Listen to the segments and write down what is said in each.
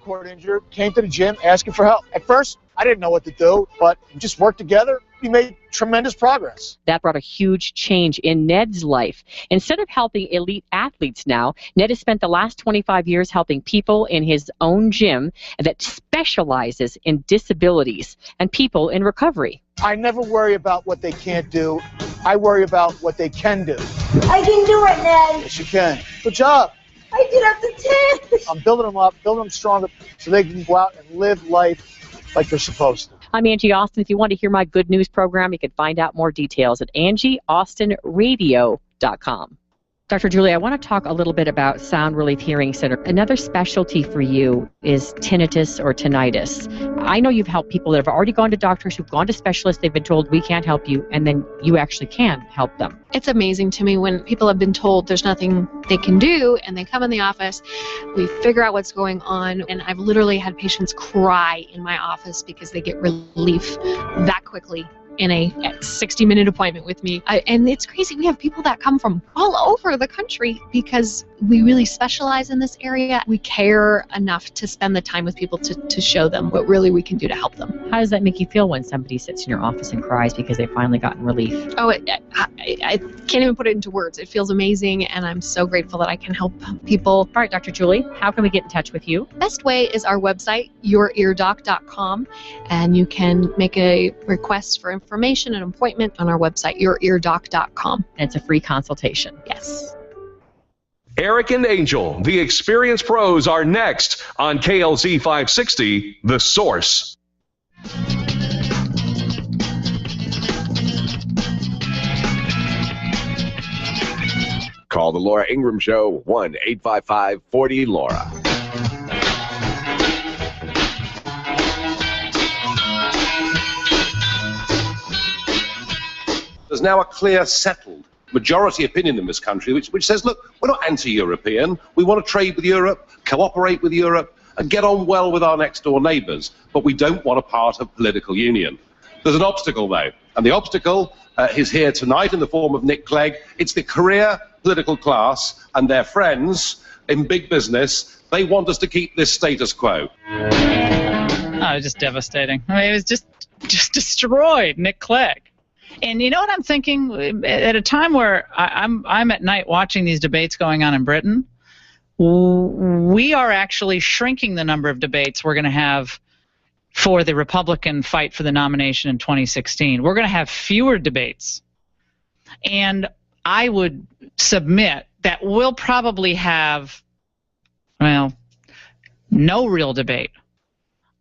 cord injured, came to the gym asking for help. At first, I didn't know what to do, but we just worked together. We made tremendous progress. That brought a huge change in Ned's life. Instead of helping elite athletes now, Ned has spent the last 25 years helping people in his own gym that specializes in disabilities and people in recovery. I never worry about what they can't do. I worry about what they can do. I can do it, Ned. Yes, you can. Good job. I did up to 10. I'm building them up, building them stronger so they can go out and live life like they're supposed to. I'm Angie Austin. If you want to hear my good news program, you can find out more details at angieaustinradio.com. Dr. Julie, I want to talk a little bit about Sound Relief Hearing Center. Another specialty for you is tinnitus or tinnitus. I know you've helped people that have already gone to doctors, who've gone to specialists, they've been told we can't help you, and then you actually can help them. It's amazing to me when people have been told there's nothing they can do, and they come in the office, we figure out what's going on, and I've literally had patients cry in my office because they get relief that quickly in a 60-minute appointment with me. And it's crazy. We have people that come from all over the country because we really specialize in this area. We care enough to spend the time with people to show them what really we can do to help them. How does that make you feel when somebody sits in your office and cries because they've finally gotten relief? Oh, I can't even put it into words. It feels amazing, and I'm so grateful that I can help people. All right, Dr. Julie, how can we get in touch with you? Best way is our website, youreardoc.com, and you can make a request for information and appointment on our website, youreardoc.com. And it's a free consultation. Yes. Eric and Angel, the experienced pros, are next on KLZ 560, The Source. Call the Laura Ingraham Show, 1-855-40-LAURA. There's now a clear, settled majority opinion in this country which says, look, we're not anti-European. We want to trade with Europe, cooperate with Europe, and get on well with our next-door neighbours, but we don't want a part of political union. There's an obstacle, though, and the obstacle is here tonight in the form of Nick Clegg. It's the career political class and their friends in big business. They want us to keep this status quo. Oh, it was just devastating. I mean, it was just destroyed, Nick Clegg. And you know what I'm thinking? At a time where I'm at night watching these debates going on in Britain, we are actually shrinking the number of debates we're going to have for the Republican fight for the nomination in 2016. We're going to have fewer debates. And I would submit that we'll probably have, well, no real debate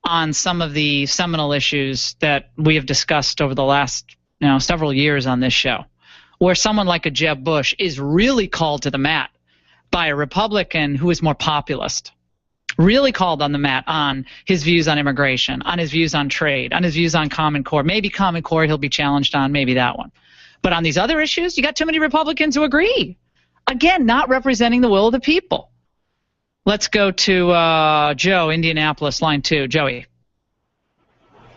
on some of the seminal issues that we have discussed over the last several years on this show, where someone like a Jeb Bush is really called to the mat by a Republican who is more populist, really called on the mat on his views on immigration, on his views on trade, on his views on Common Core. Maybe Common Core he'll be challenged on, maybe that one. But on these other issues, you got too many Republicans who agree. Again, not representing the will of the people. Let's go to Joe, Indianapolis, line 2. Joey.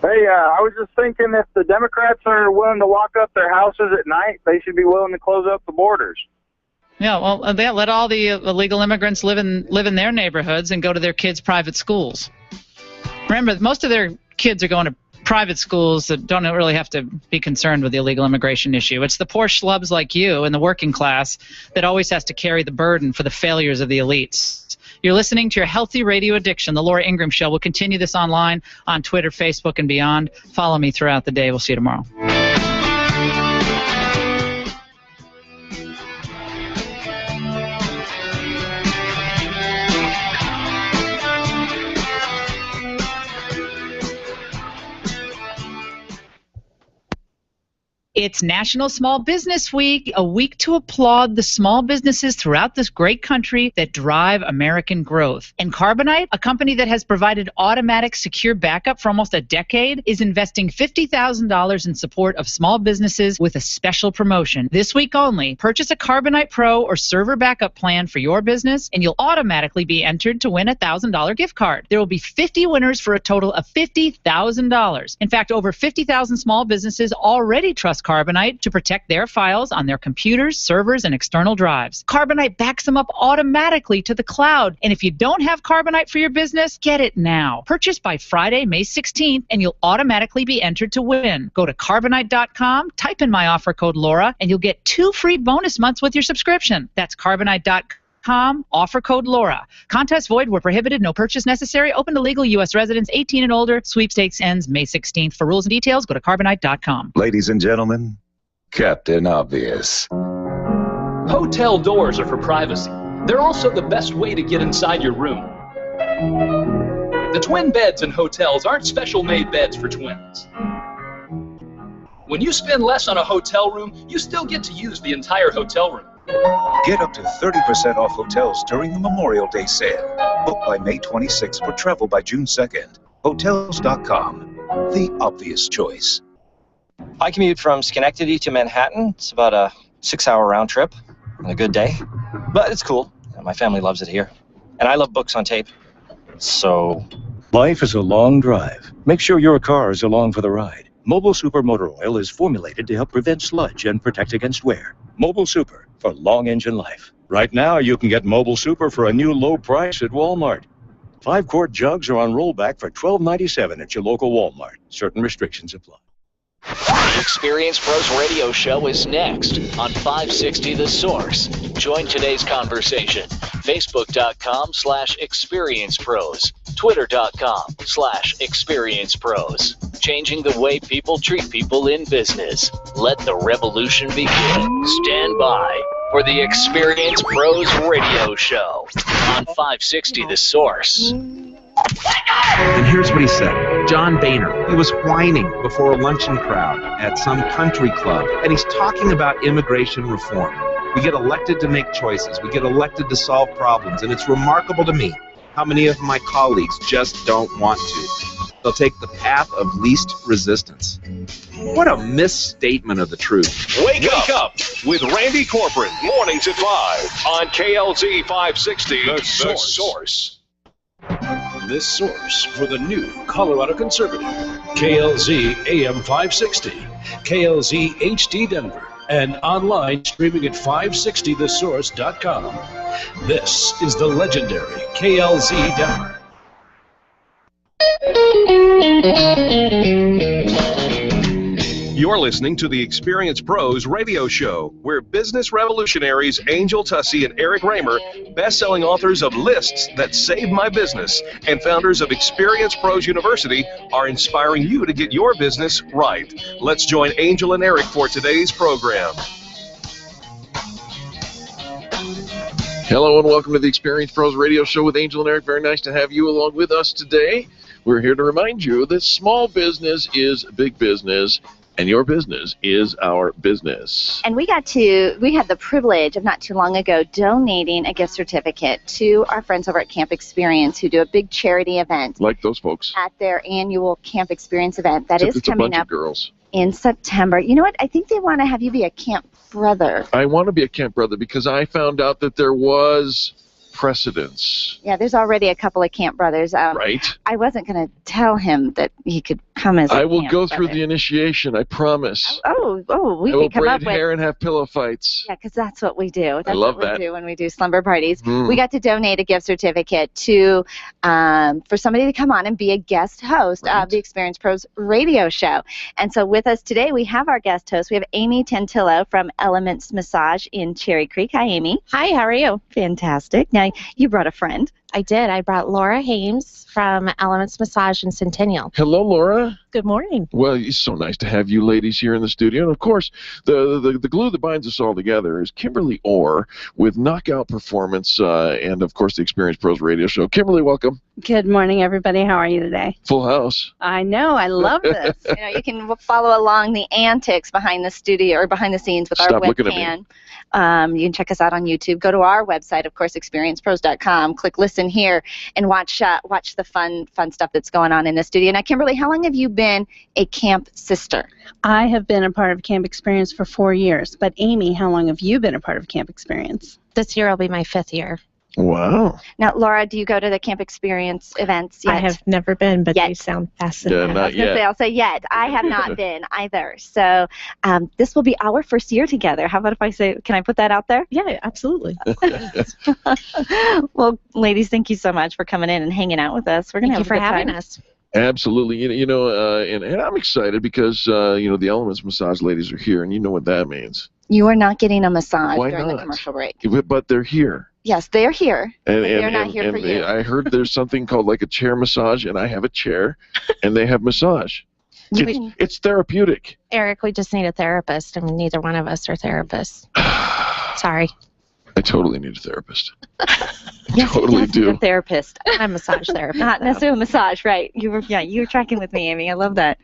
Hey, I was just thinking if the Democrats are willing to lock up their houses at night, they should be willing to close up the borders. Yeah, well, let all the illegal immigrants live in their neighborhoods and go to their kids' private schools. Remember, most of their kids are going to private schools that don't really have to be concerned with the illegal immigration issue. It's the poor schlubs like you and the working class that always has to carry the burden for the failures of the elites. You're listening to your Healthy Radio Addiction. The Laura Ingraham Show. We'll continue this online on Twitter, Facebook, and beyond. Follow me throughout the day. We'll see you tomorrow. It's National Small Business Week, a week to applaud the small businesses throughout this great country that drive American growth. And Carbonite, a company that has provided automatic secure backup for almost a decade, is investing $50,000 in support of small businesses with a special promotion. This week only, purchase a Carbonite Pro or server backup plan for your business, and you'll automatically be entered to win a $1,000 gift card. There will be 50 winners for a total of $50,000. In fact, over 50,000 small businesses already trust Carbonite to protect their files on their computers, servers, and external drives. Carbonite backs them up automatically to the cloud. And if you don't have Carbonite for your business, get it now. Purchase by Friday, May 16th, and you'll automatically be entered to win. Go to Carbonite.com, type in my offer code Laura, and you'll get 2 free bonus months with your subscription. That's Carbonite.com, offer code Laura. Contest void where prohibited, no purchase necessary. Open to legal U.S. residents 18 and older. Sweepstakes ends May 16th. For rules and details, go to Carbonite.com. Ladies and gentlemen, Captain Obvious. Hotel doors are for privacy. They're also the best way to get inside your room. The twin beds in hotels aren't special-made beds for twins. When you spend less on a hotel room, you still get to use the entire hotel room. Get up to 30% off hotels during the Memorial Day sale. Book by May 26th for travel by June 2nd. Hotels.com, the obvious choice. I commute from Schenectady to Manhattan. It's about a 6-hour round trip on a good day. But it's cool. My family loves it here. And I love books on tape. So... Life is a long drive. Make sure your car is along for the ride. Mobile Super Motor Oil is formulated to help prevent sludge and protect against wear. Mobile Super for long engine life. Right now, you can get Mobile Super for a new low price at Walmart. 5-quart jugs are on rollback for $12.97 at your local Walmart. Certain restrictions apply. The Experience Pros radio show is next on 560 The Source. Join today's conversation. Facebook.com/ExperiencePros. Twitter.com/ExperiencePros. Changing the way people treat people in business. Let the revolution begin. Stand by for the Experience Pros radio show on 560 The Source. And here's what he said. John Boehner, he was whining before a luncheon crowd at some country club, and he's talking about immigration reform. We get elected to make choices. We get elected to solve problems, and it's remarkable to me how many of my colleagues just don't want to. They'll take the path of least resistance. What a misstatement of the truth. Wake up with Randy Corcoran, mornings at 5 on KLZ 560, The Source. The Source for the new Colorado Conservative. KLZ AM 560, KLZ HD Denver, and online streaming at 560thesource.com. This is the legendary KLZ Denver. You're listening to the Experience Pros radio show, where business revolutionaries Angel Tussey and Eric Raymer, best-selling authors of Lists That Saved My Business, and founders of Experience Pros University, are inspiring you to get your business right. Let's join Angel and Eric for today's program. Hello and welcome to the Experience Pros radio show with Angel and Eric. Very nice to have you along with us today. We're here to remind you that small business is big business, and your business is our business. And we had the privilege of not too long ago donating a gift certificate to our friends over at Camp Experience, who do a big charity event. Like those folks. At their annual Camp Experience event. That is coming up girls. In September. You know what? I think they want to have you be a camp brother. I want to be a camp brother because I found out that there was precedence. Yeah, there's already a couple of camp brothers. Right. I wasn't going to tell him that he could come as a I will camp go brother. through the initiation, I promise. We I will could come up braid with... hair and have pillow fights. Yeah, because that's what we do. That's love what we that. do when we do slumber parties. Mm. We got to donate a gift certificate to for somebody to come on and be a guest host of the Experience Pros radio show. And so with us today, we have our guest host. We have Amy Tantillo from Elements Massage in Cherry Creek. Hi, Amy. Hi, how are you? Fantastic. Now, you brought a friend. I did. I brought Laura Hames from Elements Massage in Centennial. Hello, Laura. Good morning. Well, it's so nice to have you ladies here in the studio. And, of course, the glue that binds us all together is Kimberly Orr with Knockout Performance and, of course, the Experience Pros radio show. Kimberly, welcome. Good morning, everybody. How are you today? Full house. I know. I love this. You can follow along the antics behind the studio or behind the scenes with our webcam. You can check us out on YouTube. Go to our website, of course, experiencepros.com. Click listen here and watch the fun stuff that's going on in the studio. Now, Kimberly, how long have you been a camp sister? I have been a part of Camp Experience for 4 years. But Amy, how long have you been a part of Camp Experience? This year will be my 5th year. Wow. Now, Laura, do you go to the Camp Experience events yet? I have never been, but they sound fascinating. Yeah, not yet. I'll say yet. I have not been either. So this will be our first year together. How about if I say, can I put that out there? Yeah, absolutely. Well, ladies, thank you so much for coming in and hanging out with us. We're going to have a good time. Thank you for having us. Absolutely. And I'm excited because, the Elements massage ladies are here, and you know what that means. You are not getting a massage Why during not? the commercial break. But they're here. Yes, they're here. And, but they're not here for you. I heard there's something called like a chair massage, and I have a chair, and they have massage. It's therapeutic. Eric, we just need a therapist. I mean, neither one of us are therapists. Sorry. I totally need a therapist. Yes, totally do. A therapist. I'm a massage therapist. Not necessarily a massage, right? You were tracking with me, Amy. I love that.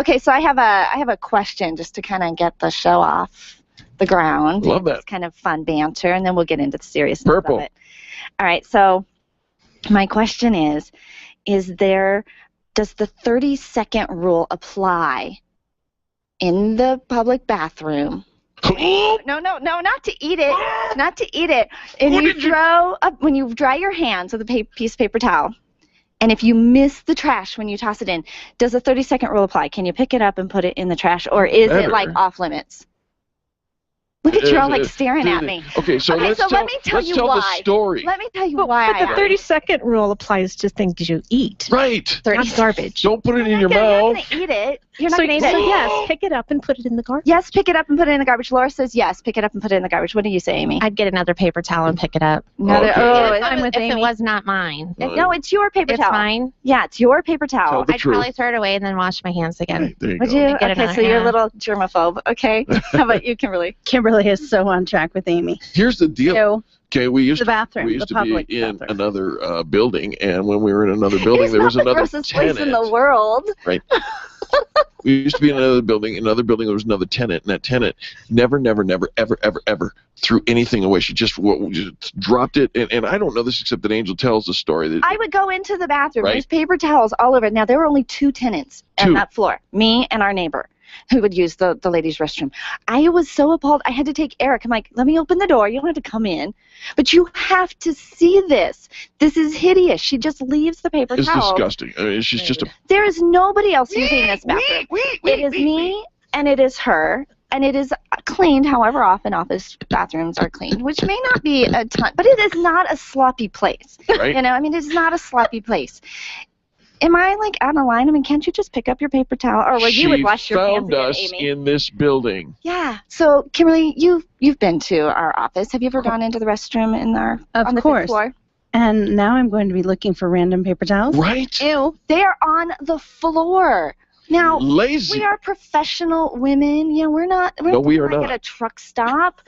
Okay, so I have a question just to kind of get the show off the ground. Love that. It's kind of fun banter, and then we'll get into the seriousness of it. All right, so my question is does the 30-second rule apply in the public bathroom? No, not to eat it. Not to eat it. And when you dry your hands with a piece of paper towel, and if you miss the trash when you toss it in, does the 30-second rule apply? Can you pick it up and put it in the trash, or is it like off limits? Look at you all like staring at me. Okay, so let me tell you why. The story. Let me tell you why. But the 30-second rule applies to things you eat. Right. Not garbage. Don't put it in your You're mouth. not going to eat it. You're not going to eat it. So yes, pick it up and put it in the garbage. Yes, pick it up and put it in the garbage. Laura says yes, pick it up and put it in the garbage. What do you say, Amy? I'd get another paper towel and pick it up. If it was not mine. No, it's your paper towel. It's mine? Yeah, it's your paper towel. I'd probably throw it away and then wash my hands again. There you Would go. you? Okay, so you're a little germaphobe. Okay. How about you, Kimberly? Kimberly is so on track with Amy. Here's the deal. Okay, we used the bathroom, to the public be in another building, and when we were in another building, there was another grossest place in the world. Right. We used to be in another building. In another building, there was another tenant, and that tenant never, ever threw anything away. She just dropped it, and I don't know this except that Angel tells the story. That I would go into the bathroom. Right. There's paper towels all over. Now, there were only 2 tenants on that floor, me and our neighbor, who would use the ladies' restroom. I was so appalled. I had to take Eric. I'm like, let me open the door. You don't have to come in. But you have to see this. This is hideous. She just leaves the paper it's towel. disgusting. I mean, she's just a... There is nobody else using this bathroom. It is me and it is her. And it is cleaned however often office bathrooms are cleaned, which may not be a ton. But it is not a sloppy place. Right. I mean, it's not a sloppy place. Am I like out of line? I mean, can't you just pick up your paper towel, or you would wash your hands again, Amy? She found us in this building. Yeah. So, Kimberly, you've been to our office. Have you ever gone into the restroom on the 5th floor? And now I'm going to be looking for random paper towels. Right. Ew. They are on the floor. Now, lazy. We are professional women. Yeah, we're not. We are not at a truck stop.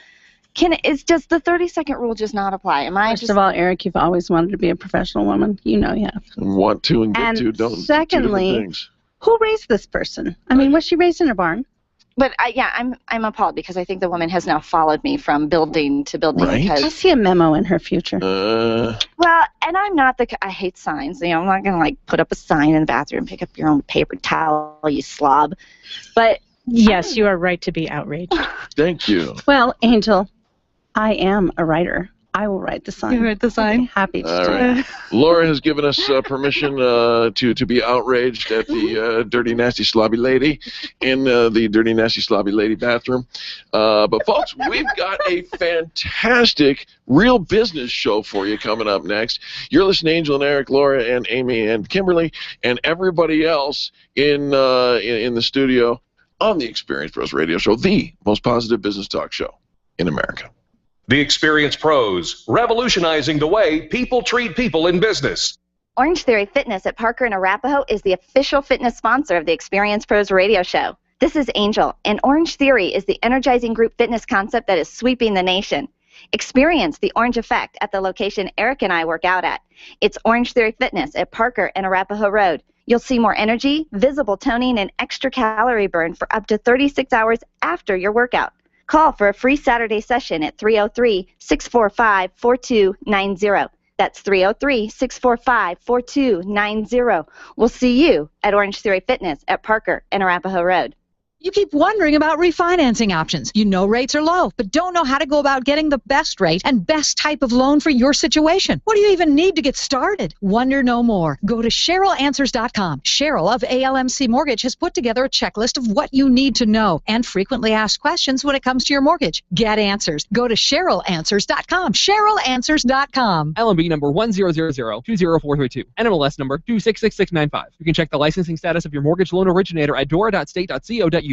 Does the 30-second rule just not apply? First of all, Eric, you've always wanted to be a professional woman. You know you have. Want to and get to. Don't. Secondly, two things. Who raised this person? I mean, was she raised in a barn? But I'm appalled because I think the woman has now followed me from building to building. Right. I see a memo in her future. Well, and I'm not I hate signs. I'm not gonna like put up a sign in the bathroom, pick up your own paper towel, you slob. But yes, you are right to be outraged. Thank you. Well, Angel, I am a writer. I will write the sign. You write the sign? Happy to. All right. Laura has given us permission to be outraged at the Dirty Nasty Slobby Lady in the Dirty Nasty Slobby Lady bathroom. But folks, we've got a fantastic real business show for you coming up next. You're listening to Angel and Eric, Laura and Amy and Kimberly and everybody else in the studio on the Experience Pros Radio Show, the most positive business talk show in America. The Experience Pros, revolutionizing the way people treat people in business. Orange Theory Fitness at Parker and Arapahoe is the official fitness sponsor of the Experience Pros Radio Show. This is Angel, and Orange Theory is the energizing group fitness concept that is sweeping the nation. Experience the orange effect at the location Eric and I work out at. It's Orange Theory Fitness at Parker and Arapahoe Road. You'll see more energy, visible toning, and extra calorie burn for up to 36 hours after your workout. Call for a free Saturday session at 303-645-4290. That's 303-645-4290. We'll see you at Orange Theory Fitness at Parker and Arapahoe Road. You keep wondering about refinancing options. You know rates are low, but don't know how to go about getting the best rate and best type of loan for your situation. What do you even need to get started? Wonder no more. Go to CherylAnswers.com. Cheryl of ALMC Mortgage has put together a checklist of what you need to know and frequently asked questions when it comes to your mortgage. Get answers. Go to CherylAnswers.com. CherylAnswers.com. LMB number 100020432. NMLS number 266695. You can check the licensing status of your mortgage loan originator at dora.state.co.us.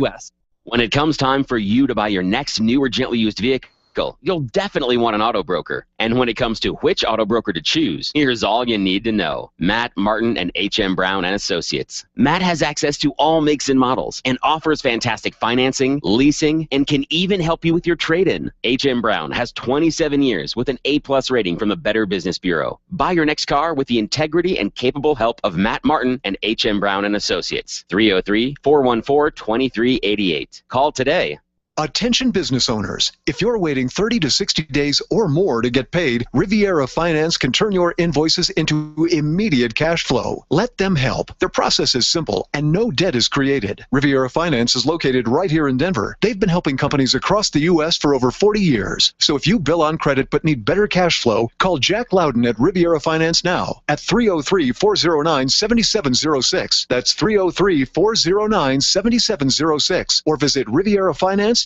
When it comes time for you to buy your next new or gently used vehicle, you'll definitely want an auto broker. And when it comes to which auto broker to choose, here's all you need to know. Matt Martin and H.M. Brown and Associates. Matt has access to all makes and models and offers fantastic financing, leasing, and can even help you with your trade-in. H.M. Brown has 27 years with an A+ rating from the Better Business Bureau. Buy your next car with the integrity and capable help of Matt Martin and H.M. Brown and Associates. 303-414-2388. Call today. Attention business owners, if you're waiting 30 to 60 days or more to get paid, Riviera Finance can turn your invoices into immediate cash flow. Let them help. Their process is simple and no debt is created. Riviera Finance is located right here in Denver. They've been helping companies across the U.S. for over 40 years. So if you bill on credit but need better cash flow, call Jack Loudon at Riviera Finance now at 303-409-7706. That's 303-409-7706. Or visit RivieraFinance.com.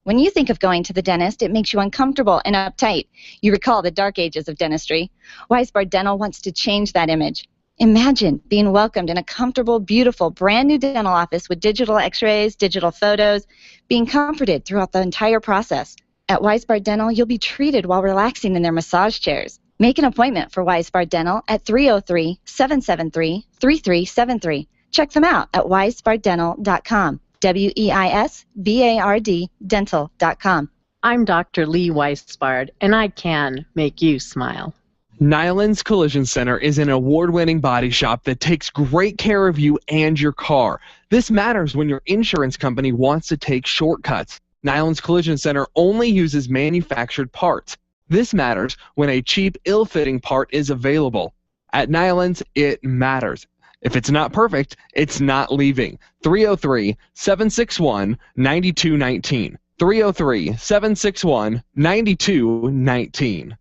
When you think of going to the dentist, it makes you uncomfortable and uptight. You recall the dark ages of dentistry. Weisbard Dental wants to change that image. Imagine being welcomed in a comfortable, beautiful, brand new dental office with digital x-rays, digital photos, being comforted throughout the entire process. At Weisbard Dental, you'll be treated while relaxing in their massage chairs. Make an appointment for Weisbard Dental at 303-773-3373. Check them out at weisbarddental.com. WEISBARD dental.com. I'm Dr. Lee Weisbard, and I can make you smile. Nyland's Collision Center is an award-winning body shop that takes great care of you and your car. This matters when your insurance company wants to take shortcuts. Nyland's Collision Center only uses manufactured parts. This matters when a cheap, ill-fitting part is available. At Nyland's, it matters. If it's not perfect, it's not leaving. 303-761-9219. 303-761-9219.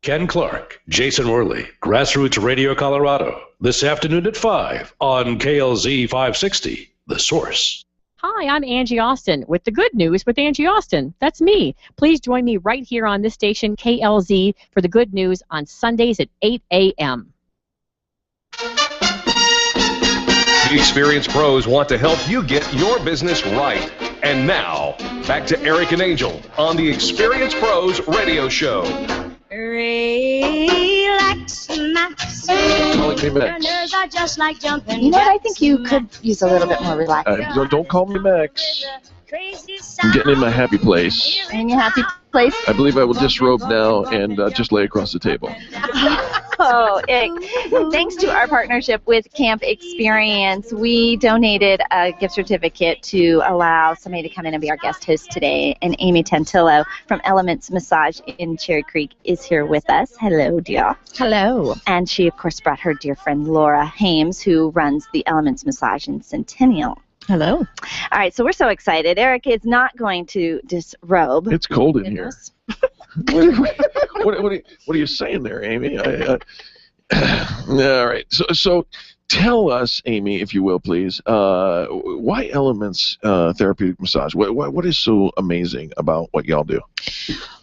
Ken Clark, Jason Worley, Grassroots Radio Colorado, this afternoon at 5 on KLZ 560, The Source. Hi, I'm Angie Austin with the Good News with Angie Austin. That's me. Please join me right here on this station, KLZ, for the Good News on Sundays at 8 a.m. The Experienced Pros want to help you get your business right. And now, back to Eric and Angel on the Experienced Pros Radio Show. Relax, Max. Nerves are just like jumping. You know what? I think you could use a little bit more relaxing. Don't call me Max. I'm getting in my happy place. In your happy place? I believe I will disrobe now and just lay across the table. Oh, thanks to our partnership with Camp Experience, we donated a gift certificate to allow somebody to come in and be our guest host today. And Amy Tantillo from Elements Massage in Cherry Creek is here with us. Hello, dear. Hello. And she, of course, brought her dear friend Laura Hames, who runs the Elements Massage in Centennial. Hello. All right, so we're so excited. Eric is not going to disrobe. It's cold in here. What are you saying there, Amy? All right. So tell us, Amy, if you will, please, why Elements Therapeutic Massage? What is so amazing about what y'all do?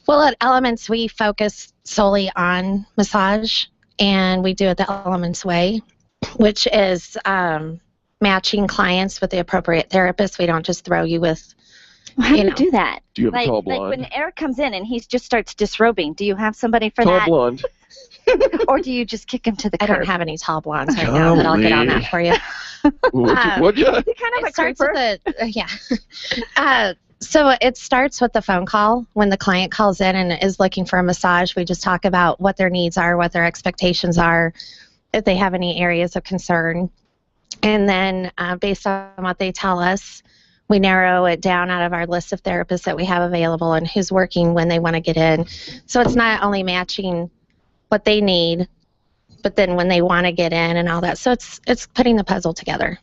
Well, at Elements, we focus solely on massage, and we do it the Elements way, which is matching clients with the appropriate therapist. We don't just throw you with. How do you do that? Do you have a tall blonde? Like when Eric comes in and he just starts disrobing, do you have somebody for that? Tall blonde. Or do you just kick him to the curb? I don't have any tall blondes right now, but I'll get on that for you. What'd you? Kind of it starts with so it starts with the phone call. When the client calls in and is looking for a massage, we just talk about what their needs are, what their expectations are, if they have any areas of concern. And then based on what they tell us, we narrow it down out of our list of therapists that we have available and who's working when they want to get in. So it's not only matching what they need, but then when they want to get in and all that. So it's putting the puzzle together.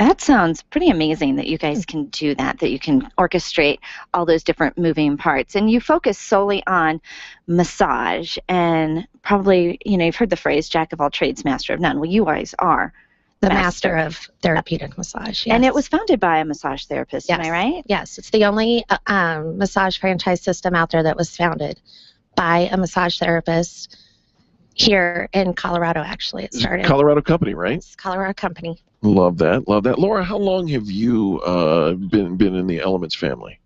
That sounds pretty amazing that you guys can do that you can orchestrate all those different moving parts. And you focus solely on massage, and probably, you've heard the phrase, jack of all trades, master of none. Well, you guys are the master of therapeutic massage. Yes. And it was founded by a massage therapist, yes. Am I right? Yes, it's the only massage franchise system out there that was founded by a massage therapist here in Colorado, actually. It started. Colorado company, right? It's Colorado company. Love that. Laura, how long have you been in the Elements family?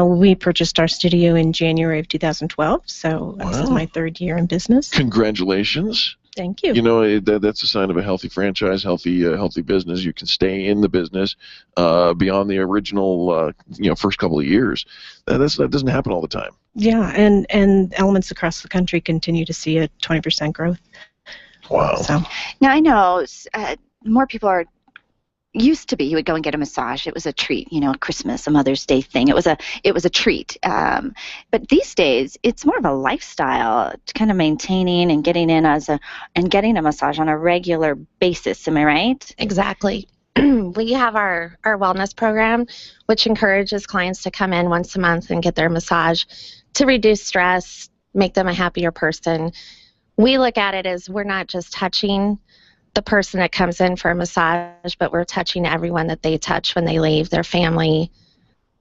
We purchased our studio in January of 2012, so this is my 3rd year in business. Congratulations. Thank you. That's a sign of a healthy franchise, healthy business. You can stay in the business beyond the original, first couple of years. That doesn't happen all the time. Yeah, and Elements across the country continue to see a 20% growth. Wow. So. Now, I know more people are used to be you would go and get a massage. It was a treat, Christmas, a Mother's Day thing. It was a treat. But these days, it's more of a lifestyle, kind of maintaining and getting getting a massage on a regular basis. Am I right? Exactly. We have our wellness program, which encourages clients to come in once a month and get their massage to reduce stress, make them a happier person. We look at it as we're not just touching the person that comes in for a massage, but we're touching everyone that they touch when they leave, their family,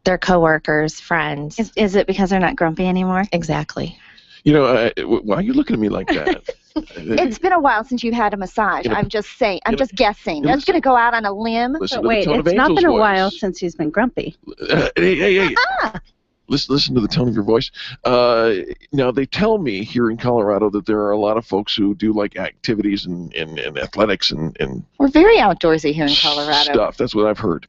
their coworkers, friends. Is it because they're not grumpy anymore? Exactly. Why are you looking at me like that? It's been a while since you've had a massage. I'm just saying. I'm just guessing. I'm just going to go out on a limb. Wait, it's not been a while since he's been grumpy. Hey. Listen to the tone of your voice. Now, they tell me here in Colorado that there are a lot of folks who do like activities and athletics and we're very outdoorsy here in Colorado. Stuff. That's what I've heard.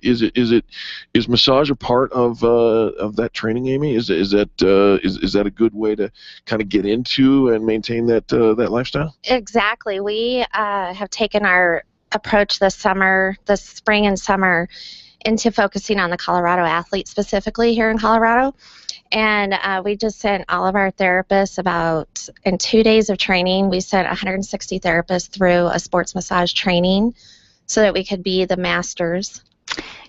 Is massage a part of that training, Amy? Is that a good way to kind of get into and maintain that lifestyle? Exactly. We have taken our approach this spring and summer, into focusing on the Colorado athlete specifically here in Colorado. And we just sent all of our therapists in 2 days of training, we sent 160 therapists through a sports massage training so that we could be the masters.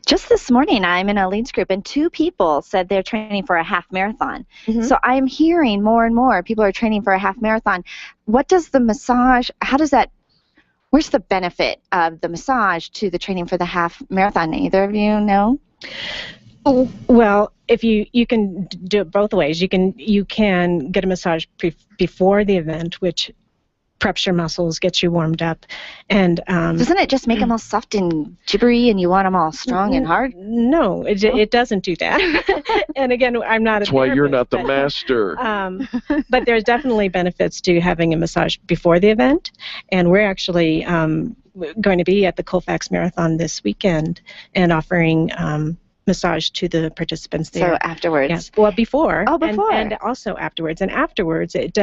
Just this morning, I'm in a leads group, and 2 people said they're training for a half marathon. Mm-hmm. So I'm hearing more and more people are training for a half marathon. What does the massage, where's the benefit of the massage to the training for the half marathon? Either of you know? Well, if you can do it both ways. You can get a massage before the event, which preps your muscles, gets you warmed up, and doesn't it just make them all soft and jibbery, and you want them all strong and hard? No, it doesn't do that. And again, I'm not. That's why you're not the master. But there's definitely benefits to having a massage before the event, and we're actually going to be at the Colfax Marathon this weekend and offering massage to the participants there. So afterwards? Yes. Well, before. Oh, before. And also afterwards. And afterwards, it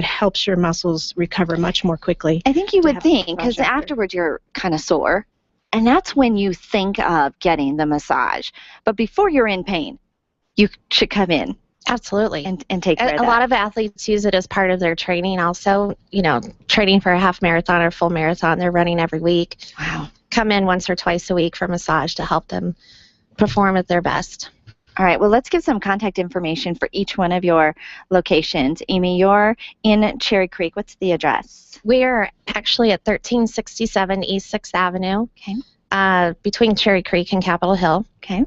helps your muscles recover much more quickly. I think you would think, because afterwards you're kind of sore, and that's when you think of getting the massage. But before you're in pain, you should come in. Absolutely. And take care of that. A lot of athletes use it as part of their training also, training for a half marathon or full marathon. They're running every week. Wow. Come in once or twice a week for massage to help them perform at their best. All right, well, let's give some contact information for each one of your locations. Amy, you're in Cherry Creek. What's the address? We're actually at 1367 East 6th Avenue. Okay. Between Cherry Creek and Capitol Hill. Okay.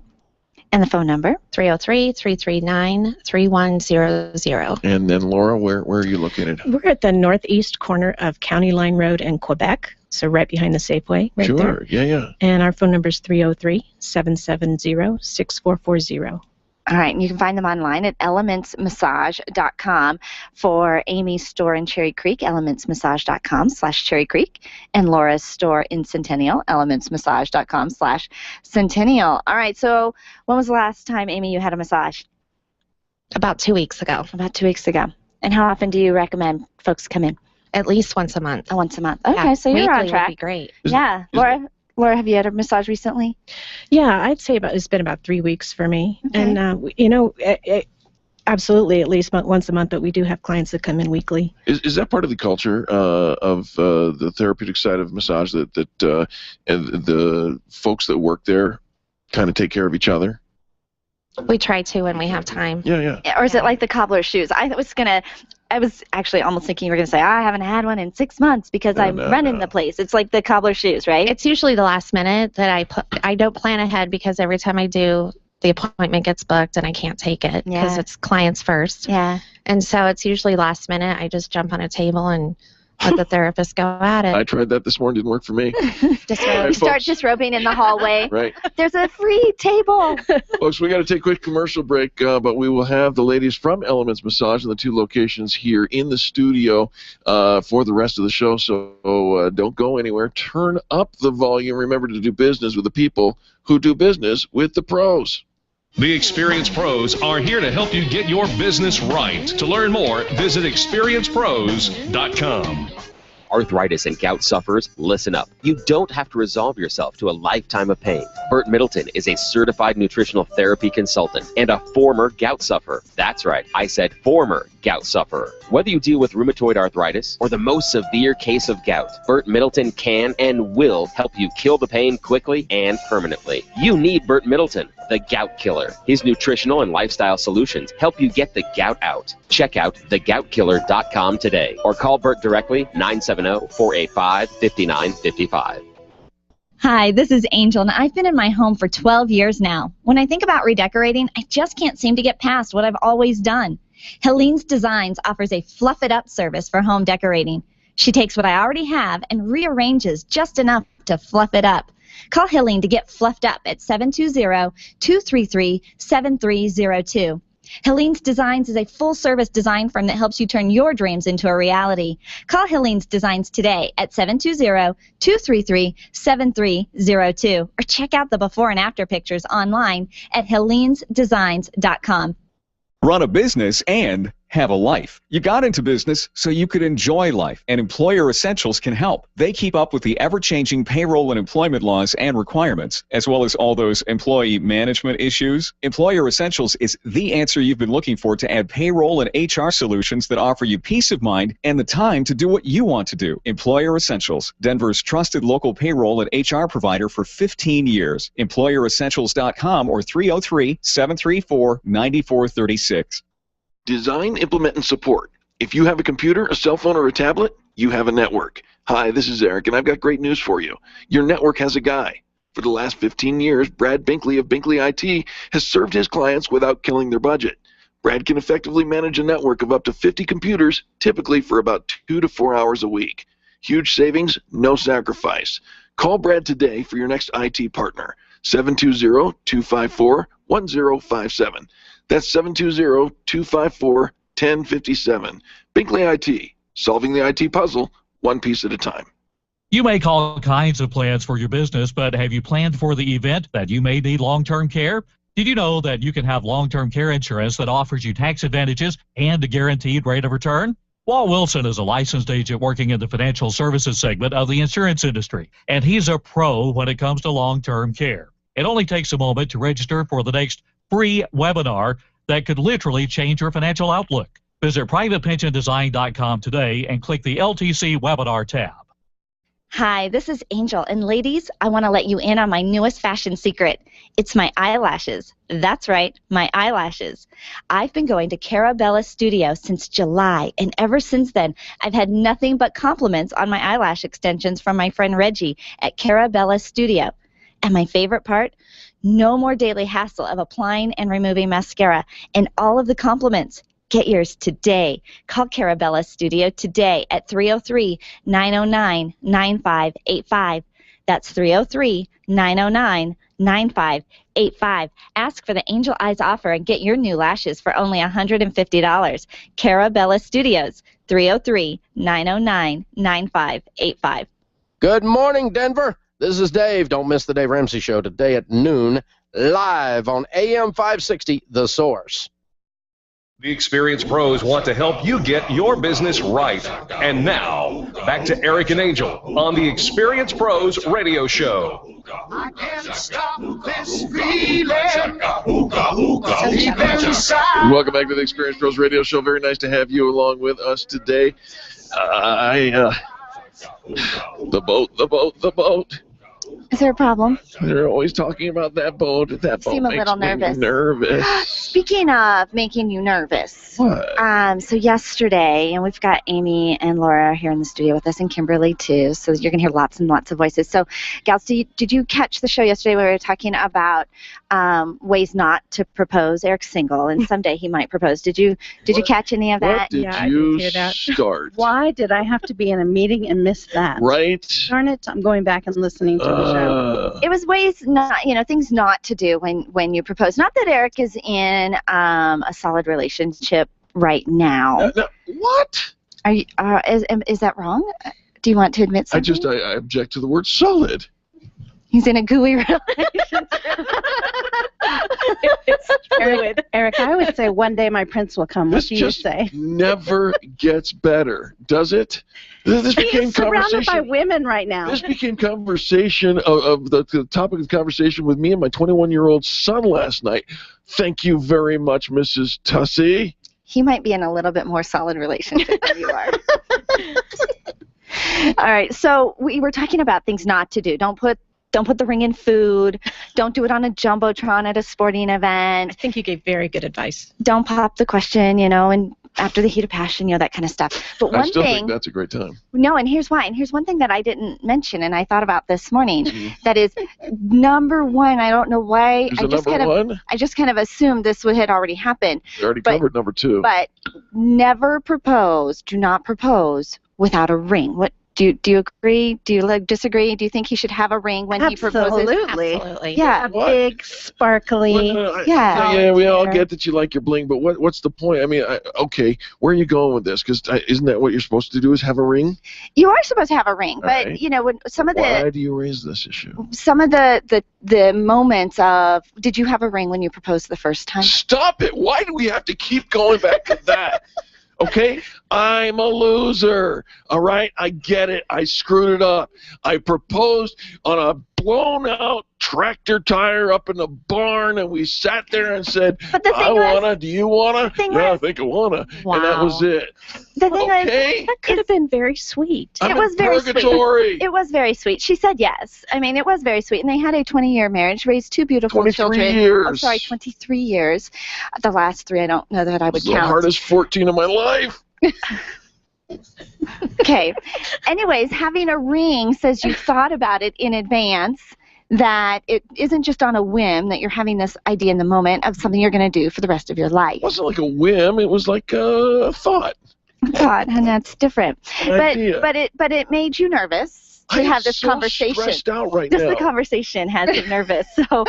And the phone number? 303-339-3100. And then, Laura, where are you located? We're at the northeast corner of County Line Road and Quebec, so right behind the Safeway. Right sure, there. Yeah. And our phone number is 303-770-6440. All right, and you can find them online at elementsmassage.com. For Amy's store in Cherry Creek, elementsmassage.com/Cherry Creek, and Laura's store in Centennial, elementsmassage.com/Centennial. All right, so when was the last time, Amy, you had a massage? About 2 weeks ago. About 2 weeks ago. And how often do you recommend folks come in? At least once a month. Oh, once a month. Okay, so you're on track. Would be great. Yeah, Laura, have you had a massage recently? Yeah, I'd say it's been about 3 weeks for me. Okay. And Absolutely, at least once a month, but we do have clients that come in weekly. Is that part of the culture of the therapeutic side of massage that the folks that work there kind of take care of each other? We try to when we have time. Yeah. Or is it like the cobbler's shoes? I was actually almost thinking you were going to say, I haven't had one in 6 months because I'm running the place. It's like the cobbler's shoes, right? It's usually the last minute that I don't plan ahead, because every time I do, the appointment gets booked and I can't take it because it's clients first. Yeah. And so it's usually last minute. I just jump on a table and let the therapist go at it. I tried that this morning. Didn't work for me. Start disrobing in the hallway. Right. There's a free table. Folks, we got to take a quick commercial break, but we will have the ladies from Elements Massage in the 2 locations here in the studio for the rest of the show. So don't go anywhere. Turn up the volume. Remember to do business with the people who do business with the pros. The Experienced Pros are here to help you get your business right. To learn more, visit experiencepros.com. Arthritis and gout sufferers, listen up. You don't have to resolve yourself to a lifetime of pain. Burt Middleton is a certified nutritional therapy consultant and a former gout sufferer. That's right, I said former gout sufferer. Whether you deal with rheumatoid arthritis or the most severe case of gout, Burt Middleton can and will help you kill the pain quickly and permanently. You need Burt Middleton, the gout killer. His nutritional and lifestyle solutions help you get the gout out. Check out thegoutkiller.com today or call Burt directly 970-485-5955. Hi, this is Angel, and I've been in my home for 12 years now. When I think about redecorating, I just can't seem to get past what I've always done. Helene's Designs offers a fluff-it-up service for home decorating. She takes what I already have and rearranges just enough to fluff it up. Call Helene to get fluffed up at 720-233-7302. Helene's Designs is a full-service design firm that helps you turn your dreams into a reality. Call Helene's Designs today at 720-233-7302 or check out the before and after pictures online at helenesdesigns.com. Run a business and have a life. You got into business so you could enjoy life, and Employer Essentials can help. They keep up with the ever-changing payroll and employment laws and requirements, as well as all those employee management issues. Employer Essentials is the answer you've been looking for to add payroll and HR solutions that offer you peace of mind and the time to do what you want to do. Employer Essentials, Denver's trusted local payroll and HR provider for 15 years. EmployerEssentials.com or 303-734-9436. Design, implement, and support. If you have a computer, a cell phone, or a tablet, you have a network. Hi, this is Eric, and I've got great news for you. Your network has a guy. For the last 15 years, Brad Binkley of Binkley IT has served his clients without killing their budget. Brad can effectively manage a network of up to 50 computers, typically for about 2 to 4 hours a week. Huge savings, no sacrifice. Call Brad today for your next IT partner. 720-254-1057. That's 720-254-1057. Binkley IT, solving the IT puzzle one piece at a time. You make all kinds of plans for your business, but have you planned for the event that you may need long-term care? Did you know that you can have long-term care insurance that offers you tax advantages and a guaranteed rate of return? Walt Wilson is a licensed agent working in the financial services segment of the insurance industry, and he's a pro when it comes to long-term care. It only takes a moment to register for the next free webinar that could literally change your financial outlook. Visit privatepensiondesign.com today and click the LTC webinar tab. Hi, this is Angel, and ladies, I want to let you in on my newest fashion secret. It's my eyelashes. That's right, my eyelashes. I've been going to Carabella Studio since July, and ever since then, I've had nothing but compliments on my eyelash extensions from my friend Reggie at Carabella Studio. And my favorite part? No more daily hassle of applying and removing mascara, and all of the compliments. Get yours today. Call Carabella Studio today at 303-909-9585. That's 303-909-9585. Ask for the Angel Eyes offer and get your new lashes for only $150. Carabella Studios, 303-909-9585. Good morning, Denver. This is Dave. Don't miss the Dave Ramsey Show today at noon, live on AM 560, The Source. The Experienced Pros want to help you get your business right. And now, back to Eric and Angel on the Experienced Pros Radio Show. I can't stop this feeling. Welcome back to the Experienced Pros Radio Show. Very nice to have you along with us today. The boat. Is there a problem? They're always talking about that boat. That boat seem a makes little me nervous. nervous. Speaking of making you nervous, What? so yesterday, and we've got Amy and Laura here in the studio with us, and Kimberly too, so you're going to hear lots and lots of voices. So, gals, did you catch the show yesterday where we were talking about ways not to propose? Eric's single, and someday he might propose. Did you catch any of that? What did you start? Why did I have to be in a meeting and miss that? Right. Darn it, I'm going back and listening to the show. It was ways not, things not to do when you propose. Not that Eric is in a solid relationship right now. What? Are you? Is that wrong? Do you want to admit something? I object to the word solid. He's in a gooey relationship. Eric, I would say one day my prince will come. What do you say? Never gets better, does it? This became He's surrounded conversation. by women right now. This became conversation of the topic of conversation with me and my 21-year-old son last night. Thank you very much, Mrs. Tussey. He might be in a little bit more solid relationship than you are. All right, so we were talking about things not to do. Don't put the ring in food. Don't do it on a jumbotron at a sporting event. I think you gave very good advice. Don't pop the question, and after the heat of passion, that kind of stuff. But I still think that's a great time. No, and here's why. And here's one thing that I didn't mention, and I thought about this morning. That is number one. I don't know why. I just kind of assumed this had already happened. We already covered number two. But never propose. Do not propose without a ring. What? Do you agree? Do you disagree? Do you think he should have a ring when he proposes? Absolutely. Yeah. Big, sparkly. Yeah, we all get that you like your bling, but what's the point? I mean, okay, where are you going with this? Because isn't that what you're supposed to do? Is have a ring? You are supposed to have a ring, but right. When some of why do you raise this issue? Some of the moments of did you have a ring when you proposed the first time? Stop it! Why do we have to keep going back to that? Okay, I'm a loser. All right, I get it. I screwed it up. I proposed on a blown-out tractor tire up in the barn, and we sat there and said, "I wanna. Do you wanna? Yeah, I think I wanna." Wow. And that was it. The thing is, that could have been very sweet. It was very sweet. It was very sweet. She said yes. I mean, it was very sweet, and they had a 20-year marriage, raised two beautiful children. Years. I'm sorry, 23 years. The last 3, I don't know that I would count. The hardest 14 of my life. Okay. Anyways, having a ring says you thought about it in advance, that it isn't just on a whim, that you're having this idea in the moment of something you're going to do for the rest of your life. It wasn't like a whim. It was like a thought. Thought, and that's different. Idea. But it made you nervous to have this conversation. Stressed out right Just now. the conversation has you nervous. So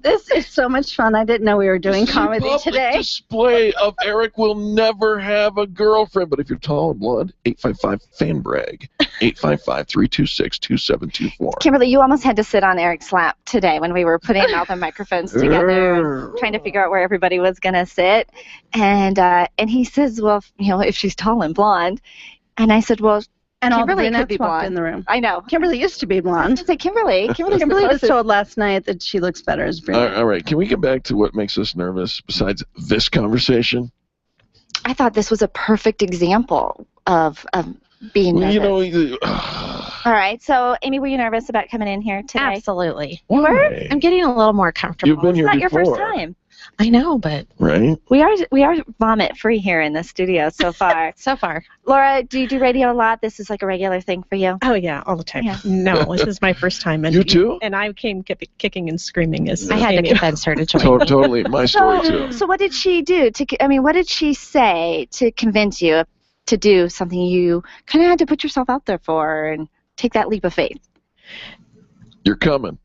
this is so much fun. I didn't know we were doing comedy today. Display of Eric will never have a girlfriend, but if you're tall and blonde, 855-FAN-BRAG, 855-326-2724. Kimberly, you almost had to sit on Eric's lap today when we were putting all the microphones together and trying to figure out where everybody was going to sit. And he says, well, if she's tall and blonde. And I said, well, and Kimberly all the could be walked blonde. in the room. I know. Kimberly used to be blonde. I say Kimberly was told last night that she looks better as brunette. All right, can we get back to what makes us nervous besides this conversation? I thought this was a perfect example of being nervous. All right, so Amy, were you nervous about coming in here today? Absolutely. You were? I'm getting a little more comfortable. You've been here It's not before. your first time. I know, but right. We are vomit free here in the studio so far. So far. Laura, do you do radio a lot? This is like a regular thing for you? Oh yeah, all the time. Yeah. No, this is my first time. And You too? And I came kicking and screaming as I had to convince her to join. Totally, my story too. So what did she do? What did she say to convince you to do something you kind of had to put yourself out there for and take that leap of faith? You're coming.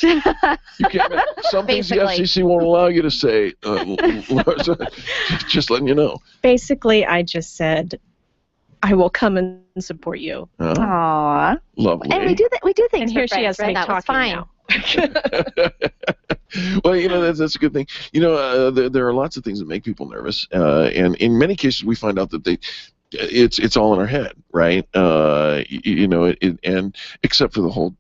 You can't. Some things the FCC won't allow you to say. Just letting you know. Basically, I just said, I will come and support you. Aww. Lovely. And we do things. And here for she friends, has me right? talking now. Well, that's a good thing. There are lots of things that make people nervous, and in many cases we find out that it's all in our head, right? And except for the whole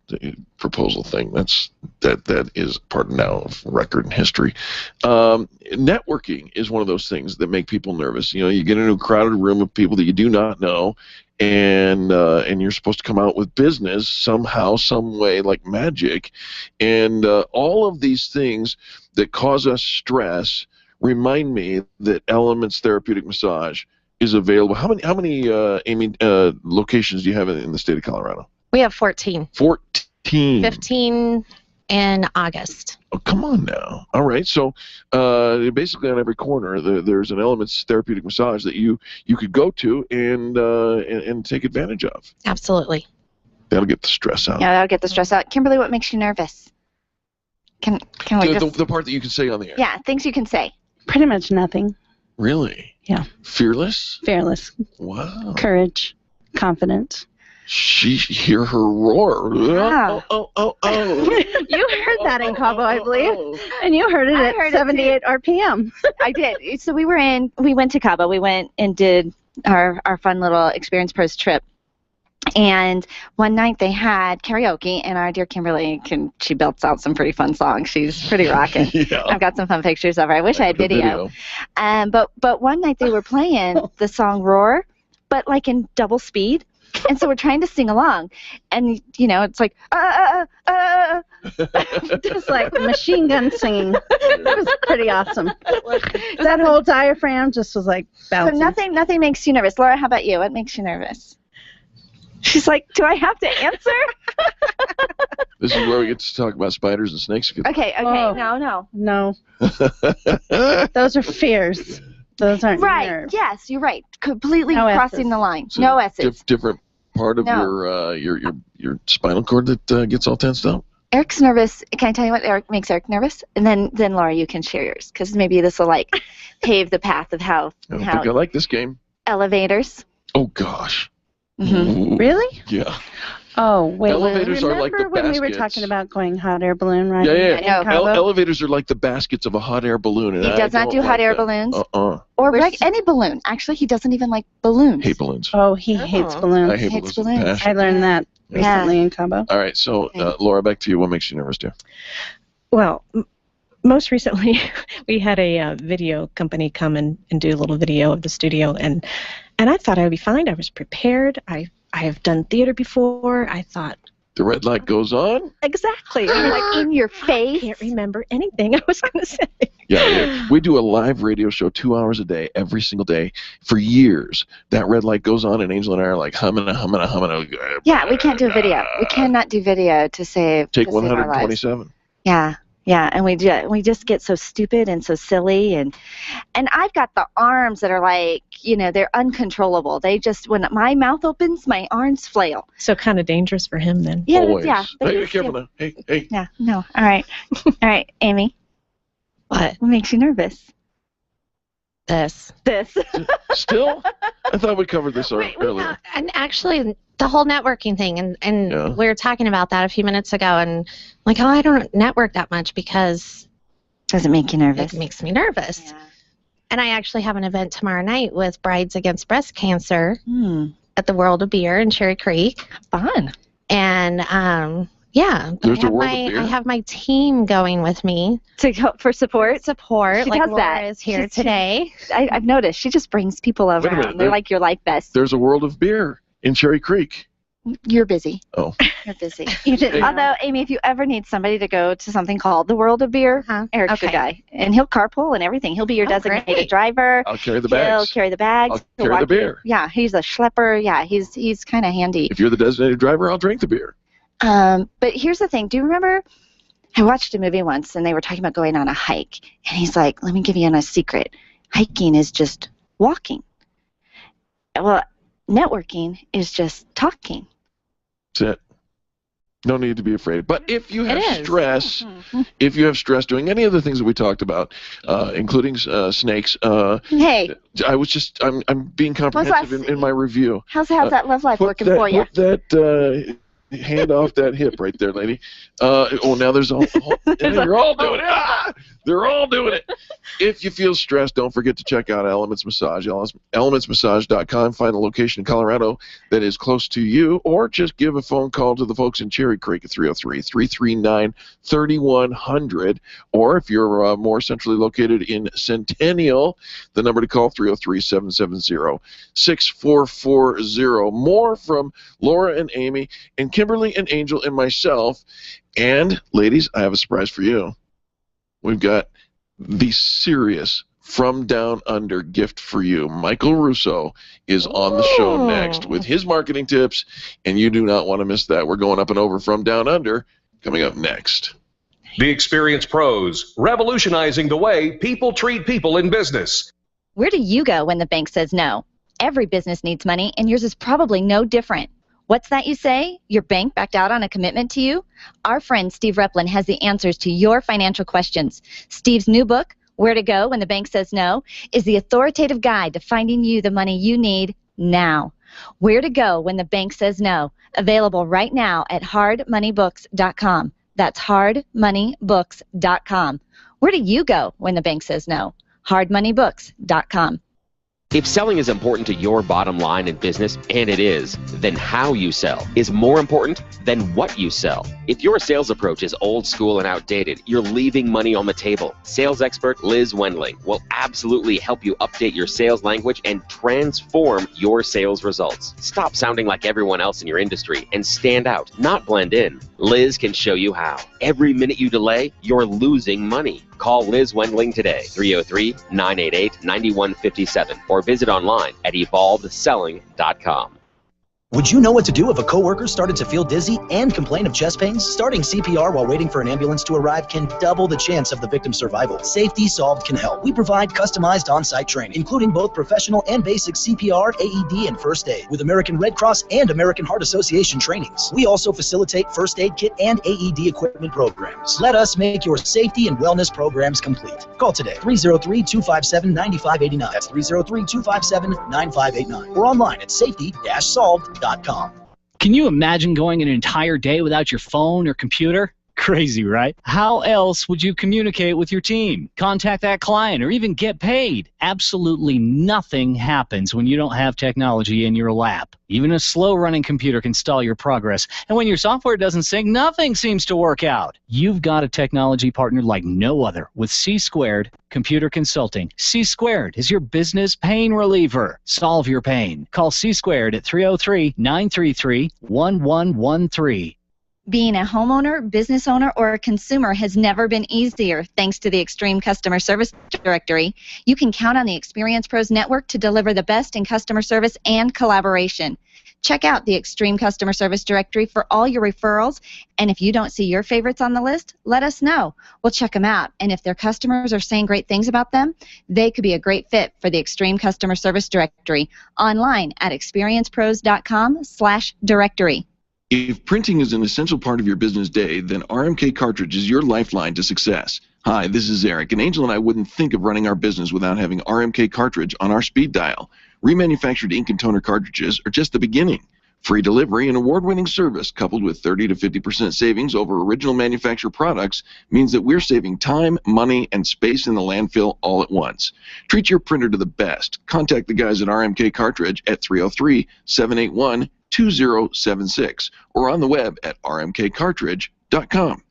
proposal thing, that is part now of record and history. Networking is one of those things that make people nervous. You get into a crowded room of people that you do not know, and you're supposed to come out with business somehow, some way, like magic, and all of these things that cause us stress remind me that Elements Therapeutic Massage is available. How many Amy, locations do you have in the state of Colorado? We have 14. 14. 15 in August. Oh, come on now. All right. So basically on every corner there's an Elements Therapeutic Massage that you could go to and take advantage of. Absolutely. That'll get the stress out. Yeah, that'll get the stress out. Kimberly, what makes you nervous? Can we the part that you can say on the air. Yeah, things you can say. Pretty much nothing. Really? Yeah. Fearless? Fearless. Wow. Courage. Confident. Hear her roar. Wow. Oh. You heard that in Cabo, I believe. And you heard it at 78 RPM. I did. So we went to Cabo. We went and did our fun little Experience Pros trip. And one night they had karaoke, and our dear Kimberly, she belts out some pretty fun songs. She's pretty rocking. Yeah. I've got some fun pictures of her. I wish I had video. But one night they were playing the song Roar, but like in double speed. And so we're trying to sing along, and it's like just like machine gun singing. It was pretty awesome. That whole diaphragm just was like bouncing. So nothing makes you nervous. Laura, how about you? What makes you nervous? She's like, do I have to answer? This is where we get to talk about spiders and snakes. Okay. Oh. No. Those are fears. Those aren't right. nerves. Yes, you're right. Completely No crossing S's. the line. So no S's. Different part of your spinal cord that gets all tensed up. Eric's nervous. Can I tell you what makes Eric nervous? And then Laura, you can share yours, because maybe this will pave the path of how. I don't think I like this game. Elevators. Oh gosh. Mm-hmm. Really? Yeah. Oh, wait. Elevators are like the Remember when we were baskets. talking about going hot air balloon riding? Yeah. in Cabo? Elevators are like the baskets of a hot air balloon. And He does not do hot air balloons. Or any balloon. Actually, he doesn't even like balloons. Hate balloons. Oh, he hates balloons. I hate Hates balloons. with balloons. passion. I learned that recently in Cabo. All right. So, Laura, back to you. What makes you nervous, dear? Well, most recently, we had a video company come and do a little video of the studio, and I thought I would be fine. I was prepared. I have done theater before. I thought, The red light goes on? exactly. I'm like, in your face. I can't remember anything I was going to say. Yeah. We do a live radio show 2 hours a day, every single day, for years. That red light goes on, and Angel and I are like humming. Yeah, we can't do video. We cannot do video to save. Take to save our lives. 127. Yeah, and we just get so stupid and so silly, and I've got the arms that are like, they're uncontrollable. They just, when my mouth opens, my arms flail. So kind of dangerous for him then. Yeah, Always. yeah. Hey, be careful now. Hey. Yeah, no. All right. All right, Amy. What? What makes you nervous? This. Still? I thought we covered this earlier. And actually, the whole networking thing, and Yeah. we were talking about that a few minutes ago, and like, I don't network that much because Does it make you nervous? it makes me nervous. Yeah. And I actually have an event tomorrow night with Brides Against Breast Cancer Hmm. at the World of Beer in Cherry Creek. Fun. And but There's a World of Beer? I have my team going with me To go for support. She Like like does Laura that. is here She's- today. I've noticed she just brings people over. Wait a minute, They're there- like your life best. There's a World of Beer in Cherry Creek. You're busy. Oh. You're busy. You didn't know. Although, Amy, if you ever need somebody to go to something called the World of Beer, Eric's your Okay. guy. And he'll carpool and everything. He'll be your designated great. driver. I'll carry the He'll bags. carry the bags. I'll He'll carry the walk you- beer. Yeah, he's a schlepper. Yeah, he's kind of handy. If you're the designated driver, I'll drink the beer. But here's the thing. Do you remember? I watched a movie once, and they were talking about going on a hike. And he's like, let me give you a secret. Hiking is just walking. Well, networking is just talking. That's it. No need to be afraid. But if you have is. stress, Mm-hmm. if you have stress doing any of the things that we talked about, including snakes, Hey, I'm being comprehensive last- in my review. how's that love life Put working that, for you? Put that Hand off that hip right there, lady. Now there's all they're all doing it. They're all doing it. If you feel stressed, don't forget to check out Elements Massage. ElementsMassage.com. Find a location in Colorado that is close to you, or just give a phone call to the folks in Cherry Creek at 303-339-3100. Or if you're more centrally located in Centennial, the number to call, 303-770-6440. More from Laura and Amy and Kimberly and Angel and myself. And, ladies, I have a surprise for you. We've got the serious From Down Under gift for you. Michael Russo is on the show next with his marketing tips, and you do not want to miss that. We're going up and over From Down Under coming up next. The Experienced Pros, revolutionizing the way people treat people in business. Where do you go when the bank says no? Every business needs money, and yours is probably no different. What's that you say? Your bank backed out on a commitment to you? Our friend Steve Replin has the answers to your financial questions. Steve's new book, Where to Go When the Bank Says No, is the authoritative guide to finding you the money you need now. Where to Go When the Bank Says No, available right now at hardmoneybooks.com. That's hardmoneybooks.com. Where do you go when the bank says no? hardmoneybooks.com. If selling is important to your bottom line in business, and it is, then how you sell is more important than what you sell. If your sales approach is old school and outdated, you're leaving money on the table. Sales expert Liz Wendling will absolutely help you update your sales language and transform your sales results. Stop sounding like everyone else in your industry and stand out, not blend in. Liz can show you how. Every minute you delay, you're losing money. Call Liz Wendling today, 303-988-9157, or visit online at evolvedselling.com. Would you know what to do if a coworker started to feel dizzy and complain of chest pains? Starting CPR while waiting for an ambulance to arrive can double the chance of the victim's survival. Safety Solved can help. We provide customized on-site training, including both professional and basic CPR, AED, and first aid, with American Red Cross and American Heart Association trainings. We also facilitate first aid kit and AED equipment programs. Let us make your safety and wellness programs complete. Call today, 303-257-9589. That's 303-257-9589. Or online at safety-solved.com. Can you imagine going an entire day without your phone or computer? Crazy, right? How else would you communicate with your team, contact that client, or even get paid? Absolutely nothing happens when you don't have technology in your lap. Even a slow-running computer can stall your progress, and when your software doesn't sync, nothing seems to work out. You've got a technology partner like no other with C-Squared Computer Consulting. C-Squared is your business pain reliever. Solve your pain. Call C-Squared at 303-933-1113. Being a homeowner, business owner, or a consumer has never been easier thanks to the Extreme Customer Service Directory. You can count on the Experience Pros Network to deliver the best in customer service and collaboration. Check out the Extreme Customer Service Directory for all your referrals, and if you don't see your favorites on the list, let us know. We'll check them out, and if their customers are saying great things about them, they could be a great fit for the Extreme Customer Service Directory. Online at experiencepros.com/directory. If printing is an essential part of your business day, then RMK Cartridge is your lifeline to success. Hi, this is Eric, and Angel and I wouldn't think of running our business without having RMK Cartridge on our speed dial. Remanufactured ink and toner cartridges are just the beginning. Free delivery and award-winning service coupled with 30 to 50% savings over original manufacturer products means that we're saving time, money, and space in the landfill all at once. Treat your printer to the best. Contact the guys at RMK Cartridge at 303-781-2076 or on the web at rmkcartridge.com.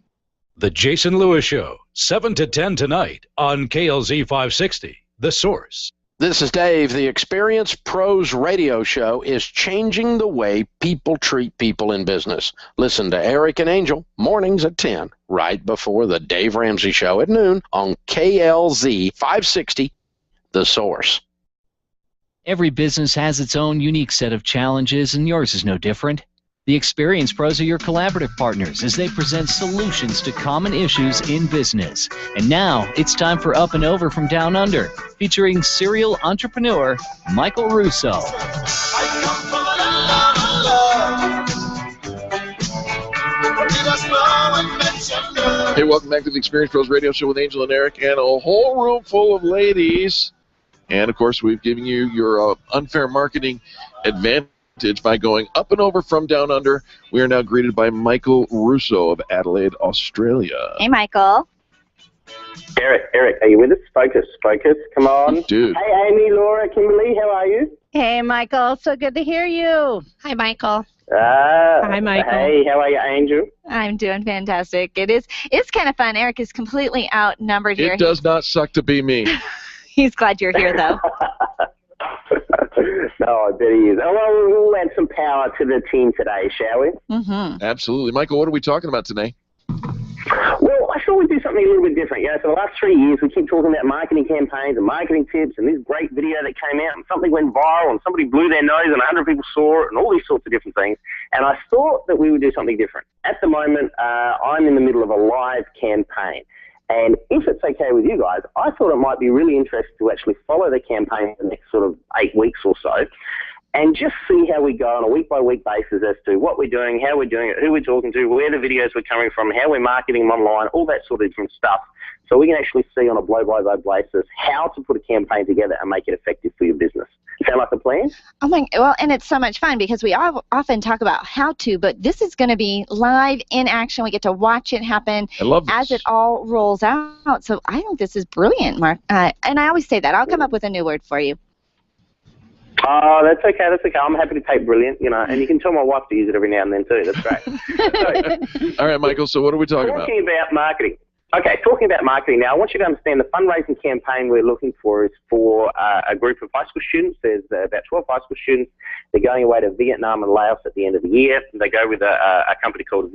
The Jason Lewis Show, 7 to 10 tonight on KLZ 560, The Source. This is Dave. The Experience Pros radio show is changing the way people treat people in business. Listen to Eric and Angel mornings at 10, right before the Dave Ramsey Show at noon on KLZ 560, The Source. Every business has its own unique set of challenges, and yours is no different. The Experience Pros are your collaborative partners as they present solutions to common issues in business. And now it's time for Up and Over from Down Under, featuring serial entrepreneur Michael Russo. Hey, welcome back to the Experience Pros Radio Show with Angel and Eric and a whole room full of ladies. And, of course, we've given you your unfair marketing advantage by going up and over from down under. We are now greeted by Michael Russo of Adelaide, Australia. Hey, Michael. Eric, are you with us? Focus, come on. Dude. Hey, Amy, Laura, Kimberly, how are you? Hey, Michael, so good to hear you. Hi, Michael. Hi, Michael. Hey, how are you, Angel? I'm doing fantastic. It's kind of fun. Eric is completely outnumbered here. It does not suck to be me. He's glad you're here, though. No, I bet he is. Oh, well, we'll add some power to the team today, shall we? Mm-hmm. Absolutely. Michael, what are we talking about today? Well, I thought we'd do something a little bit different. For the last 3 years, we keep talking about marketing campaigns and marketing tips, and this great video that came out, and something went viral, and somebody blew their nose, and 100 people saw it, and all these sorts of different things. And I thought that we would do something different. At the moment, I'm in the middle of a live campaign. And if it's okay with you guys, I thought it might be really interesting to actually follow the campaign for the next sort of 8 weeks or so, and just see how we go on a week-by-week basis as to what we're doing, how we're doing it, who we're talking to, where the videos we're coming from, how we're marketing them online, all that sort of different stuff. So we can actually see on a blow-by-blow basis how to put a campaign together and make it effective for your business. Sound like a plan? Oh my! Well, and it's so much fun because we often talk about how to, but this is going to be live in action. We get to watch it happen as it all rolls out. So I think this is brilliant, Mark. And I always say that. I'll come up with a new word for you. Oh, that's okay. I'm happy to take brilliant, and you can tell my wife to use it every now and then too. That's great. All right, Michael, so what are we talking about? Talking about marketing. Okay, talking about marketing now, I want you to understand the fundraising campaign we're looking for is for a group of high school students. There's about 12 high school students. They're going away to Vietnam and Laos at the end of the year. They go with a company called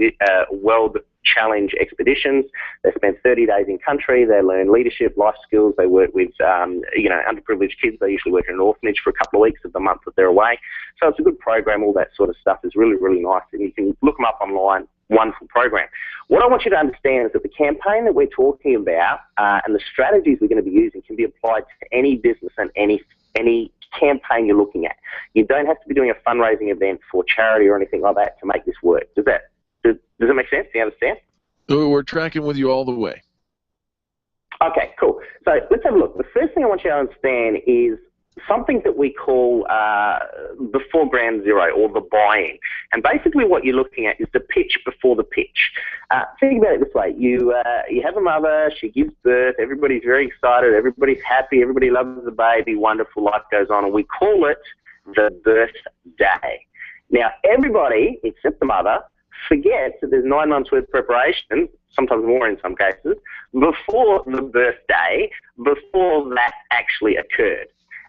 World Challenge Expeditions. They spend 30 days in country. They learn leadership, life skills. They work with, underprivileged kids. They usually work in an orphanage for a couple of weeks of the month that they're away. So it's a good program. All that sort of stuff is really, really nice. And you can look them up online. Wonderful program. What I want you to understand is that the campaign that we're talking about and the strategies we're going to be using can be applied to any business and any campaign you're looking at. You don't have to be doing a fundraising event for charity or anything like that to make this work. Does that make sense? Do you understand? We're tracking with you all the way. Okay, cool. So let's have a look. The first thing I want you to understand is something that we call before ground zero, or the buy-in. And basically what you're looking at is the pitch before the pitch. Think about it this way. You have a mother, she gives birth, everybody's very excited, everybody's happy, everybody loves the baby, wonderful, life goes on, and we call it the birthday. Now, everybody, except the mother, forgets that there's 9 months worth of preparation, sometimes more in some cases, before the birthday, before that actually occurred.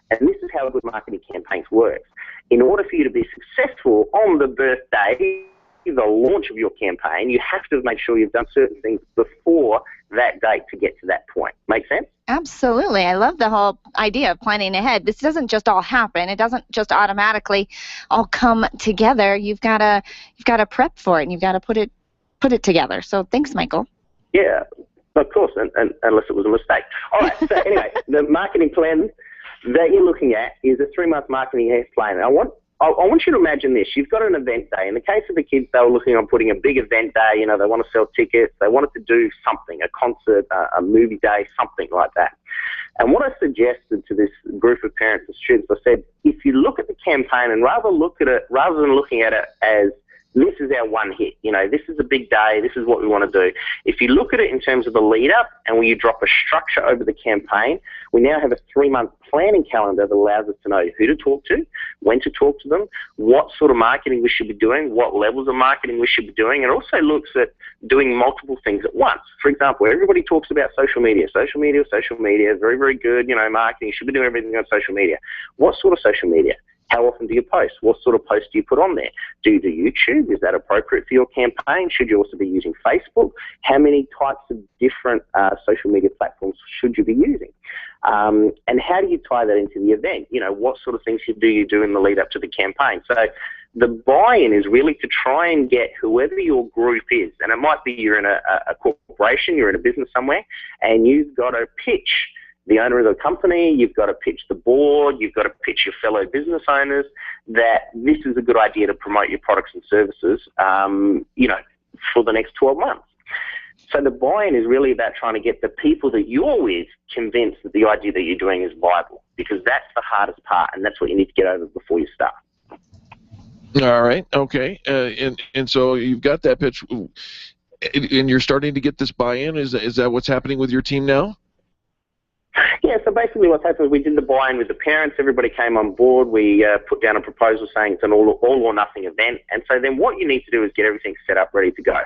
And this is how a good marketing campaign works. In order for you to be successful on the birthday, the launch of your campaign, you have to make sure you've done certain things before that date to get to that point. Make sense? Absolutely. I love the whole idea of planning ahead. This doesn't just all happen. It doesn't just automatically all come together. You've got to prep for it, and you've got to put it together. So thanks, Michael. Yeah, of course, and unless it was a mistake. All right, so anyway, the marketing plan that you're looking at is a 3-month marketing plan. I want you to imagine this. You've got an event day. In the case of the kids, they were looking on putting a big event day. They want to sell tickets. They wanted to do something, a concert, a movie day, something like that. And what I suggested to this group of parents and students, I said, if you look at the campaign and rather than looking at it as this is our one hit, this is a big day, this is what we want to do. If you look at it in terms of the lead up and when you drop a structure over the campaign, we now have a 3-month planning calendar that allows us to know who to talk to, when to talk to them, what sort of marketing we should be doing, what levels of marketing we should be doing, and also looks at doing multiple things at once. For example, everybody talks about social media, very, very good, marketing, you should be doing everything on social media. What sort of social media? How often do you post? What sort of posts do you put on there? Do you do YouTube? Is that appropriate for your campaign? Should you also be using Facebook? How many types of different social media platforms should you be using? And how do you tie that into the event? What sort of things do you do in the lead up to the campaign? So the buy-in is really to try and get whoever your group is, and it might be you're in a corporation, you're in a business somewhere, and you've got to pitch the owner of the company, you've got to pitch the board, you've got to pitch your fellow business owners that this is a good idea to promote your products and services, for the next 12 months. So the buy-in is really about trying to get the people that you're with convinced that the idea that you're doing is viable, because that's the hardest part, and that's what you need to get over before you start. All right. Okay. And so you've got that pitch, and you're starting to get this buy-in. Is that what's happening with your team now? Yeah, so basically what's happened is we did the buy-in with the parents. Everybody came on board. We put down a proposal saying it's an all or nothing event. And so then what you need to do is get everything set up, ready to go.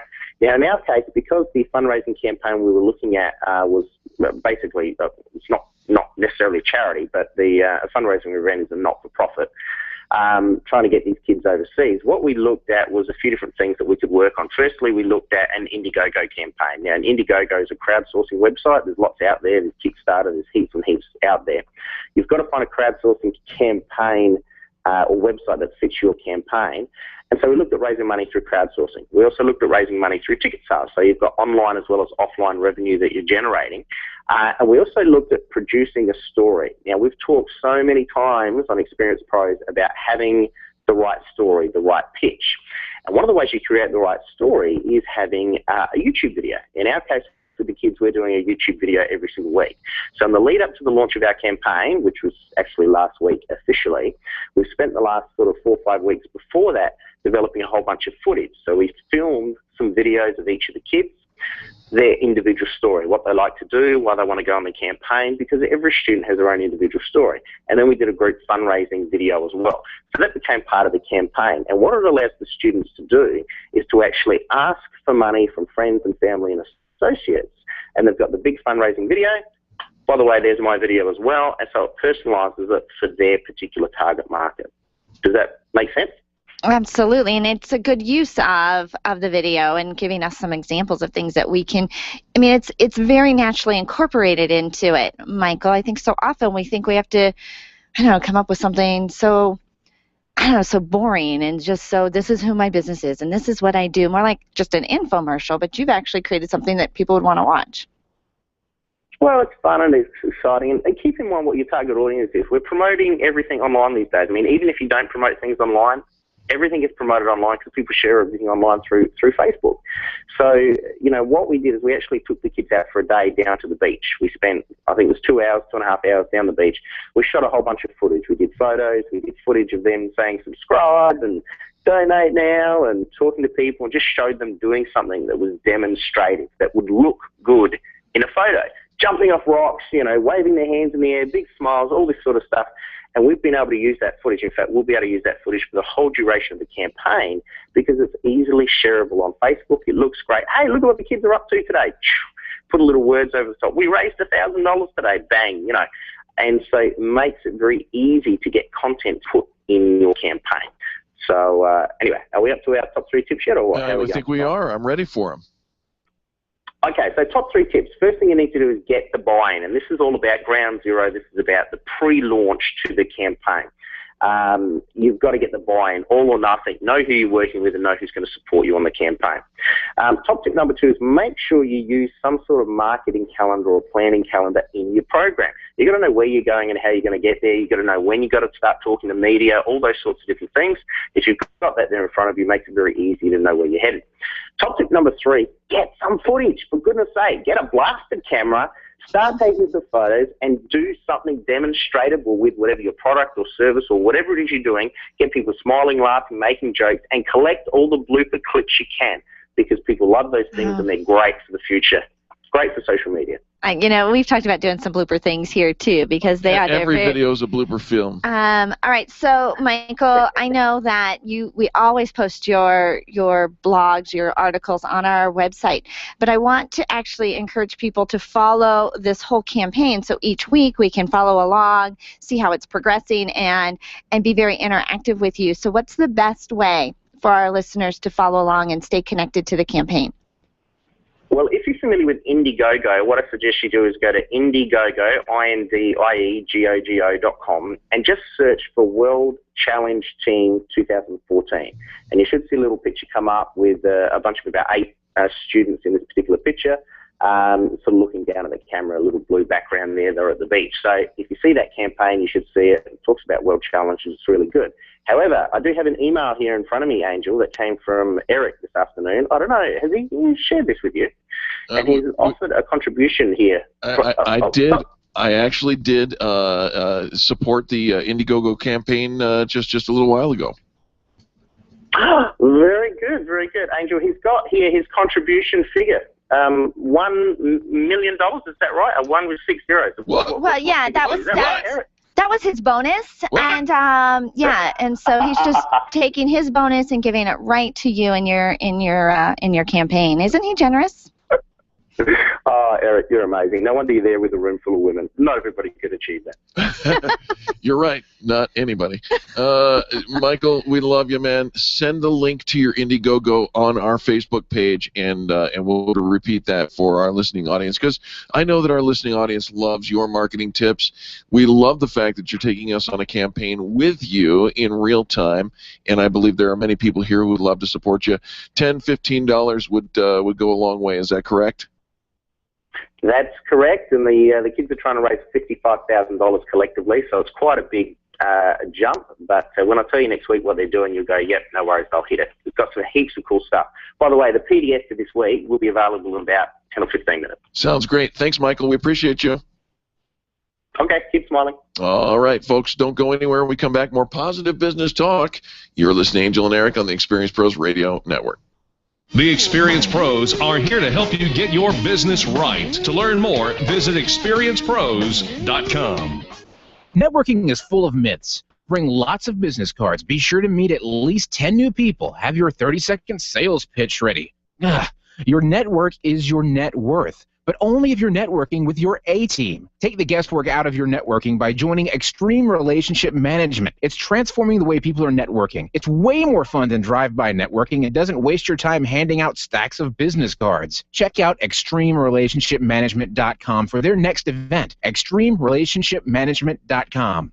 Now, in our case, because the fundraising campaign we were looking at was basically, it's not necessarily charity, but the fundraising event is a not-for-profit. Trying to get these kids overseas, what we looked at was a few different things that we could work on. Firstly, we looked at an Indiegogo campaign. Now, an Indiegogo is a crowdsourcing website. There's lots out there. There's Kickstarter. There's heaps and heaps out there. You've got to find a crowdsourcing campaign or website that fits your campaign. And so we looked at raising money through crowdsourcing. We also looked at raising money through ticket sales. So you've got online as well as offline revenue that you're generating. And we also looked at producing a story. Now, we've talked so many times on Experience Pros about having the right story, the right pitch. And one of the ways you create the right story is having a YouTube video. In our case, for the kids, we're doing a YouTube video every single week. So in the lead up to the launch of our campaign, which was actually last week officially, we've spent the last sort of 4 or 5 weeks before that developing a whole bunch of footage. So we filmed some videos of each of the kids, their individual story, what they like to do, why they want to go on the campaign, because every student has their own individual story. And then we did a group fundraising video as well. So that became part of the campaign. And what it allows the students to do is to actually ask for money from friends and family and associates. And they've got the big fundraising video. By the way, there's my video as well. And so it personalizes it for their particular target market. Does that make sense? Absolutely, and it's a good use of the video and giving us some examples of things that we can, I mean, it's very naturally incorporated into it, Michael. I think so often we think we have to, I don't know, come up with something so, I don't know, so boring and just so this is who my business is and this is what I do, more like just an infomercial, but you've actually created something that people would want to watch. Well, it's fun and it's exciting. And keep in mind what your target audience is. We're promoting everything online these days. I mean, even if you don't promote things online, everything gets promoted online because people share everything online through Facebook. So, you know, what we did is we actually took the kids out for a day down to the beach. We spent, I think it was 2 hours, 2.5 hours down the beach. We shot a whole bunch of footage. We did photos, we did footage of them saying subscribe and donate now and talking to people and just showed them doing something that was demonstrative, that would look good in a photo. Jumping off rocks, you know, waving their hands in the air, big smiles, all this sort of stuff. And we've been able to use that footage. In fact, we'll be able to use that footage for the whole duration of the campaign because it's easily shareable on Facebook. It looks great. Hey, look at what the kids are up to today. Put a little words over the top. We raised $1,000 today. Bang, you know. And so it makes it very easy to get content put in your campaign. So anyway, are we up to our top 3 tips yet? Or what? I think we are. I'm ready for them. Okay, so top 3 tips. First thing you need to do is get the buy-in, and this is all about ground zero. This is about the pre-launch to the campaign. You've got to get the buy-in, all or nothing. Know who you're working with and know who's going to support you on the campaign. Top tip number 2 is make sure you use some sort of marketing calendar or planning calendar in your program. You've got to know where you're going and how you're going to get there. You've got to know when you've got to start talking to media, all those sorts of different things. If you've got that there in front of you, it makes it very easy to know where you're headed. Top tip number 3, get some footage, for goodness sake. Get a blasted camera, start taking some photos, and do something demonstrable with whatever your product or service or whatever it is you're doing. Get people smiling, laughing, making jokes, and collect all the blooper clips you can because people love those things and they're great for the future. Great for social media. You know, we've talked about doing some blooper things here too because they are. Every video is a blooper film. All right, so Michael, I know that we always post your blogs, your articles on our website, but I want to actually encourage people to follow this whole campaign. So each week we can follow along, see how it's progressing, and be very interactive with you. So what's the best way for our listeners to follow along and stay connected to the campaign? Well, if you're familiar with Indiegogo, what I suggest you do is go to Indiegogo, INDIEGOGO.com, and just search for World Challenge Team 2014. And you should see a little picture come up with a bunch of about 8 students in this particular picture, sort of looking down at the camera, a little blue background there. They're at the beach. So if you see that campaign, you should see it. It talks about World Challenges. It's really good. However, I do have an email here in front of me, Angel, that came from Eric this afternoon. I don't know, has he shared this with you? And he's offered a contribution here. I did. I actually did support the Indiegogo campaign just a little while ago. Very good, very good. Angel, he's got here his contribution figure. $1 million, is that right? A 1 with 6 zeros. Well, yeah, that was his bonus, and and so he's just taking his bonus and giving it right to you in your campaign. Isn't he generous? Oh, Eric, you're amazing. No wonder you're there with a room full of women. Not everybody could achieve that. You're right. Not anybody. Michael, we love you, man. Send the link to your Indiegogo on our Facebook page, and we'll repeat that for our listening audience, because I know that our listening audience loves your marketing tips. We love the fact that you're taking us on a campaign with you in real time, and I believe there are many people here who would love to support you. $10, $15 would go a long way. Is that correct? That's correct, and the kids are trying to raise $55,000 collectively, so it's quite a big jump. But when I tell you next week what they're doing, you'll go, yep, no worries, I'll hit it. We've got some heaps of cool stuff. By the way, the PDF for this week will be available in about 10 or 15 minutes. Sounds great. Thanks, Michael. We appreciate you. Okay, keep smiling. All right, folks, don't go anywhere. When we come back, more positive business talk. You're listening to Angel and Eric on the Experience Pros Radio Network. The Experience Pros are here to help you get your business right. To learn more, visit experiencepros.com. Networking is full of myths. Bring lots of business cards. Be sure to meet at least 10 new people. Have your 30-second sales pitch ready. Your network is your net worth, but only if you're networking with your A-team. Take the guesswork out of your networking by joining Extreme Relationship Management. It's transforming the way people are networking. It's way more fun than drive-by networking. It doesn't waste your time handing out stacks of business cards. Check out ExtremeRelationshipManagement.com for their next event. ExtremeRelationshipManagement.com.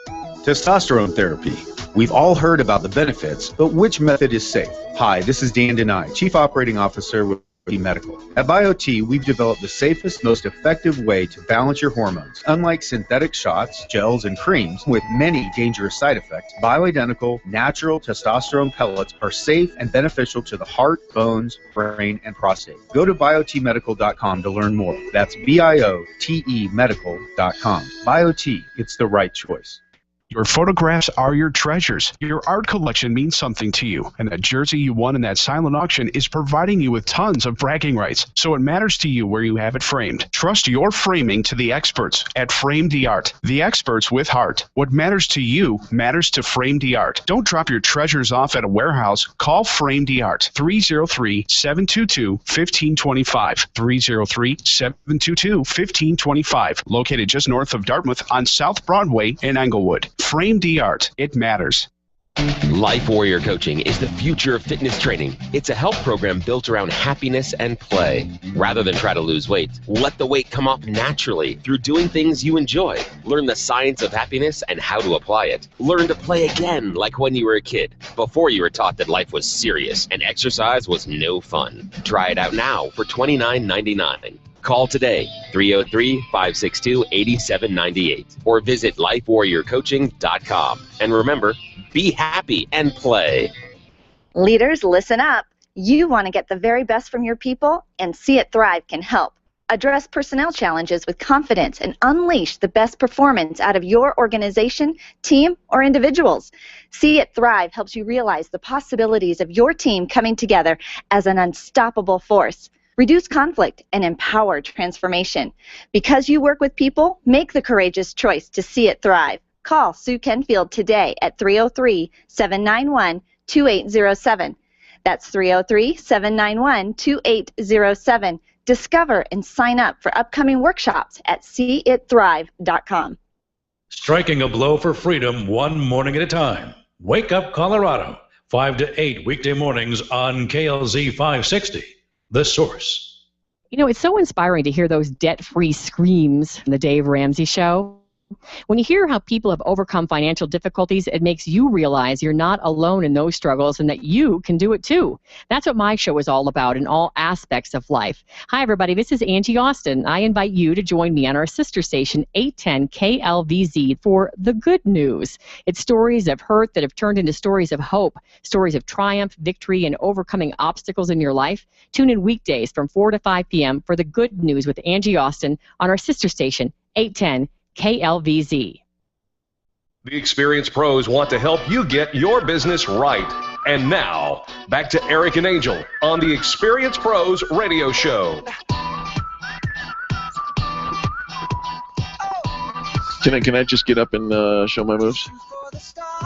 Testosterone therapy. We've all heard about the benefits, but which method is safe? Hi, this is Dan Denai, Chief Operating Officer with Medical. At BioT, we've developed the safest, most effective way to balance your hormones. Unlike synthetic shots, gels, and creams with many dangerous side effects, bioidentical, natural testosterone pellets are safe and beneficial to the heart, bones, brain, and prostate. Go to biotmedical.com to learn more. That's BIOTE medical.com. BioT, it's the right choice. Your photographs are your treasures. Your art collection means something to you, and that jersey you won in that silent auction is providing you with tons of bragging rights, so it matters to you where you have it framed. Trust your framing to the experts at Frame the Art, the experts with heart. What matters to you matters to Frame the Art. Don't drop your treasures off at a warehouse. Call Frame the Art, 303-722-1525, 303-722-1525, located just north of Dartmouth on South Broadway in Englewood. Frame the Art. It matters. Life Warrior Coaching is the future of fitness training. It's a health program built around happiness and play. Rather than try to lose weight, let the weight come off naturally through doing things you enjoy. Learn the science of happiness and how to apply it. Learn to play again like when you were a kid, before you were taught that life was serious and exercise was no fun. Try it out now for $29.99. Call today, 303-562-8798, or visit lifewarriorcoaching.com. And remember, be happy and play. Leaders, listen up. You want to get the very best from your people, and See It Thrive can help. Address personnel challenges with confidence and unleash the best performance out of your organization, team, or individuals. See It Thrive helps you realize the possibilities of your team coming together as an unstoppable force. Reduce conflict and empower transformation. Because you work with people, make the courageous choice to see it thrive. Call Sue Kenfield today at 303-791-2807. That's 303-791-2807. Discover and sign up for upcoming workshops at seeitthrive.com. Striking a blow for freedom one morning at a time. Wake Up Colorado, 5 to 8 weekday mornings on KLZ 560. The Source. You know, it's so inspiring to hear those debt-free screams in the Dave Ramsey Show. When you hear how people have overcome financial difficulties, it makes you realize you're not alone in those struggles and that you can do it too. That's what my show is all about in all aspects of life. Hi, everybody. This is Angie Austin. I invite you to join me on our sister station, 810 KLVZ, for The Good News. It's stories of hurt that have turned into stories of hope, stories of triumph, victory, and overcoming obstacles in your life. Tune in weekdays from 4 to 5 p.m. for The Good News with Angie Austin on our sister station, 810 KLVZ. The experienced pros want to help you get your business right. And now, back to Eric and Angel on the Experienced Pros Radio Show. Can I just get up and show my moves?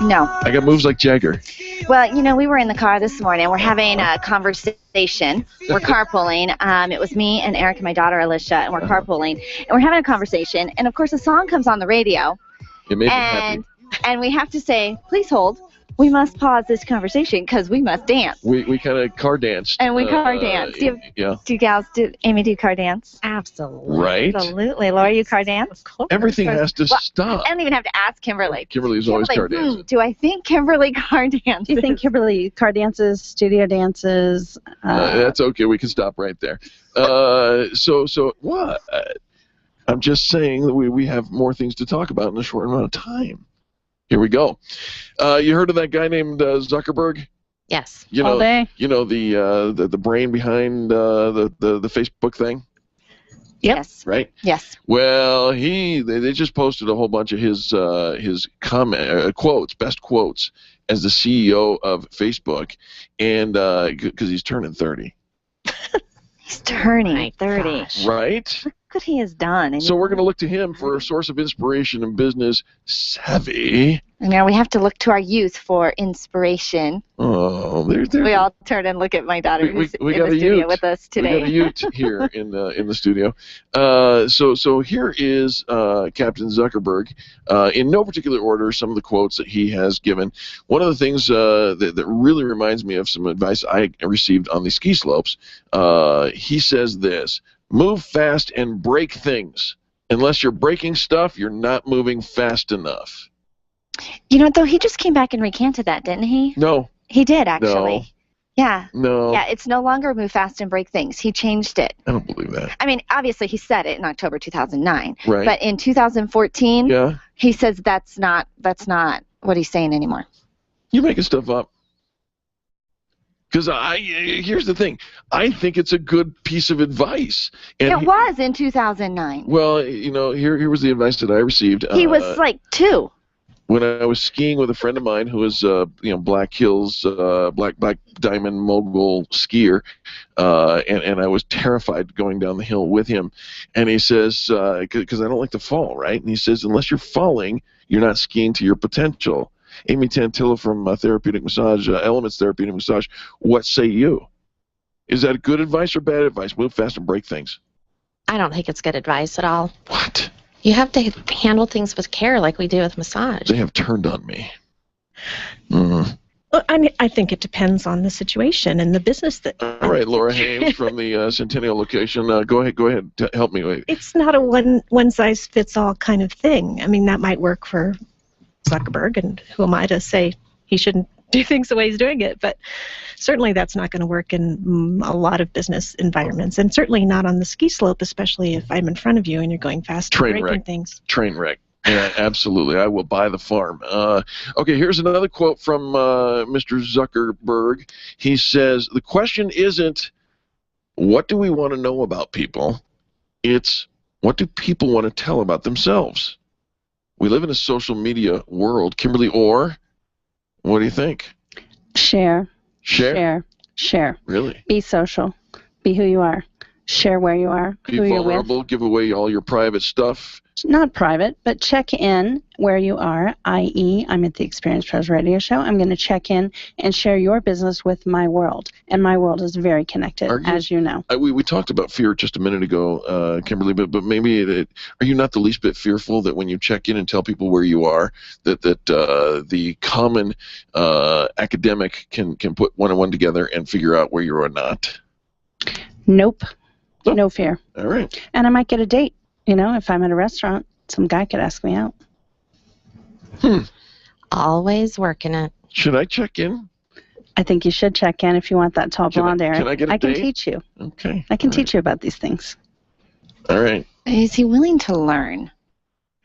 No. I got moves like Jagger. Well, we were in the car this morning. We're having a conversation. We're carpooling. It was me and Eric and my daughter Alicia, and we're carpooling. And we're having a conversation. And, of course, a song comes on the radio. It made me happy. And we have to say, please hold. We must pause this conversation because we must dance. We kind of car danced. And we car dance. Do you gals, Amy, do you car dance? Absolutely. Right. Absolutely. Laura, you car dance? Of course. Everything has to stop. I don't even have to ask Kimberly. Kimberly's always car dancing. Do I think Kimberly car dances? Do you think Kimberly car dances, studio dances? That's okay. We can stop right there. So what? I'm just saying that we have more things to talk about in a short amount of time. Here we go. You heard of that guy named Zuckerberg? Yes. All day. The brain behind the Facebook thing? Yes. Right? Yes. Well, they just posted a whole bunch of his quotes, best quotes, as the CEO of Facebook, and because he's turning 30. He's turning 30. Gosh. Right? Look what he has done. So we're going to look to him for a source of inspiration and business savvy. And now we have to look to our youth for inspiration. Oh, we all turn and look at my daughter who's in the studio with us today. We got a ute here in the studio. So here is Captain Zuckerberg. In no particular order, some of the quotes that he has given. One of the things that really reminds me of some advice I received on the ski slopes, he says this: move fast and break things. Unless you're breaking stuff, you're not moving fast enough. Though he just came back and recanted that, didn't he? No. He did, actually. No. Yeah. No. Yeah, it's no longer move fast and break things. He changed it. I don't believe that. I mean, obviously he said it in October 2009. Right. But in 2014, yeah, he says that's not what he's saying anymore. You're making stuff up. Because here's the thing. I think it's a good piece of advice. And it was in 2009. Well, here was the advice that I received. He was like 2. When I was skiing with a friend of mine who was, Black Hills, Black Diamond mogul skier, and I was terrified going down the hill with him. And he says, because I don't like to fall, right? And he says, unless you're falling, you're not skiing to your potential. Amy Tantillo from Therapeutic Massage, Elements Therapeutic Massage, what say you? Is that good advice or bad advice? Move fast and break things. I don't think it's good advice at all. What? You have to handle things with care like we do with massage. They have turned on me. Mm-hmm. Well, I think it depends on the situation and the business that. All right, Laura Hames from the Centennial location. Go ahead. Help me. It's not a one-size-fits-all kind of thing. I mean, that might work for Zuckerberg, and who am I to say he shouldn't do things the way he's doing it? But certainly that's not going to work in a lot of business environments, and certainly not on the ski slope, especially if I'm in front of you and you're going fast and breaking things. Train wreck. Yeah, absolutely. I will buy the farm. Okay, here's another quote from Mr. Zuckerberg. He says, the question isn't what do we want to know about people? It's what do people want to tell about themselves? We live in a social media world. Kimberly Orr, what do you think? Share. Really? Be social. Be who you are. Share where you are, Be who you're with. vulnerable, give away all your private stuff. Not private, but check in where you are, i.e., I'm at the Experience Pros Radio Show. I'm going to check in and share your business with my world. And my world is very connected, as you know. We talked about fear just a minute ago, Kimberly, but maybe are you not the least bit fearful that when you check in and tell people where you are, that the common academic can put one and one together and figure out where you are not? Nope. No fear. All right. And I might get a date. If I'm at a restaurant, some guy could ask me out. Always working it. Should I check in? I think you should check in if you want that tall blonde, Eric. Can I get a can date? teach you. Okay. I can teach you about these things. All right. Is he willing to learn?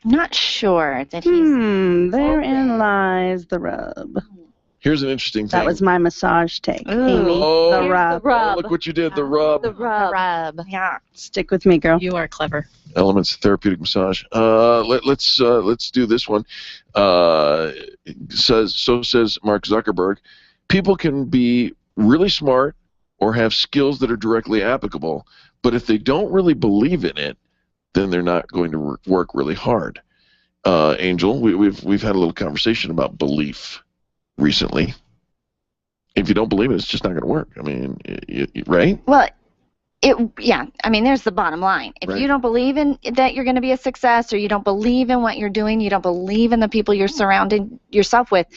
I'm not sure that he's... Therein lies the rub. Here's an interesting thing. That was my massage take, Ooh. Amy. Oh, The rub. Oh, look what you did. The rub. The rub. Yeah. Stick with me, girl. You are clever. Elements therapeutic massage. Let's do this one. Says Mark Zuckerberg. People can be really smart or have skills that are directly applicable, but if they don't really believe in it, then they're not going to work really hard. Angel, we've had a little conversation about belief recently. If you don't believe it, it's just not going to work. I mean, right? Well, I mean, there's the bottom line. If you don't believe in that you're going to be a success, or you don't believe in what you're doing, you don't believe in the people you're surrounding yourself with,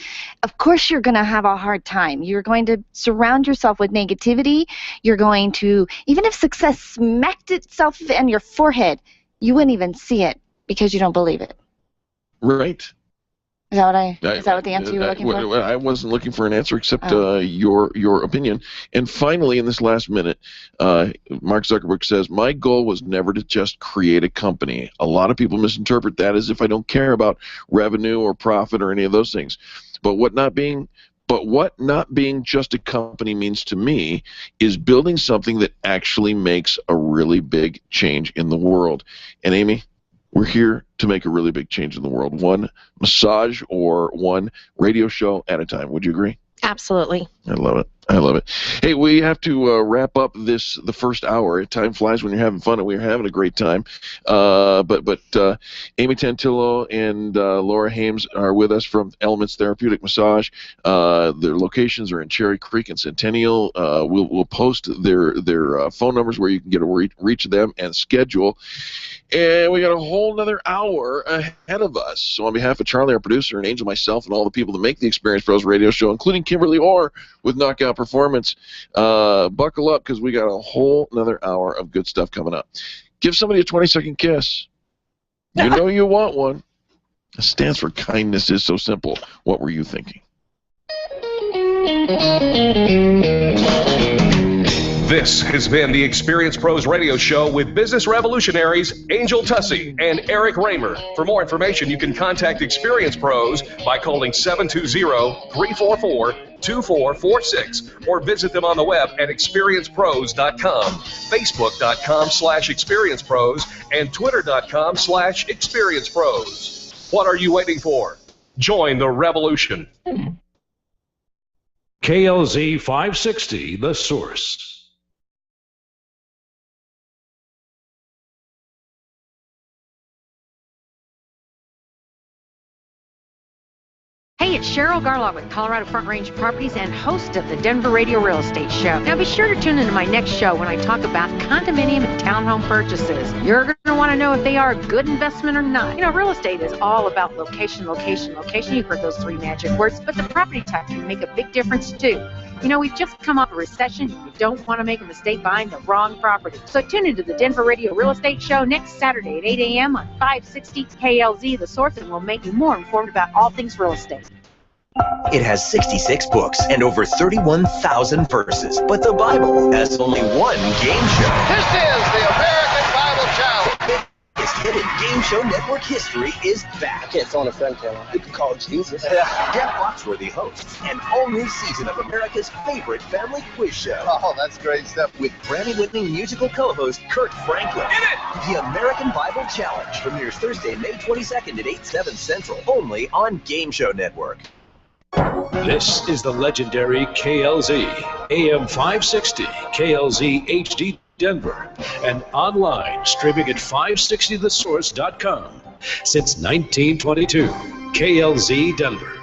of course you're going to have a hard time. You're going to surround yourself with negativity. You're going to, even if success smacked itself in your forehead, you wouldn't even see it because you don't believe it. Right. Is that what the answer you were looking for? I wasn't looking for an answer except your opinion. And finally, in this last minute, Mark Zuckerberg says, my goal was never to just create a company. A lot of people misinterpret that as if I don't care about revenue or profit or any of those things. But what not being just a company means to me is building something that actually makes a really big change in the world. And Amy, we're here to make a really big change in the world, one massage or one radio show at a time. Would you agree? Absolutely. I love it. I love it. Hey, we have to wrap up the first hour. Time flies when you're having fun, and we're having a great time. But Amy Tantillo and Laura Hames are with us from Elements Therapeutic Massage. Their locations are in Cherry Creek and Centennial. We'll post their phone numbers where you can get a reach them and schedule. And we got a whole another hour ahead of us. So on behalf of Charlie, our producer, and Angel, myself, and all the people that make the Experience Pros radio show, including Kimberly Orr with Knockout Performance, buckle up because we got a whole another hour of good stuff coming up. Give somebody a 20-second kiss. You know you want one. It stands for kindness is so simple. What were you thinking? This has been the Experience Pros Radio Show with business revolutionaries Angel Tussey and Eric Raymer. For more information, you can contact Experience Pros by calling 720-344-2446 or visit them on the web at experiencepros.com, facebook.com/experiencepros, and twitter.com/experiencepros. What are you waiting for? Join the revolution. KLZ 560, The Source. Hey, it's Cheryl Garlock with Colorado Front Range Properties and host of the Denver Radio Real Estate Show. Now be sure to tune into my next show when I talk about condominium and townhome purchases. You're going to want to know if they are a good investment or not. You know, real estate is all about location, location, location. You've heard those three magic words, but the property type can make a big difference too. You know, we've just come off a recession. You don't want to make a mistake buying the wrong property. So tune into the Denver Radio Real Estate Show next Saturday at 8 a.m. on 560 KLZ, The Source, and we'll make you more informed about all things real estate. It has 66 books and over 31,000 verses, but the Bible has only one game show. This is the American Bible Challenge. This hidden game show network history is back. It's on a friend channel. You can call it Jesus. Jeff Foxworthy hosts an all-new season of America's favorite family quiz show. Oh, that's great stuff. With Grammy Whitney musical co-host Kurt Franklin. Get it! The American Bible Challenge premieres Thursday, May 22nd at 8/7 Central, only on Game Show Network. This is the legendary KLZ, AM 560, KLZ HD Denver, and online streaming at 560thesource.com. Since 1922, KLZ Denver.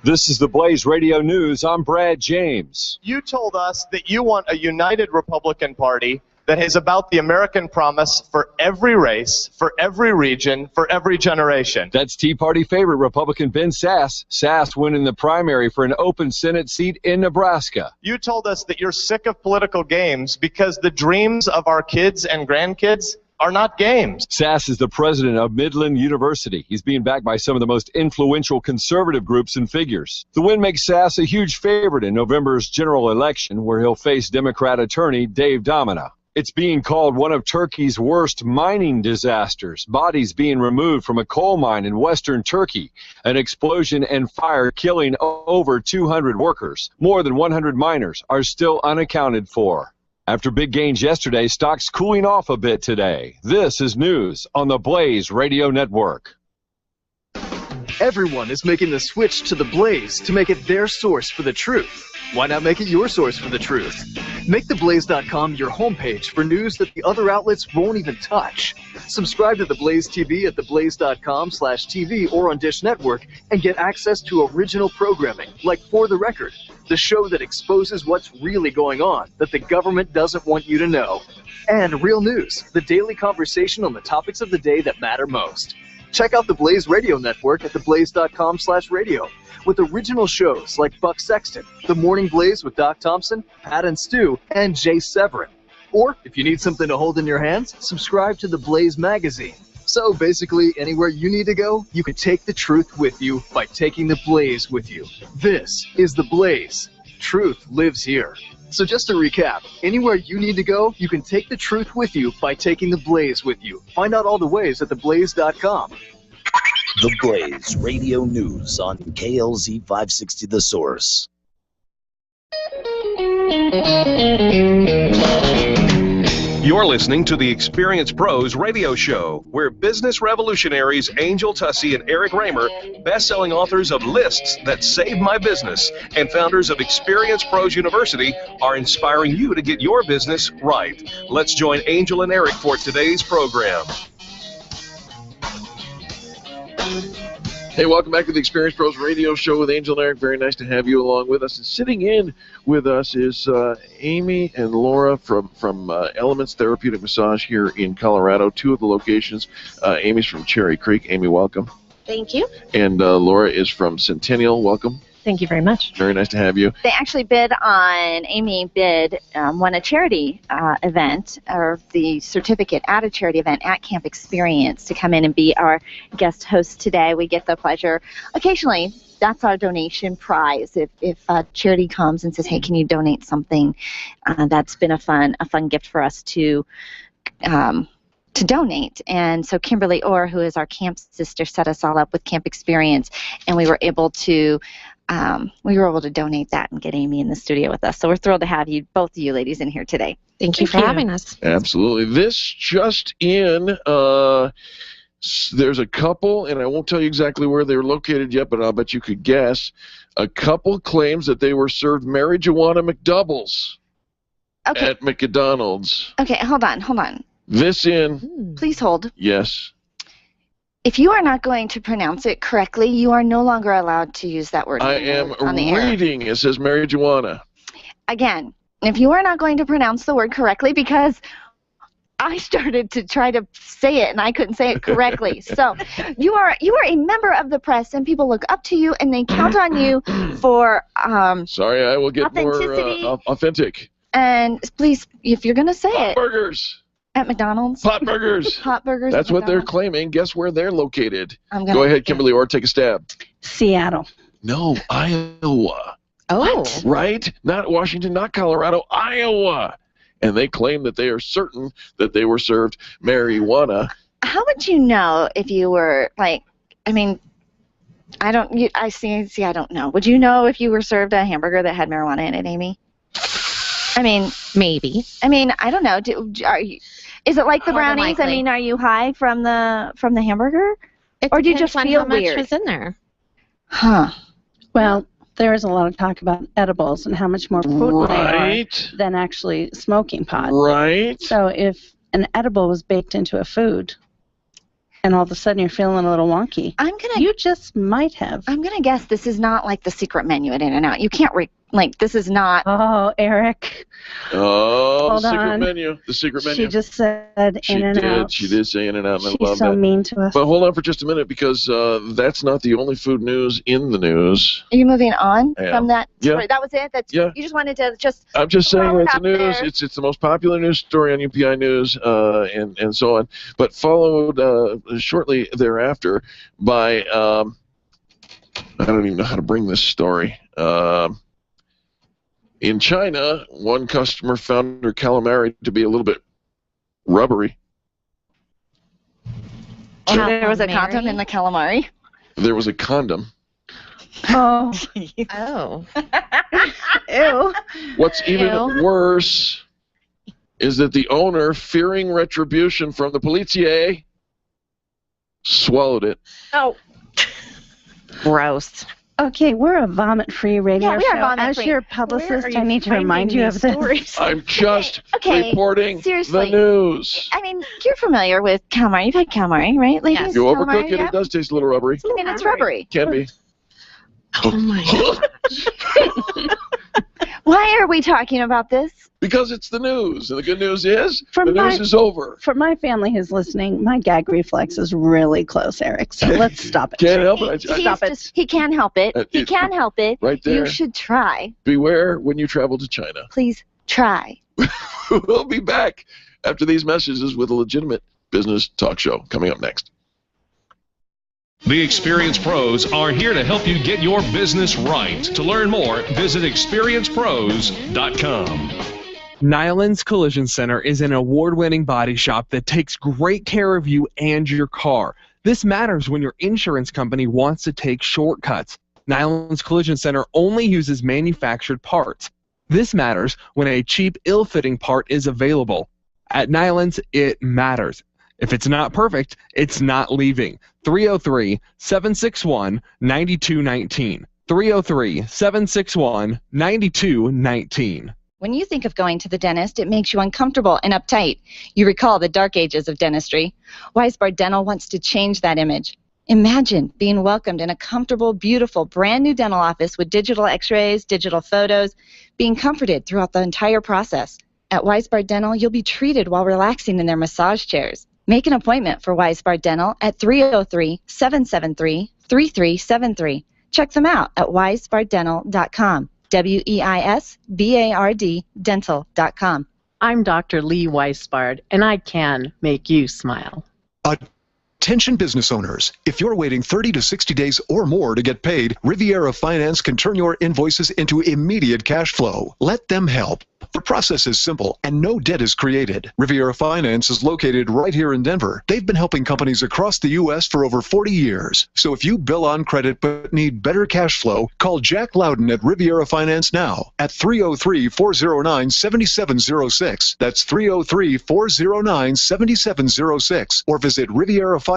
This is the Blaze Radio News. I'm Brad James. You told us that you want a united Republican Party that is about the American promise for every race, for every region, for every generation. That's Tea Party favorite Republican Ben Sasse. Sasse winning the primary for an open Senate seat in Nebraska. You told us that you're sick of political games because the dreams of our kids and grandkids are not games. Sasse is the president of Midland University. He's being backed by some of the most influential conservative groups and figures. The win makes Sasse a huge favorite in November's general election, where he'll face Democrat attorney Dave Domina. It's being called one of Turkey's worst mining disasters. Bodies being removed from a coal mine in western Turkey. An explosion and fire killing over 200 workers. More than 100 miners are still unaccounted for. After big gains yesterday, stocks cooling off a bit today. This is news on the Blaze Radio Network. Everyone is making the switch to the Blaze to make it their source for the truth. Why not make it your source for the truth? Make theblaze.com your homepage for news that the other outlets won't even touch. Subscribe to The Blaze TV at theblaze.com/TV or on Dish Network and get access to original programming like For the Record, the show that exposes what's really going on that the government doesn't want you to know. And Real News, the daily conversation on the topics of the day that matter most. Check out the Blaze Radio Network at theblaze.com/radio with original shows like Buck Sexton, The Morning Blaze with Doc Thompson, Pat and Stu, and Jay Severin. Or, if you need something to hold in your hands, subscribe to the Blaze magazine. So basically, anywhere you need to go, you can take the truth with you by taking the Blaze with you. This is the Blaze. Truth lives here. So just to recap, anywhere you need to go, you can take the truth with you by taking the Blaze with you. Find out all the ways at theblaze.com. The Blaze Radio News on KLZ 560 The Source. You're listening to the Experience Pros radio show, where business revolutionaries Angel Tussey and Eric Raymer, best-selling authors of Lists That Saved My Business, and founders of Experience Pros University, are inspiring you to get your business right. Let's join Angel and Eric for today's program. Hey, welcome back to the Experience Pros Radio Show with Angel and Eric. Very nice to have you along with us. And sitting in with us is Amy and Laura from Elements Therapeutic Massage here in Colorado, two of the locations. Amy's from Cherry Creek. Amy, welcome. Thank you. And Laura is from Centennial. Welcome. Thank you very much. Very nice to have you. They actually Amy won a charity event, or the certificate at a charity event at Camp Experience, to come in and be our guest host today. We get the pleasure, occasionally, that's our donation prize. If a charity comes and says, hey, can you donate something, that's been a fun gift for us to donate. And so Kimberly Orr, who is our camp sister, set us all up with Camp Experience, and we were able to donate that and get Amy in the studio with us. So we're thrilled to have you, both of you ladies, in here today. Thank you for having us. Absolutely. This just in, there's a couple, and I won't tell you exactly where they're located yet, but I'll bet you could guess. A couple claims that they were served marijuana McDoubles at McDonald's. Okay, hold on. This in. Please hold. Yes. If you are not going to pronounce it correctly, you are no longer allowed to use that word. I am reading. It says marijuana. Again, if you are not going to pronounce the word correctly, because I started to try to say it and I couldn't say it correctly. So you are a member of the press, and people look up to you and they count on you for Sorry, I will get more authentic. And please, if you're going to say it. Burgers. At McDonald's? Hot burgers. Hot burgers. That's what they're claiming. Guess where they're located? Go ahead, Kimberly Orr, take a stab. Seattle. No, Iowa. Oh. Right? Not Washington, not Colorado, Iowa. And they claim that they are certain that they were served marijuana. How would you know if you were, I don't know. Would you know if you were served a hamburger that had marijuana in it, Amy? Maybe. I don't know. Is it like the brownies? Are you high from the hamburger? Or do you just feel how much weird? was in there? Huh. Well, there is a lot of talk about edibles and how much more potent they are than actually smoking pot. Right. So if an edible was baked into a food, and all of a sudden you're feeling a little wonky, you just might have. I'm gonna guess this is not like the secret menu at In-N-Out. You can't this is not. Oh, Eric. Oh, Hold the secret on. menu. The secret menu. She just said In-N-Out. She did say In-N-Out, and I She's love so that. mean to us. But hold on for just a minute, because that's not the only food news in the news. Are you moving on I am. from that Yeah. story? That was it? You just wanted to just. I'm just saying throw it it's the out news. there. It's the most popular news story on UPI News, and so on. But followed shortly thereafter by I don't even know how to bring this story. In China, one customer found her calamari to be a little bit Rubbery. There was a condom in the calamari. There was a condom. Oh. Oh. Ew. What's even worse is that the owner, fearing retribution from the police, swallowed it. Oh. Gross. Okay, we're a vomit-free radio Yeah, we show. are vomit-free. As your publicist, I need to remind you of this. I'm just Okay, reporting seriously. the news. I mean, you're familiar with calamari. You've had calamari, right, ladies? You overcook Calamari, it, yeah? it does taste a little rubbery. I mean, it's rubbery. Can be. Oh, my God. Why are we talking about this? Because it's the news, and the good news is For the my- news is over. For my family who's listening, my gag reflex is really close, Eric, so let's stop it. Can't help it. He can help it. He can help it. Right there. You should try. Beware when you travel to China. Please try. We'll be back after these messages with a legitimate business talk show coming up next. The Experienced Pros are here to help you get your business right. To learn more, visit experiencepros.com. Nyland's Collision Center is an award-winning body shop that takes great care of you and your car. This matters when your insurance company wants to take shortcuts. Nyland's Collision Center only uses manufactured parts. This matters when a cheap, ill-fitting part is available. At Nyland's, it matters. If it's not perfect, it's not leaving. 303-761-9219. 303-761-9219. When you think of going to the dentist, it makes you uncomfortable and uptight. You recall the dark ages of dentistry. Weisbard Dental wants to change that image. Imagine being welcomed in a comfortable, beautiful, brand new dental office with digital x-rays, digital photos, being comforted throughout the entire process. At Weisbard Dental, you'll be treated while relaxing in their massage chairs. Make an appointment for Weisbard Dental at 303-773-3373. Check them out at weisbarddental.com. WEISBARD dental.com. I'm Dr. Lee Weisbard, and I can make you smile. Attention business owners, if you're waiting 30 to 60 days or more to get paid, Riviera Finance can turn your invoices into immediate cash flow. Let them help. The process is simple and no debt is created. Riviera Finance is located right here in Denver. They've been helping companies across the U.S. for over 40 years. So if you bill on credit but need better cash flow, call Jack Loudon at Riviera Finance now at 303-409-7706. That's 303-409-7706 or visit rivierafinance.com.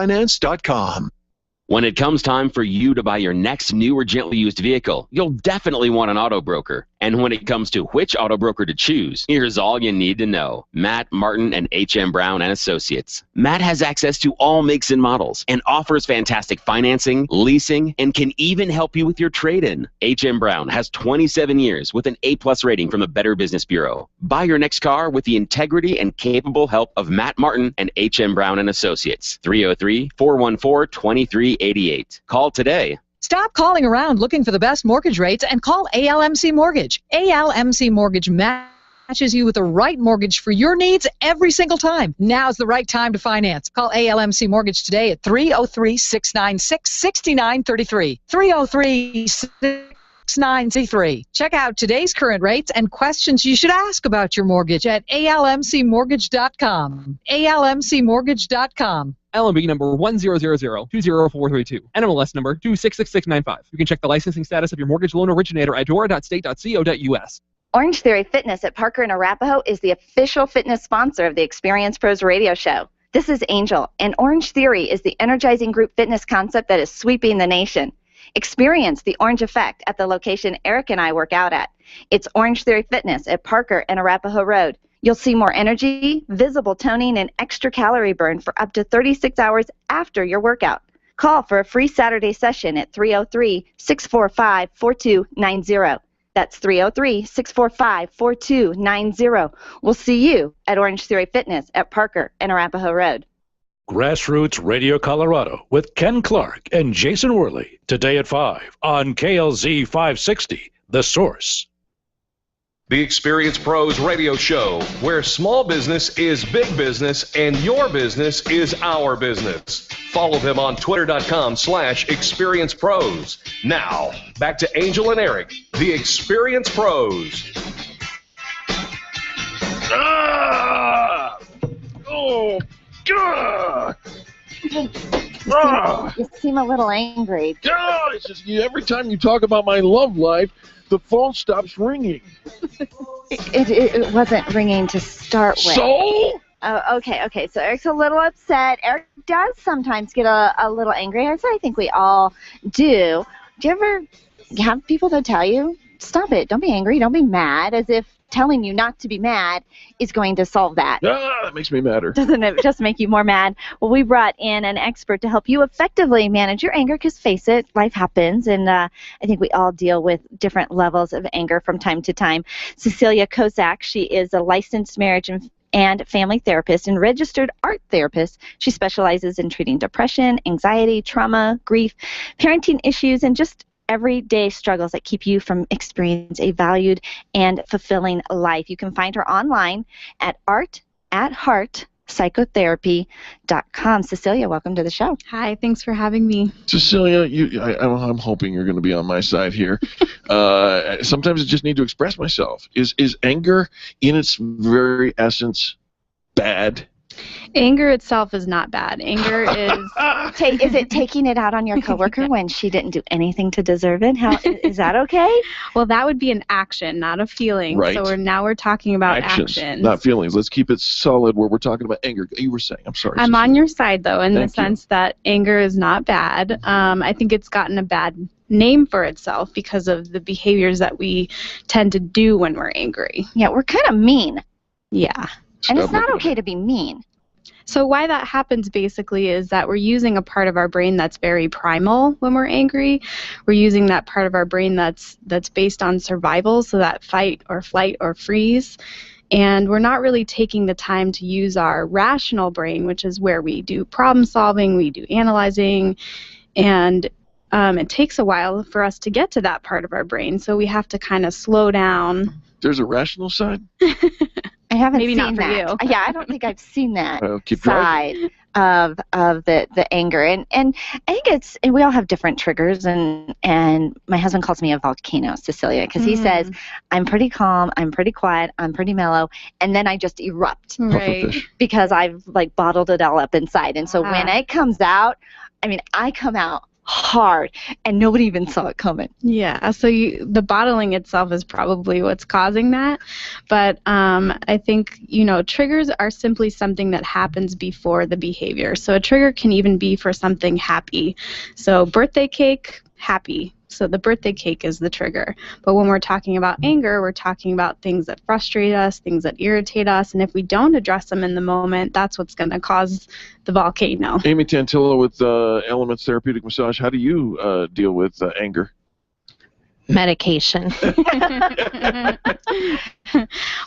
When it comes time for you to buy your next new or gently used vehicle, you'll definitely want an auto broker. And when it comes to which auto broker to choose, here's all you need to know. Matt Martin and H.M. Brown and Associates. Matt has access to all makes and models and offers fantastic financing, leasing, and can even help you with your trade-in. H.M. Brown has 27 years with an A+ rating from the Better Business Bureau. Buy your next car with the integrity and capable help of Matt Martin and H.M. Brown and Associates. 303-414-2388. Call today. Stop calling around looking for the best mortgage rates and call ALMC Mortgage. ALMC Mortgage matches you with the right mortgage for your needs every single time. Now's the right time to finance. Call ALMC Mortgage today at 303-696-6933. 303-6933. Check out today's current rates and questions you should ask about your mortgage at almcmortgage.com. almcmortgage.com. LMB number 100020432. NMLS number 266695. You can check the licensing status of your mortgage loan originator at dora.state.co.us. Orange Theory Fitness at Parker and Arapahoe is the official fitness sponsor of the Experience Pros radio show. This is Angel, and Orange Theory is the energizing group fitness concept that is sweeping the nation. Experience the orange effect at the location Eric and I work out at. It's Orange Theory Fitness at Parker and Arapahoe Road. You'll see more energy, visible toning, and extra calorie burn for up to 36 hours after your workout. Call for a free Saturday session at 303-645-4290. That's 303-645-4290. We'll see you at Orange Theory Fitness at Parker and Arapahoe Road. Grassroots Radio Colorado with Ken Clark and Jason Worley today at 5 on KLZ 560, The Source. The Experienced Pros radio show, where small business is big business and your business is our business. Follow them on twitter.com/experiencepros. Now, back to Angel and Eric, the Experienced Pros. Ah! Oh! You seem a little angry. God, it's just every time you talk about my love life, the phone stops ringing. It wasn't ringing to start with. So? Oh, okay. So Eric's a little upset. Eric does sometimes get a little angry, as I think we all do. Do you ever have people that tell you, stop it, don't be angry, don't be mad, as if telling you not to be mad is going to solve that? That makes me madder. Doesn't it just make you more mad? Well, we brought in an expert to help you effectively manage your anger, because face it, life happens, and I think we all deal with different levels of anger from time to time. Cecilia Kozak, she is a licensed marriage and family therapist and registered art therapist. She specializes in treating depression, anxiety, trauma, grief, parenting issues, and just everyday struggles that keep you from experiencing a valued and fulfilling life. You can find her online at artatheartpsychotherapy.com. Cecilia, welcome to the show. Hi, thanks for having me. Cecilia, I'm hoping you're going to be on my side here. Sometimes I just need to express myself. Is anger in its very essence bad? Anger itself is not bad. Anger is... Is it taking it out on your coworker when she didn't do anything to deserve it? Is that okay? Well, that would be an action, not a feeling. Right. So now we're talking about Actions, actions. not feelings. Let's keep it solid where we're talking about anger. You were saying, I'm sorry. I'm on your side, though, in the Thank you. sense that anger is not bad. I think it's gotten a bad name for itself because of the behaviors that we tend to do when we're angry. Yeah, we're kind of mean. Yeah. And it's not okay to be mean. So why that happens basically is that we're using a part of our brain that's very primal when we're angry. We're using that part of our brain that's based on survival, so that fight or flight or freeze. And we're not really taking the time to use our rational brain, which is where we do problem solving, we do analyzing, and it takes a while for us to get to that part of our brain. So we have to kind of slow down. There's a rational side? I haven't Maybe seen not for that. you. Yeah, I don't think I've seen that Keep side of the anger. And I think and we all have different triggers, and my husband calls me a volcano, Cecilia, because he says, I'm pretty calm, I'm pretty quiet, I'm pretty mellow, and then I just erupt. Right. Because I've bottled it all up inside. And so when it comes out, I come out hard, and nobody even saw it coming. Yeah, so the bottling itself is probably what's causing that. But I think, triggers are simply something that happens before the behavior. So a trigger can even be for something happy. So birthday cake, happy. So the birthday cake is the trigger. But when we're talking about anger, we're talking about things that frustrate us, things that irritate us, and if we don't address them in the moment, that's what's going to cause the volcano. Amy Tantillo with Elements Therapeutic Massage. How do you deal with anger? Medication.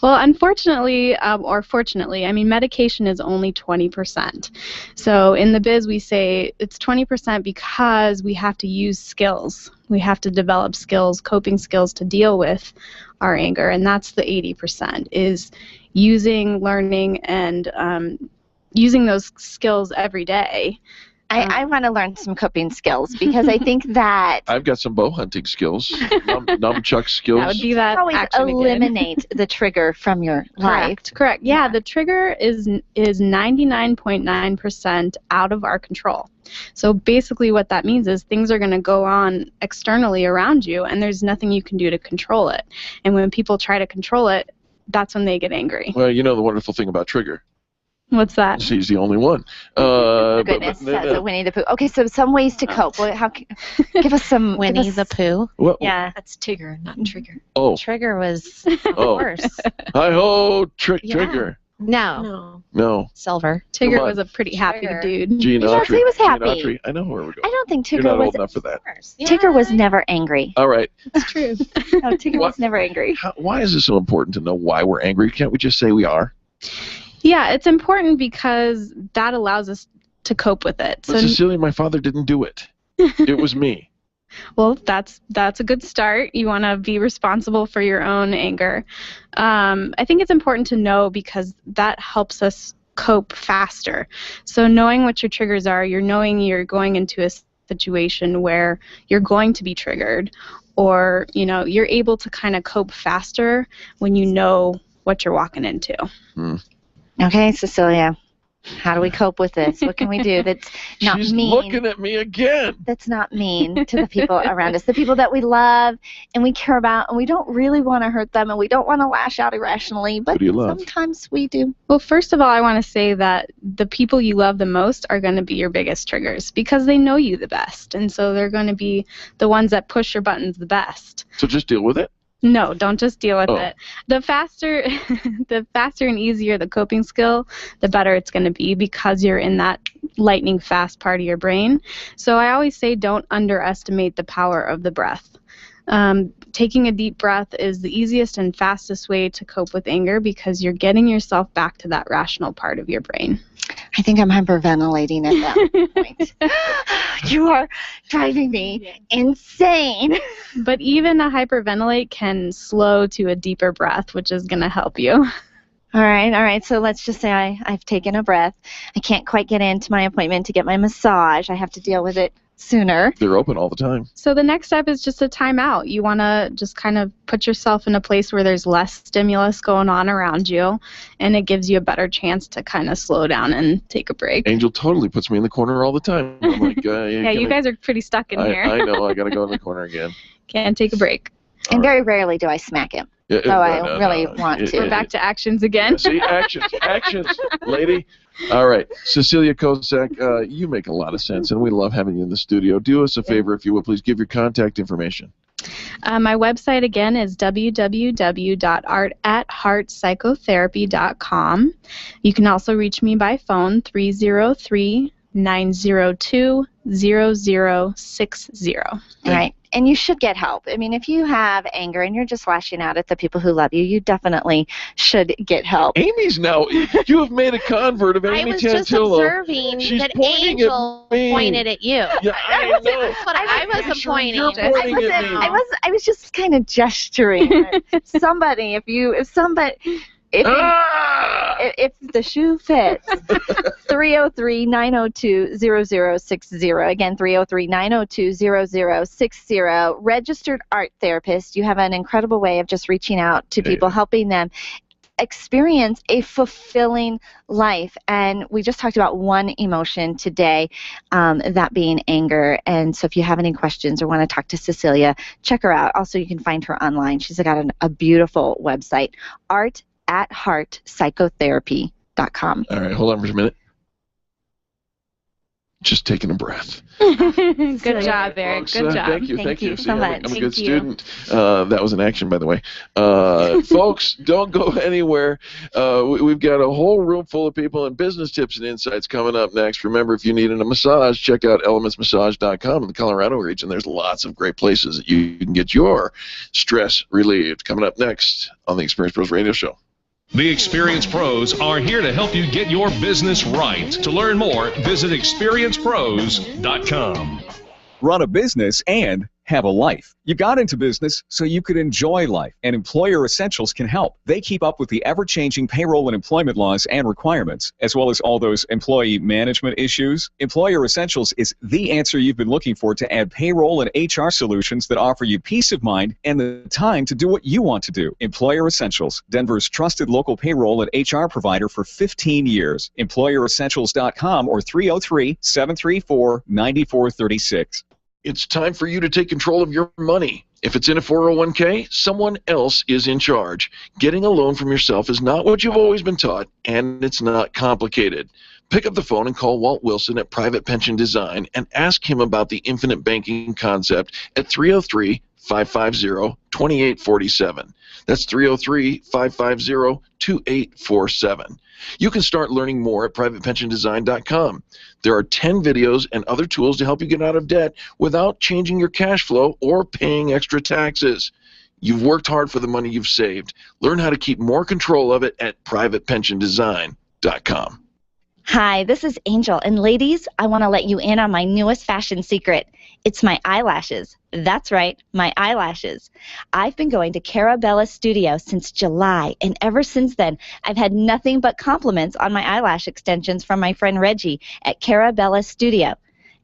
Well, unfortunately, or fortunately, medication is only 20%. So in the biz, we say it's 20% because we have to use skills. We have to develop skills, coping skills to deal with our anger, and that's the 80%, is using, learning, and using those skills every day. I want to learn some coping skills, because I think that I've got some bow hunting skills, nunchuck skills. That would be that always action eliminate the trigger from your life. Correct. Yeah, the trigger is 99.9% out of our control. So basically what that means is things are going to go on externally around you, and there's nothing you can do to control it. And when people try to control it, that's when they get angry. Well, the wonderful thing about trigger. What's that? She's the only one. Goodness, that's a Winnie the Pooh. Okay, so some ways to cope. Give us some Winnie the Pooh. Well, yeah, that's Tigger, not Trigger. Oh. Trigger was worse. Hi-ho, Trigger. No. Silver. Tigger was a pretty happy dude. Gene Yes, Autry. he was happy. Gene Autry. I know where we're going. I don't think You're Tigger not was old enough for that. Tigger was never angry. All right. That's true. No, Tigger was never angry. Why is it so important to know why we're angry? Can't we just say we are? Yeah, it's important because that allows us to cope with it. But Cecilia, my father didn't do it. It was me. Well, that's a good start. You want to be responsible for your own anger. I think it's important to know because that helps us cope faster. So knowing what your triggers are, you're knowing you're going into a situation where you're going to be triggered, or you're able to kind of cope faster when you know what you're walking into. Okay, Cecilia. How do we cope with this? What can we do that's not She's mean? looking at me again. That's not mean to the people around us, the people that we love and we care about, and we don't really want to hurt them, and we don't want to lash out irrationally, but Who do you love? sometimes we do. Well, first of all, I want to say that the people you love the most are going to be your biggest triggers because they know you the best, and so they're going to be the ones that push your buttons the best. So just deal with it. No, don't just deal with Oh. it. The faster and easier the coping skill, the better it's going to be because you're in that lightning fast part of your brain. So I always say don't underestimate the power of the breath. Taking a deep breath is the easiest and fastest way to cope with anger because you're getting yourself back to that rational part of your brain. I think I'm hyperventilating at that point. You are driving me insane. But even a hyperventilate can slow to a deeper breath, which is going to help you. All right. So let's just say I've taken a breath. I can't quite get into my appointment to get my massage. I have to deal with it sooner. They're open all the time. So the next step is just a timeout. You want to just kind of put yourself in a place where there's less stimulus going on around you, and it gives you a better chance to kind of slow down and take a break. Angel totally puts me in the corner all the time. I'm like, Yeah, you guys are pretty stuck in here. I know. I got to go in the corner again. Can't take a break. And very rarely do I smack him. Yeah, So I really want to. We're back to actions again. See, actions, lady. All right, Cecilia Kosak, you make a lot of sense, and we love having you in the studio. Do us a favor, if you will, please give your contact information. My website, again, is www.artatheartpsychotherapy.com. You can also reach me by phone, 303-902-0060. All right. And you should get help. I mean, if you have anger and you're just lashing out at the people who love you, you definitely should get help. Amy's now, you have made a convert of Amy I was just Tantillo. observing She's that pointing Angel at me. pointed at you. Yeah, I know. That's what I was pointing. I was just kind of gesturing. Somebody, if the shoe fits, 303-902-0060. Again, 303-902-0060. Registered art therapist. You have an incredible way of just reaching out to people, helping them experience a fulfilling life. And we just talked about one emotion today, that being anger. And so if you have any questions or want to talk to Cecilia, check her out. Also, you can find her online. She's got a beautiful website, artatheartpsychotherapy.com. All right, hold on for a minute. Just taking a breath. Good job, Eric. Good job. Thank you. so See, much. I'm a good student. That was an action, by the way. Folks, don't go anywhere. We've got a whole room full of people and business tips and insights coming up next. Remember, if you need a massage, check out elementsmassage.com in the Colorado region. There's lots of great places that you can get your stress relieved. Coming up next on the Experience Pros Radio Show. The Experience Pros are here to help you get your business right. To learn more, visit experiencepros.com. Run a business and have a life. You got into business so you could enjoy life, and Employer Essentials can help. They keep up with the ever-changing payroll and employment laws and requirements, as well as all those employee management issues. Employer Essentials is the answer you've been looking for to add payroll and HR solutions that offer you peace of mind and the time to do what you want to do. Employer Essentials, Denver's trusted local payroll and HR provider for 15 years. EmployerEssentials.com or 303-734-9436. It's time for you to take control of your money. If it's in a 401k, someone else is in charge. Getting a loan from yourself is not what you've always been taught, and it's not complicated. Pick up the phone and call Walt Wilson at Private Pension Design and ask him about the infinite banking concept at 303-550-2847. That's 303-550-2847. You can start learning more at privatepensiondesign.com. There are 10 videos and other tools to help you get out of debt without changing your cash flow or paying extra taxes. You've worked hard for the money you've saved. Learn how to keep more control of it at privatepensiondesign.com. Hi, this is Angel, and ladies, I want to let you in on my newest fashion secret. It's my eyelashes. That's right, my eyelashes. I've been going to Carabella Studio since July, and ever since then, I've had nothing but compliments on my eyelash extensions from my friend Reggie at Carabella Studio.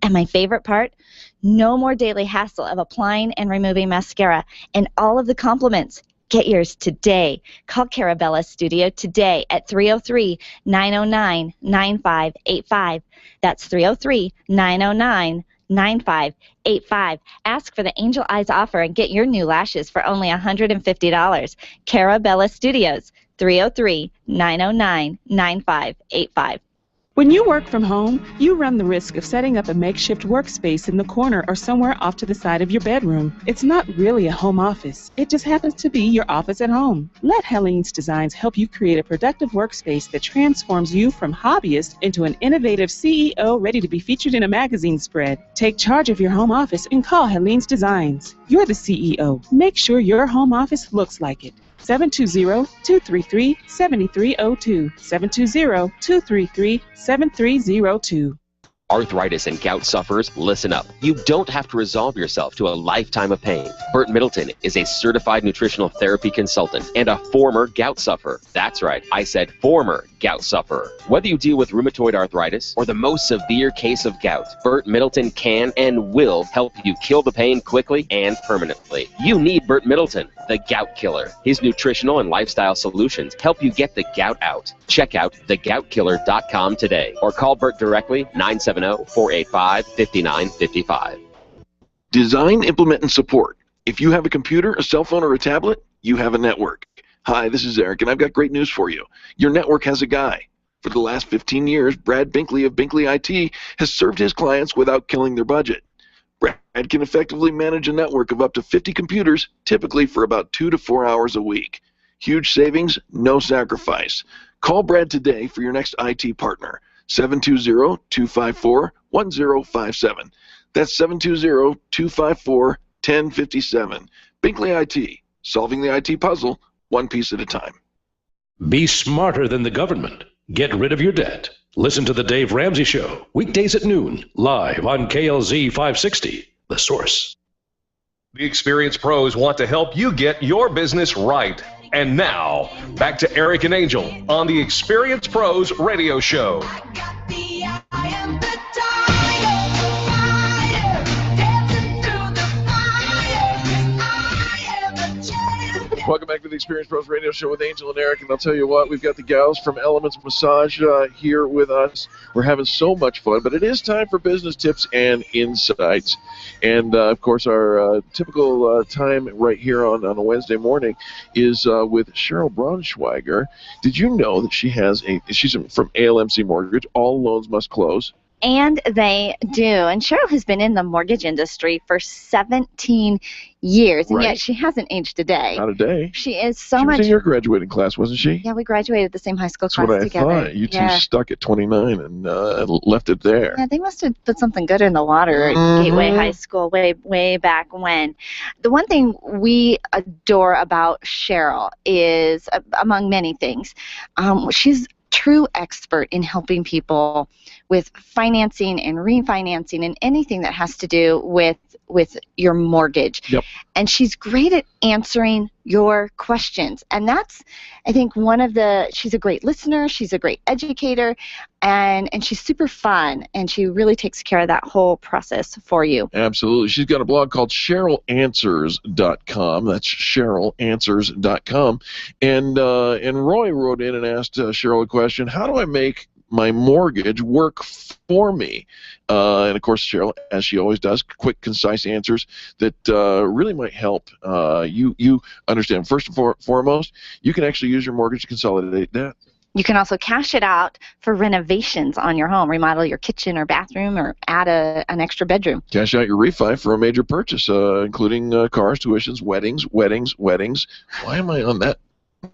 And my favorite part? No more daily hassle of applying and removing mascara, and all of the compliments Get yours today. Call Carabella Studio today at 303-909-9585. That's 303-909-9585. Ask for the Angel Eyes offer and get your new lashes for only $150. Carabella Studios, 303-909-9585. When you work from home, you run the risk of setting up a makeshift workspace in the corner or somewhere off to the side of your bedroom. It's not really a home office. It just happens to be your office at home. Let Helene's Designs help you create a productive workspace that transforms you from hobbyist into an innovative CEO ready to be featured in a magazine spread. Take charge of your home office and call Helene's Designs. You're the CEO. Make sure your home office looks like it. 720-233-7302. 720-233-7302. Arthritis and gout sufferers, listen up. You don't have to resolve yourself to a lifetime of pain. Burt Middleton is a certified nutritional therapy consultant and a former gout sufferer. That's right, I said former gout sufferer. Whether you deal with rheumatoid arthritis or the most severe case of gout, Burt Middleton can and will help you kill the pain quickly and permanently. You need Burt Middleton, the gout killer. His nutritional and lifestyle solutions help you get the gout out. Check out thegoutkiller.com today or call Burt directly, 970-485-5955. Design, implement, and support. If you have a computer, a cell phone, or a tablet, you have a network. Hi, this is Eric, and I've got great news for you. Your network has a guy. For the last 15 years, Brad Binkley of Binkley IT has served his clients without killing their budget. Brad can effectively manage a network of up to 50 computers, typically for about 2 to 4 hours a week. Huge savings, no sacrifice. Call Brad today for your next IT partner. 720-254-1057. That's 720-254-1057. Binkley IT, solving the IT puzzle one piece at a time. Be smarter than the government. Get rid of your debt. Listen to The Dave Ramsey Show, weekdays at noon, live on KLZ 560, The Source. The experienced pros want to help you get your business right. And now, back to Eric and Angel on the Experienced Pros Radio Show. Welcome back to the Experienced Pros Radio Show with Angel and Eric, and I'll tell you what, we've got the gals from Elements Massage here with us. We're having so much fun, but it is time for business tips and insights. And, of course, our typical time right here on a Wednesday morning is with Cheryl Braunschweiger. Did you know that she's from ALMC Mortgage, all loans must close? And they do. And Cheryl has been in the mortgage industry for 17 years, and yet she hasn't aged a day. Not a day. She is so she much. was in your graduating class, wasn't she? Yeah, we graduated the same high school That's class what I together. thought. You two stuck at 29 and left it there. Yeah, they must have put something good in the water at Gateway High School way back when. The one thing we adore about Cheryl is, among many things, she's true expert in helping people with financing and refinancing and anything that has to do with your mortgage. Yep. And she's great at answering your questions. And that's, I think, she's a great listener, she's a great educator, and she's super fun, and she really takes care of that whole process for you. Absolutely. She's got a blog called CherylAnswers.com. That's CherylAnswers.com. And Roy wrote in and asked Cheryl a question: how do I make my mortgage work for me? And of course, Cheryl, as she always does, quick, concise answers that really might help you understand. First and foremost, you can actually use your mortgage to consolidate debt. You can also cash it out for renovations on your home, remodel your kitchen or bathroom, or add an extra bedroom. Cash out your refi for a major purchase, including cars, tuitions, weddings. Why am I on that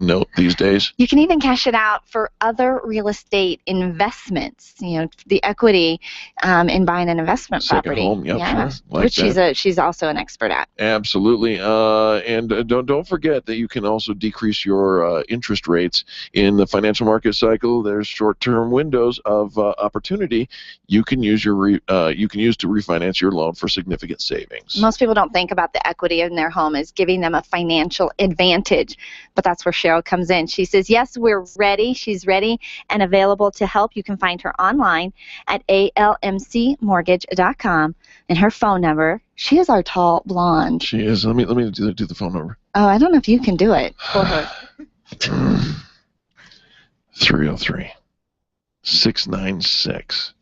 note these days? You can even cash it out for other real estate investments. You know, the equity in buying an investment property. Second home, yep, yeah, sure. Like which that. she's also an expert at. Absolutely, and don't forget that you can also decrease your interest rates in the financial market cycle. There's short-term windows of opportunity you can use to refinance your loan for significant savings. Most people don't think about the equity in their home as giving them a financial advantage, but that's where Cheryl comes in. She says, yes, we're ready. She's ready and available to help. You can find her online at almcmortgage.com. And her phone number, she is our tall blonde. She is. Let me do the phone number. Oh, I don't know if you can do it for her. 303 696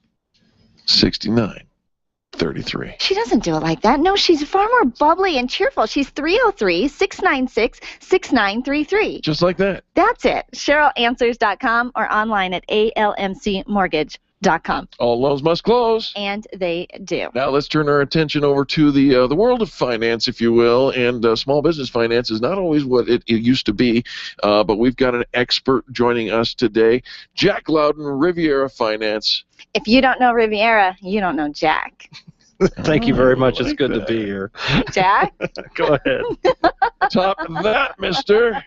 6933. She doesn't do it like that. No, she's far more bubbly and cheerful. She's 303-696-6933. Just like that. That's it. CherylAnswers.com or online at almcmortgage.com. All loans must close. And they do. Now let's turn our attention over to the world of finance, if you will, and small business finance is not always what it used to be, but we've got an expert joining us today, Jack Loudon, Riviera Finance. If you don't know Riviera, you don't know Jack. Thank you very much. It's good to be here. Jack? Go ahead. Top of that, mister.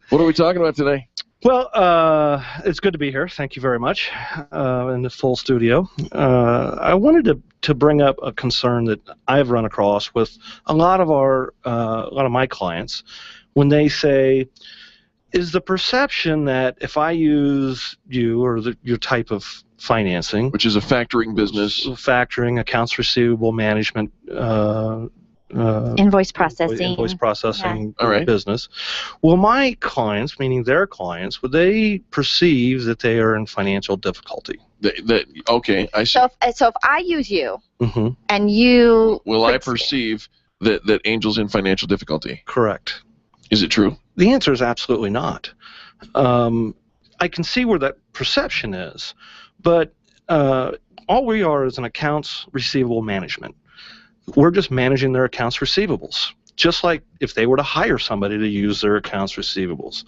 What are we talking about today? Well, it's good to be here. Thank you very much in the full studio. I wanted to bring up a concern that I've run across with a lot of my clients when they say, is the perception that if I use you or your type of financing, which is a factoring business, factoring, accounts receivable management, invoice processing business, will my clients, meaning their clients, would they perceive that they are in financial difficulty? Okay, I see. So if I use you and you... Will I perceive that Angel's in financial difficulty? Correct. Is it true? The answer is absolutely not. I can see where that perception is, but all we are is an accounts receivable management. We're just managing their accounts receivables, just like if they were to hire somebody to use their accounts receivables.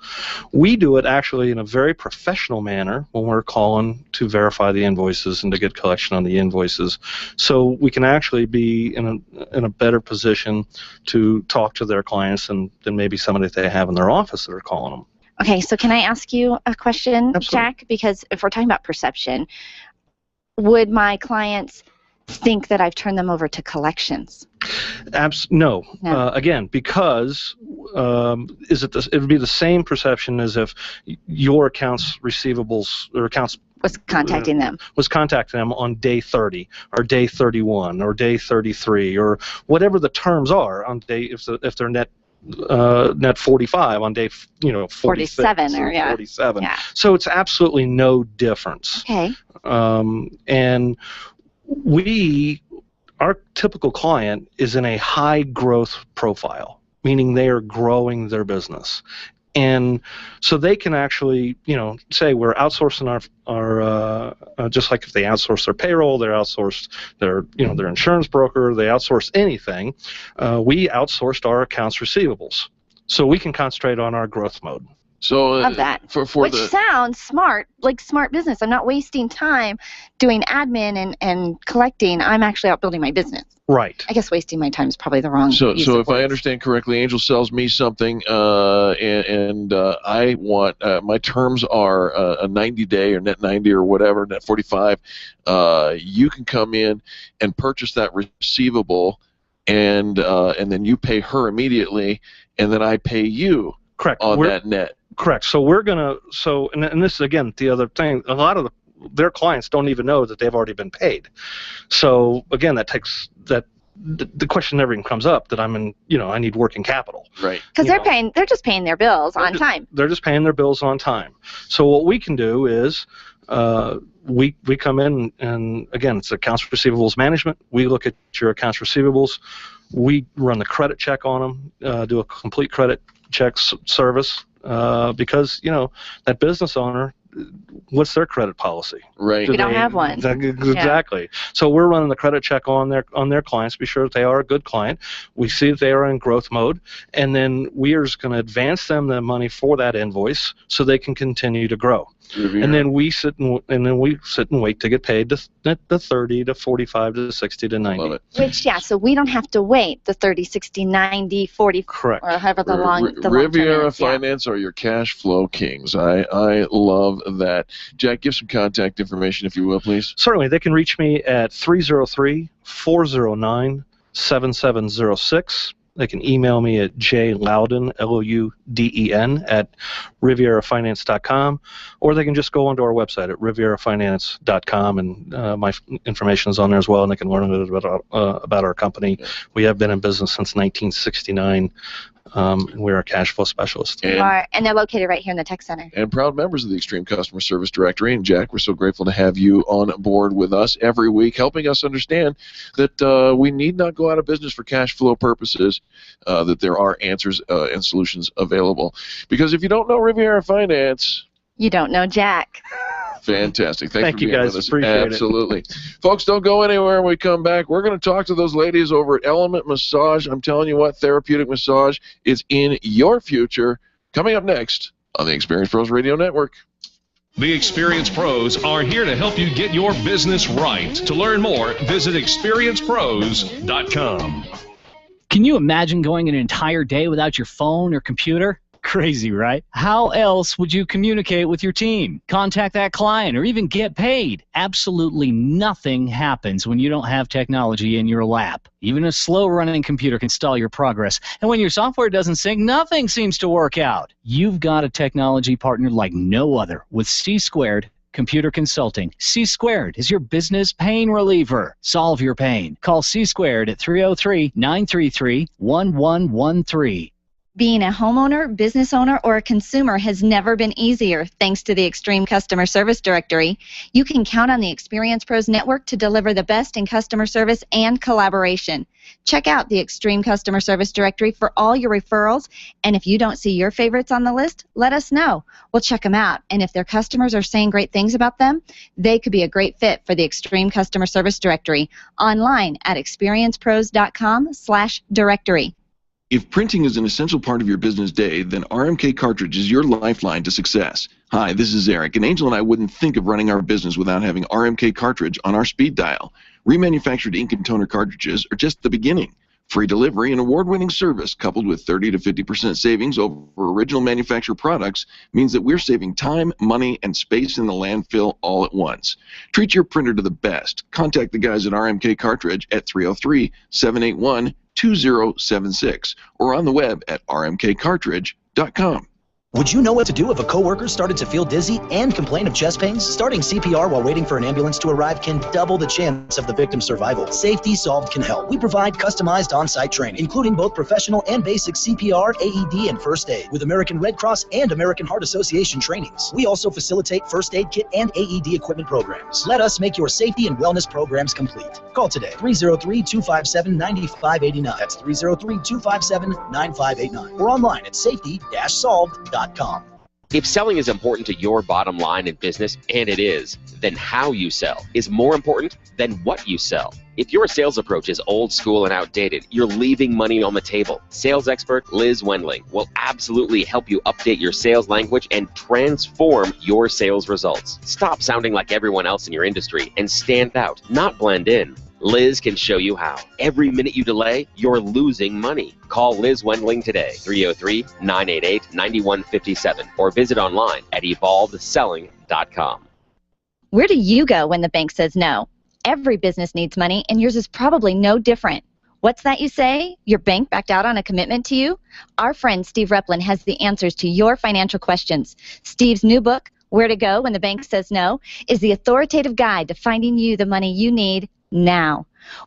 We do it actually in a very professional manner when we're calling to verify the invoices and to get collection on the invoices, so we can actually be in a better position to talk to their clients than maybe somebody that they have in their office that are calling them. Okay, so can I ask you a question, Absolutely. Jack? Because if we're talking about perception, would my clients think that I've turned them over to collections? No. Again, because it would be the same perception as if your accounts receivables or accounts was contacting them on day 30 or day 31 or day 33 or whatever the terms are on day if they're net 45 on day 47 or 47. Yeah. So it's absolutely no difference. Okay. And our typical client is in a high growth profile, meaning they are growing their business. And so they can actually, say we're outsourcing our just like if they outsource their payroll, they're outsourced their insurance broker, they outsource anything. We outsourced our accounts receivables, so we can concentrate on our growth mode. So love that. Which sounds smart, like smart business. I'm not wasting time doing admin and collecting. I'm actually out building my business. Right. I guess wasting my time is probably the wrong So use of if I understand correctly, Angel sells me something, and I want my terms are a 90-day or net 90 or whatever, net 45. You can come in and purchase that receivable, and then you pay her immediately, and then I pay you. Correct. On that net. Correct. So we're gonna. And this is again the other thing. A lot of their clients don't even know that they've already been paid. So again, that takes that. The question never even comes up that I'm in. I need working capital. Right. Because they're just paying their bills on time. They're just paying their bills on time. So what we can do is. We come in and again it's accounts receivables management. We look at your accounts receivables. We run the credit check on them. Do a complete credit check service because that business owner, what's their credit policy? Right. We don't have one. Exactly. Yeah. So we're running the credit check on their clients, be sure that they are a good client. We see that they are in growth mode, and then we are just going to advance them the money for that invoice so they can continue to grow. Riviera. And then we sit and wait to get paid the 30 to 45 to 60 to 90. Love it. Which so we don't have to wait the 30, 60, 90, 40, correct, or however the long Riviera Finance are your cash flow kings. I love that. Jack, give some contact information if you will, please. Certainly, they can reach me at 303-409-7706. they can email me at jlouden, Louden, at riverafinance.com, or they can just go onto our website at riverafinance.com, and my information is on there as well, and they can learn a little bit about our company. We have been in business since 1969. And we're a cash flow specialist. And they're located right here in the Tech Center. And proud members of the Extreme Customer Service Directory. And Jack, we're so grateful to have you on board with us every week, helping us understand that we need not go out of business for cash flow purposes, that there are answers and solutions available. Because if you don't know Riviera Finance, you don't know Jack. Fantastic. Thank you for being guys. with us. Appreciate Absolutely. Folks, don't go anywhere when we come back. We're going to talk to those ladies over at Element Massage. I'm telling you what, therapeutic massage is in your future. Coming up next on the Experience Pros Radio Network. The Experience Pros are here to help you get your business right. To learn more, visit experiencepros.com. Can you imagine going an entire day without your phone or computer? Crazy, right? How else would you communicate with your team, contact that client, or even get paid? Absolutely nothing happens when you don't have technology in your lap. Even a slow-running computer can stall your progress. And when your software doesn't sync, nothing seems to work out. You've got a technology partner like no other with C-Squared Computer Consulting. C-Squared is your business pain reliever. Solve your pain. Call C-Squared at 303-933-1113. Being a homeowner, business owner, or a consumer has never been easier thanks to the Extreme Customer Service Directory. You can count on the Experience Pros Network to deliver the best in customer service and collaboration. Check out the Extreme Customer Service Directory for all your referrals, and if you don't see your favorites on the list, let us know. We'll check them out, and if their customers are saying great things about them, they could be a great fit for the Extreme Customer Service Directory. Online at experiencepros.com/directory. If printing is an essential part of your business day, then RMK Cartridge is your lifeline to success. Hi, this is Eric, and Angel and I wouldn't think of running our business without having RMK Cartridge on our speed dial. Remanufactured ink and toner cartridges are just the beginning. Free delivery and award-winning service coupled with 30 to 50% savings over original manufacturer products means that we're saving time, money, and space in the landfill all at once. Treat your printer to the best. Contact the guys at RMK Cartridge at 303-781-2076 or on the web at rmkcartridge.com. Would you know what to do if a coworker started to feel dizzy and complain of chest pains? Starting CPR while waiting for an ambulance to arrive can double the chance of the victim's survival. Safety Solved can help. We provide customized on-site training, including both professional and basic CPR, AED, and first aid, with American Red Cross and American Heart Association trainings. We also facilitate first aid kit and AED equipment programs. Let us make your safety and wellness programs complete. Call today, 303-257-9589. That's 303-257-9589. Or online at safety-solved.com. If selling is important to your bottom line in business, and it is, then how you sell is more important than what you sell. If your sales approach is old school and outdated, you're leaving money on the table. Sales expert Liz Wendling will absolutely help you update your sales language and transform your sales results. Stop sounding like everyone else in your industry and stand out, not blend in. Liz can show you how. Every minute you delay, you're losing money. Call Liz Wendling today, 303-988-9157, or visit online at evolvedselling.com. Where do you go when the bank says no? Every business needs money, and yours is probably no different. What's that you say? Your bank backed out on a commitment to you? Our friend Steve Replin has the answers to your financial questions. Steve's new book, Where to Go When the Bank Says No, is the authoritative guide to finding you the money you need now.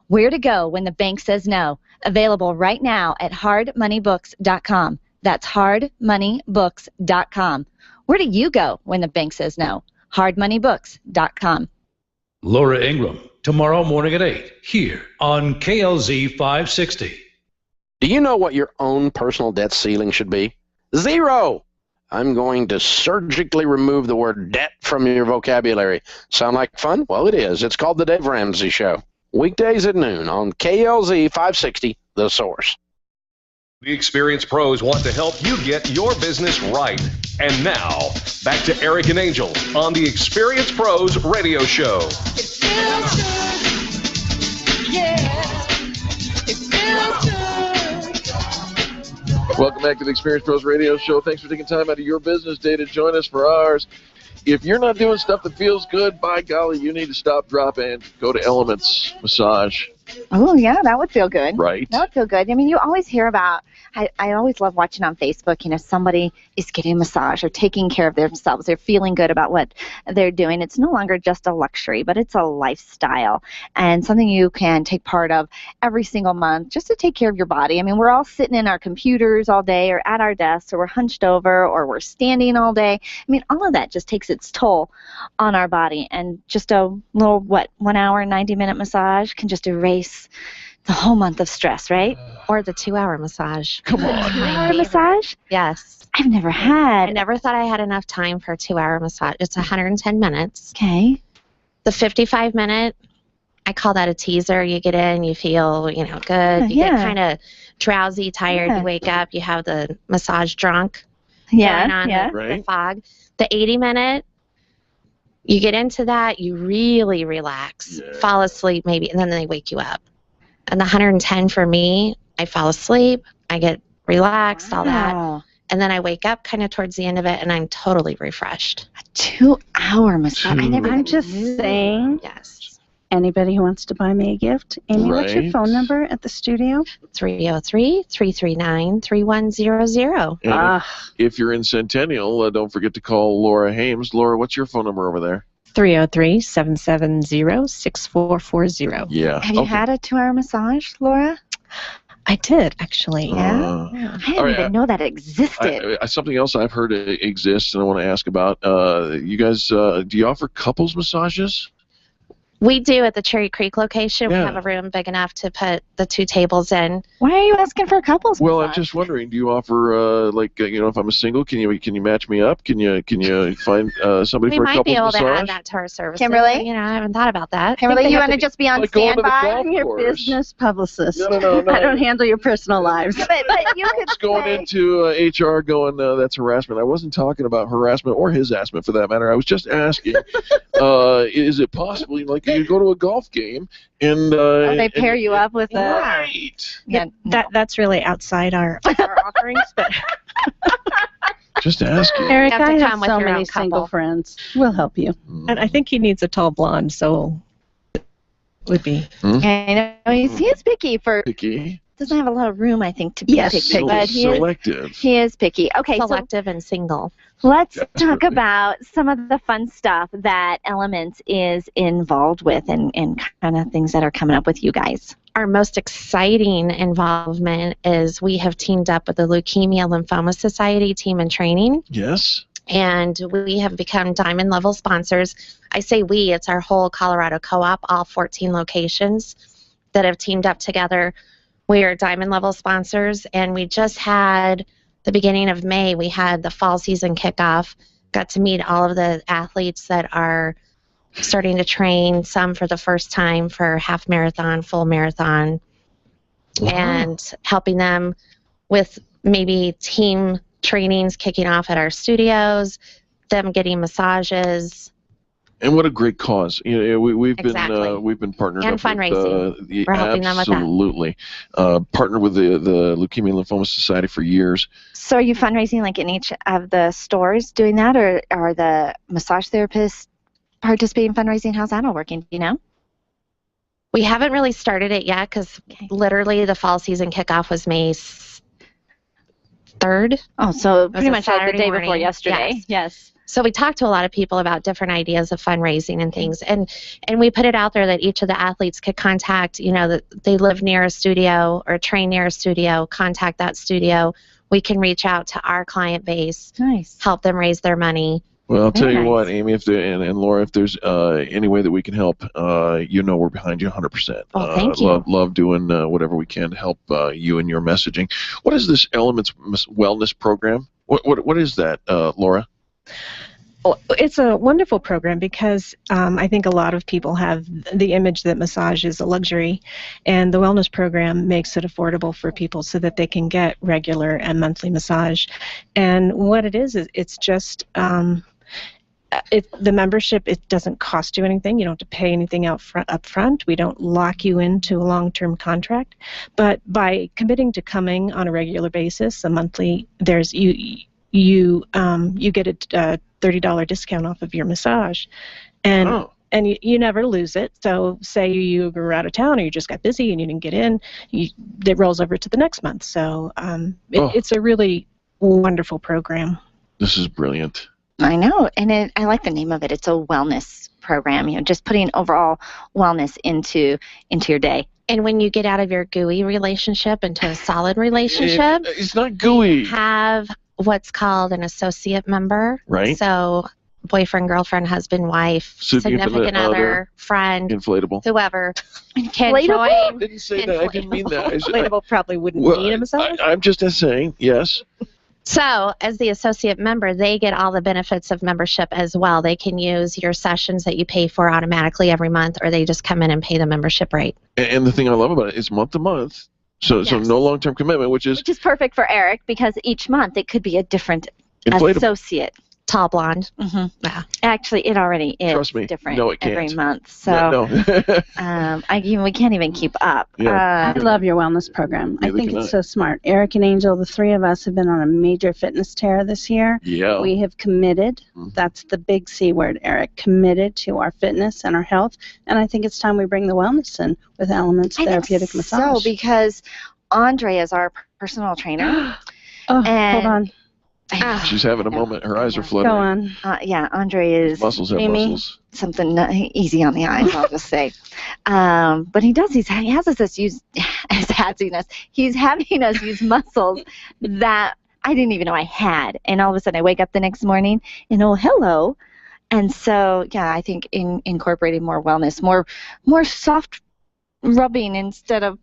Where to Go When the Bank Says No. Available right now at hardmoneybooks.com. That's hardmoneybooks.com. Where do you go when the bank says no? hardmoneybooks.com. Laura Ingram, tomorrow morning at 8, here on KLZ 560. Do you know what your own personal debt ceiling should be? 0! I'm going to surgically remove the word debt from your vocabulary. Sound like fun? Well, it is. It's called The Dave Ramsey Show. Weekdays at noon on KLZ 560, The Source. The Experience Pros want to help you get your business right. And now, back to Eric and Angel on the Experience Pros Radio Show. It feels good. Yeah. It feels good. Welcome back to the Experience Pros Radio Show. Thanks for taking time out of your business day to join us for ours. If you're not doing stuff that feels good, by golly, you need to stop, drop, and go to Elements Massage. Oh, yeah, that would feel good. Right. That would feel good. I mean, you always hear about, I always love watching on Facebook, somebody is getting a massage or taking care of themselves. They're feeling good about what they're doing. It's no longer just a luxury, but it's a lifestyle and something you can take part of every single month just to take care of your body. I mean, we're all sitting in our computers all day or at our desks or we're hunched over or we're standing all day. I mean, all of that just takes its toll on our body. And just a little, 1 hour, 90-minute massage can just erase the whole month of stress, right? Or the 2-hour massage. Come on. 2-hour massage? Yes. I've never had. I never thought I had enough time for a 2-hour massage. It's 110 minutes. Okay. The 55-minute, I call that a teaser. You get in, you feel, good. You get kind of drowsy, tired. You wake up, you have the massage drunk. Going on the fog. The 80-minute, you get into that, you really relax, fall asleep maybe, and then they wake you up. And the 110 for me, I fall asleep, I get relaxed, all that. And then I wake up kind of towards the end of it, and I'm totally refreshed. A 2-hour massage. I'm just saying. Yes. Anybody who wants to buy me a gift, Amy, what's your Right. phone number at the studio? 303-339-3100. And if you're in Centennial, don't forget to call Laura Hames. Laura, what's your phone number over there? 303-770-6440. Yeah. Have you had a 2-hour massage, Laura? I did, actually. I didn't even know that existed. Something else I've heard exists, and I want to ask about. You guys, do you offer couples massages? We do at the Cherry Creek location. We have a room big enough to put the 2 tables in. Why are you asking for a couples Well, massage? I'm just wondering. Do you offer if I'm a single, can you match me up? Can you find somebody We for a might couples be able massage? to add that to our services. Kimberly? I haven't thought about that. Kimberly, you want to just be on standby? I'm your business publicist. No. I don't handle your personal lives. But you could Going into HR going, that's harassment. I wasn't talking about harassment or his harassment for that matter. I was just asking, is it possible, you go to a golf game and they pair you up with a... Yeah, that's really outside our offerings, but just asking. Eric, have to I come have with so your many own couple. single friends. We'll help you. and I think he needs a tall blonde, so would be. I know he is picky for... Picky. Doesn't have a lot of room, I think, to be picky. But Selective. He is picky. Okay, Selective and single. Let's talk about some of the fun stuff that Elements is involved with and kind of things that are coming up with you guys. Our most exciting involvement is we have teamed up with the Leukemia Lymphoma Society Team in Training. Yes. And we have become diamond level sponsors. I say we, it's our whole Colorado co-op, all 14 locations that have teamed up together. We are diamond level sponsors, and we just had the beginning of May, we had the fall season kickoff, got to meet all of the athletes that are starting to train, some for the first time for half marathon, full marathon, and helping them with maybe team trainings kicking off at our studios, them getting massages. And what a great cause! We've Exactly. been partnered And up fundraising. with We're helping them with that. absolutely partnered with the Leukemia Lymphoma Society for years. So are you fundraising like in each of the stores doing that, or are the massage therapists participating in fundraising? How's that all working? Do you know? We haven't really started it yet because literally the fall season kickoff was May 3rd. Oh, so It was pretty a much like the Saturday day before morning. yesterday. Yes. So we talked to a lot of people about different ideas of fundraising and things, and we put it out there that each of the athletes could contact, that they live near a studio or train near a studio, contact that studio. We can reach out to our client base, help them raise their money. Well, I'll tell Very you nice. what, Amy, and Laura, if there's any way that we can help, we're behind you 100%. Oh, thank you. Love doing whatever we can to help you and your messaging. What is this Elements Wellness Program? What is that, Laura? Well, it's a wonderful program because I think a lot of people have the image that massage is a luxury, and the wellness program makes it affordable for people so that they can get regular and monthly massage. And what it is it's just the membership. It doesn't cost you anything. You don't have to pay anything up front. We don't lock you into a long-term contract. But by committing to coming on a regular basis, a monthly, you get a $30 discount off of your massage, and and you never lose it. So say you were out of town or you just got busy and you didn't get in, it rolls over to the next month. So it's a really wonderful program. This is brilliant. I know, and I like the name of it. It's a wellness program, just putting overall wellness into your day. And when you get out of your gooey relationship into a solid relationship, it's not gooey. Have what's called an associate member. Right. So boyfriend, girlfriend, husband, wife, significant other, friend, inflatable, whoever can Inflatable? join. I didn't say that. I didn't mean that. Inflatable probably wouldn't need a massage. I'm just saying, yes. So, as the associate member, they get all the benefits of membership as well. They can use your sessions that you pay for automatically every month, or they just come in and pay the membership rate. And the thing I love about it is month to month. So no long-term commitment, which is perfect for Eric, because each month it could be a different inflatable associate. Tall blonde. Mm-hmm. Yeah. Actually, it already is Trust me. different No, it every can't. month. So no. we can't even keep up. I love your wellness program. I think it's so smart. Eric and Angel, the three of us have been on a major fitness tear this year. Yeah. We have committed. That's the big C word, Eric. Committed to our fitness and our health. And I think it's time we bring the wellness in with Elements Therapeutic Massage. So, because Andre is our personal trainer. Hold and on. She's having a moment. Her eyes are Go fluttering. on. Yeah, Andre is Muscles have muscles. something easy on the eyes, I'll just say. But he has us use He's having us use muscles that I didn't even know I had, and all of a sudden I wake up the next morning and hello. And so I think incorporating more wellness, more soft rubbing instead of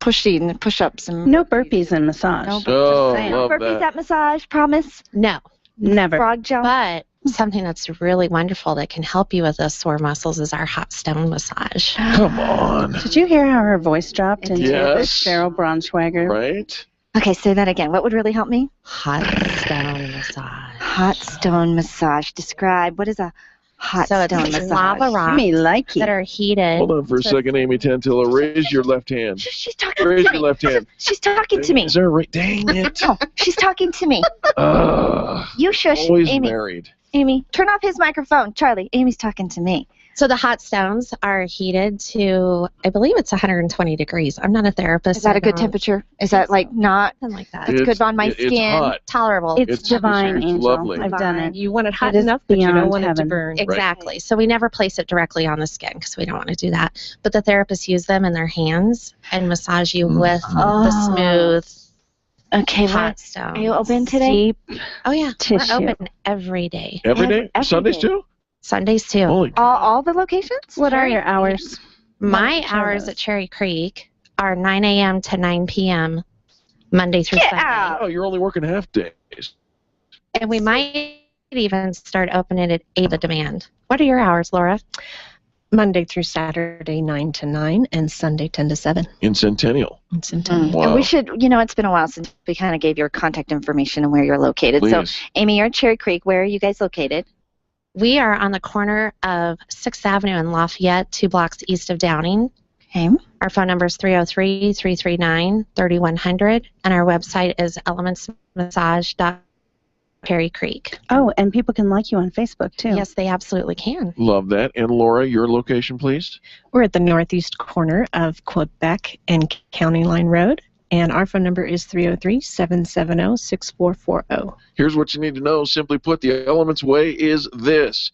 pushing push-ups and no burpees in massage. No burpees at massage, promise? No. Never. Frog jump? But something that's really wonderful that can help you with those sore muscles is our hot stone massage. Come on. Did you hear how her voice dropped into Yes. Cheryl Braunschweiger? Right? Okay, say that again. What would really help me? Hot stone massage. Hot stone massage. Describe, what is a hot So stone it's massage? lava rocks that are heated. Hold on for a second, Amy Tantilla. Raise your left hand. She's talking Raise to your me. left hand. She's talking to me. Is there a right? Dang it. No, she's talking to me. You shush, Always Amy. married. Amy, turn off his microphone. Charlie, Amy's talking to me. So the hot stones are heated to, I believe it's 120 degrees. I'm not a therapist. Is that I a good don't- temperature? Is that like not? Something like that. It's good on my It's skin. hot. Tolerable. It's divine, it's Angel. lovely. I've done it. You want it hot It is enough, but you don't beyond want it to heaven. burn. Exactly. So we never place it directly on the skin because we don't want to do that. But the therapists use them in their hands and massage you with the smooth Okay, hot stones. are you open today? Oh yeah, Tissue. we're open every day. Every day? Every Sundays day. too? Sundays too. Holy All the locations? What are your hours? My hours at Cherry Creek are 9 a.m. to 9 p.m. Monday through Sunday. Oh, you're only working half days. And we might even start opening at 8 the demand. What are your hours, Laura? Monday through Saturday, 9 to 9, and Sunday, 10 to 7. In Centennial. In Centennial. Wow. And we should, it's been a while since we kind of gave your contact information and where you're located. So, Please. Amy, you're at Cherry Creek. Where are you guys located? We are on the corner of 6th Avenue and Lafayette, 2 blocks east of Downing. Okay. Our phone number is 303-339-3100, and our website is elementsmassage.Cherry Creek. Oh, and people can like you on Facebook, too. Yes, they absolutely can. Love that. And Laura, your location, please? We're at the northeast corner of Quebec and County Line Road, and our phone number is 303-770-6440. Here's what you need to know. Simply put, the Elements Way is this.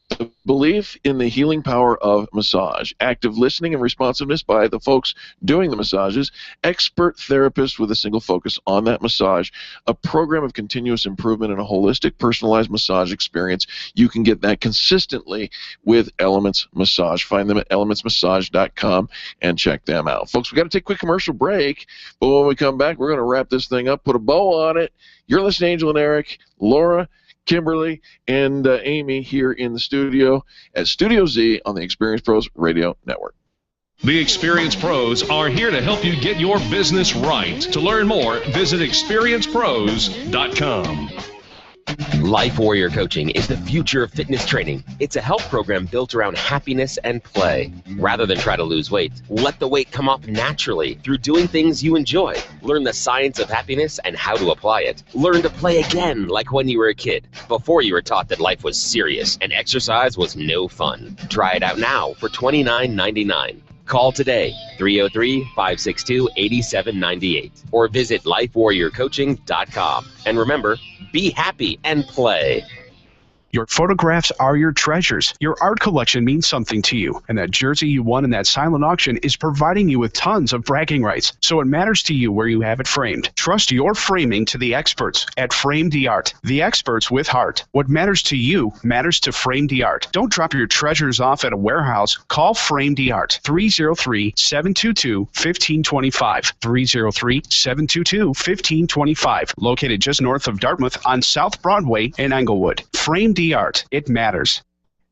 The belief in the healing power of massage, active listening and responsiveness by the folks doing the massages, expert therapists with a single focus on that massage, a program of continuous improvement and a holistic personalized massage experience. You can get that consistently with Elements Massage. Find them at elementsmassage.com and check them out. Folks, we've got to take a quick commercial break, but when we come back, we're going to wrap this thing up, put a bow on it. You're listening to Angel and Eric, Laura, Kimberly, and Amy here in the studio at Studio Z on the Experience Pros Radio Network. The Experience Pros are here to help you get your business right. To learn more, visit experiencepros.com. Life Warrior Coaching is the future of fitness training. It's a health program built around happiness and play. Rather than try to lose weight, let the weight come off naturally through doing things you enjoy. Learn the science of happiness and how to apply it. Learn to play again like when you were a kid, before you were taught that life was serious and exercise was no fun. Try it out now for $29.99. Call today, 303-562-8798, or visit lifewarriorcoaching.com. And remember, be happy and play. Your photographs are your treasures. Your art collection means something to you, and that jersey you won in that silent auction is providing you with tons of bragging rights, so it matters to you where you have it framed. Trust your framing to the experts at Frame d'Art, the experts with heart. What matters to you matters to Frame d'Art. Don't drop your treasures off at a warehouse. Call Frame d'Art, 303-722-1525, 303-722-1525, located just north of Dartmouth on South Broadway in Englewood. Frame d'Art, it matters.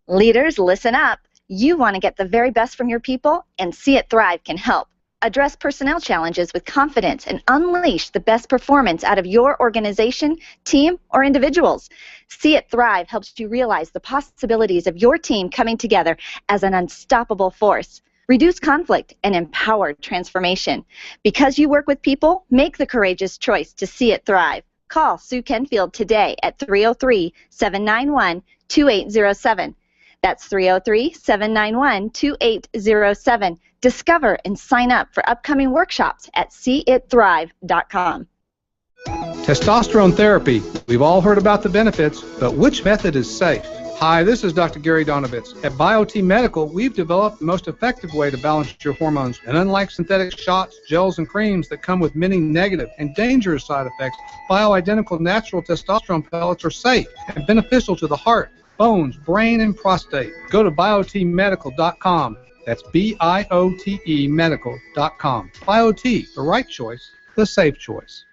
Leaders, listen up. You want to get the very best from your people, and See It Thrive can help. Address personnel challenges with confidence and unleash the best performance out of your organization, team, or individuals. See It Thrive helps you realize the possibilities of your team coming together as an unstoppable force. Reduce conflict and empower transformation. Because you work with people, make the courageous choice to see it thrive. Call Sue Kenfield today at 303-791-2807. That's 303-791-2807. Discover and sign up for upcoming workshops at seeitthrive.com. Testosterone therapy. We've all heard about the benefits, but which method is safe? Hi, this is Dr. Gary Donovitz. At BioT Medical, we've developed the most effective way to balance your hormones. And unlike synthetic shots, gels, and creams that come with many negative and dangerous side effects, bioidentical natural testosterone pellets are safe and beneficial to the heart, bones, brain, and prostate. Go to biotmedical.com. That's BIOTE medical.com. BioT, the right choice, the safe choice.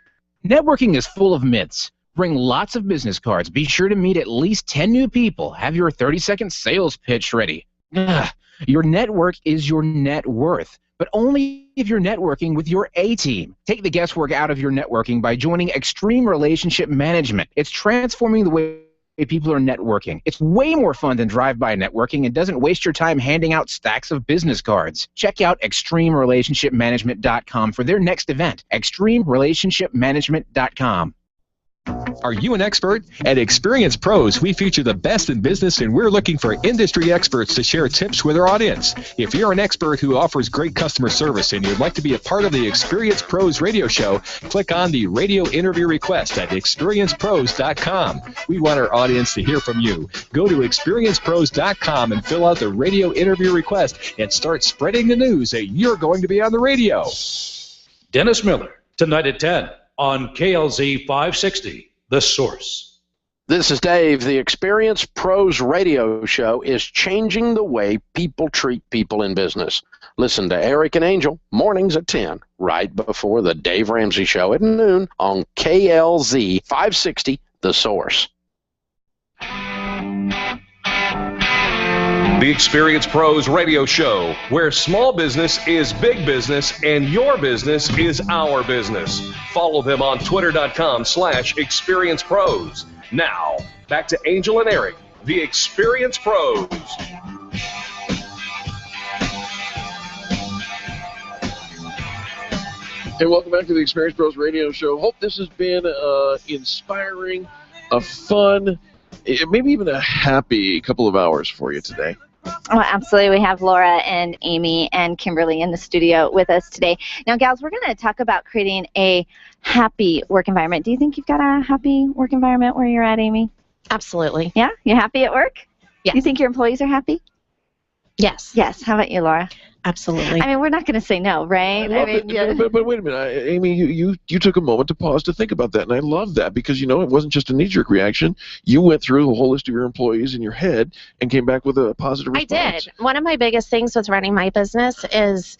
Networking is full of myths. Bring lots of business cards. Be sure to meet at least 10 new people. Have your 30-second sales pitch ready. Your network is your net worth, but only if you're networking with your A-team. Take the guesswork out of your networking by joining Extreme Relationship Management. It's transforming the way people are networking. It's way more fun than drive-by networking and doesn't waste your time handing out stacks of business cards. Check out ExtremeRelationshipManagement.com for their next event. ExtremeRelationshipManagement.com. Are you an expert? At Experience Pros, we feature the best in business, and we're looking for industry experts to share tips with our audience. If you're an expert who offers great customer service and you'd like to be a part of the Experience Pros radio show, click on the radio interview request at experiencepros.com. We want our audience to hear from you. Go to experiencepros.com and fill out the radio interview request and start spreading the news that you're going to be on the radio. Dennis Miller, tonight at 10 on KLZ 560, The Source. This is Dave. The Experience Pros radio show is changing the way people treat people in business. Listen to Eric and Angel mornings at 10, right before the Dave Ramsey Show at noon on KLZ 560, The Source. The Experience Pros radio show, where small business is big business and your business is our business. Follow them on twitter.com/experiencepros. Now, back to Angel and Eric, the Experience Pros. Hey, welcome back to the Experience Pros radio show. Hope this has been inspiring, a fun, maybe even a happy couple of hours for you today. Oh, absolutely. We have Laura and Amy and Kimberly in the studio with us today. Now, gals, we're going to talk about creating a happy work environment. Do you think you've got a happy work environment where you're at, Amy? Absolutely. Yeah? You happy at work? Yes. You think your employees are happy? Yes. Yes. How about you, Laura? Absolutely. I mean, we're not going to say no, right? But wait a minute, Amy, you took a moment to pause to think about that, and I love that because, it wasn't just a knee-jerk reaction. You went through the whole list of your employees in your head and came back with a positive response. I did. One of my biggest things with running my business is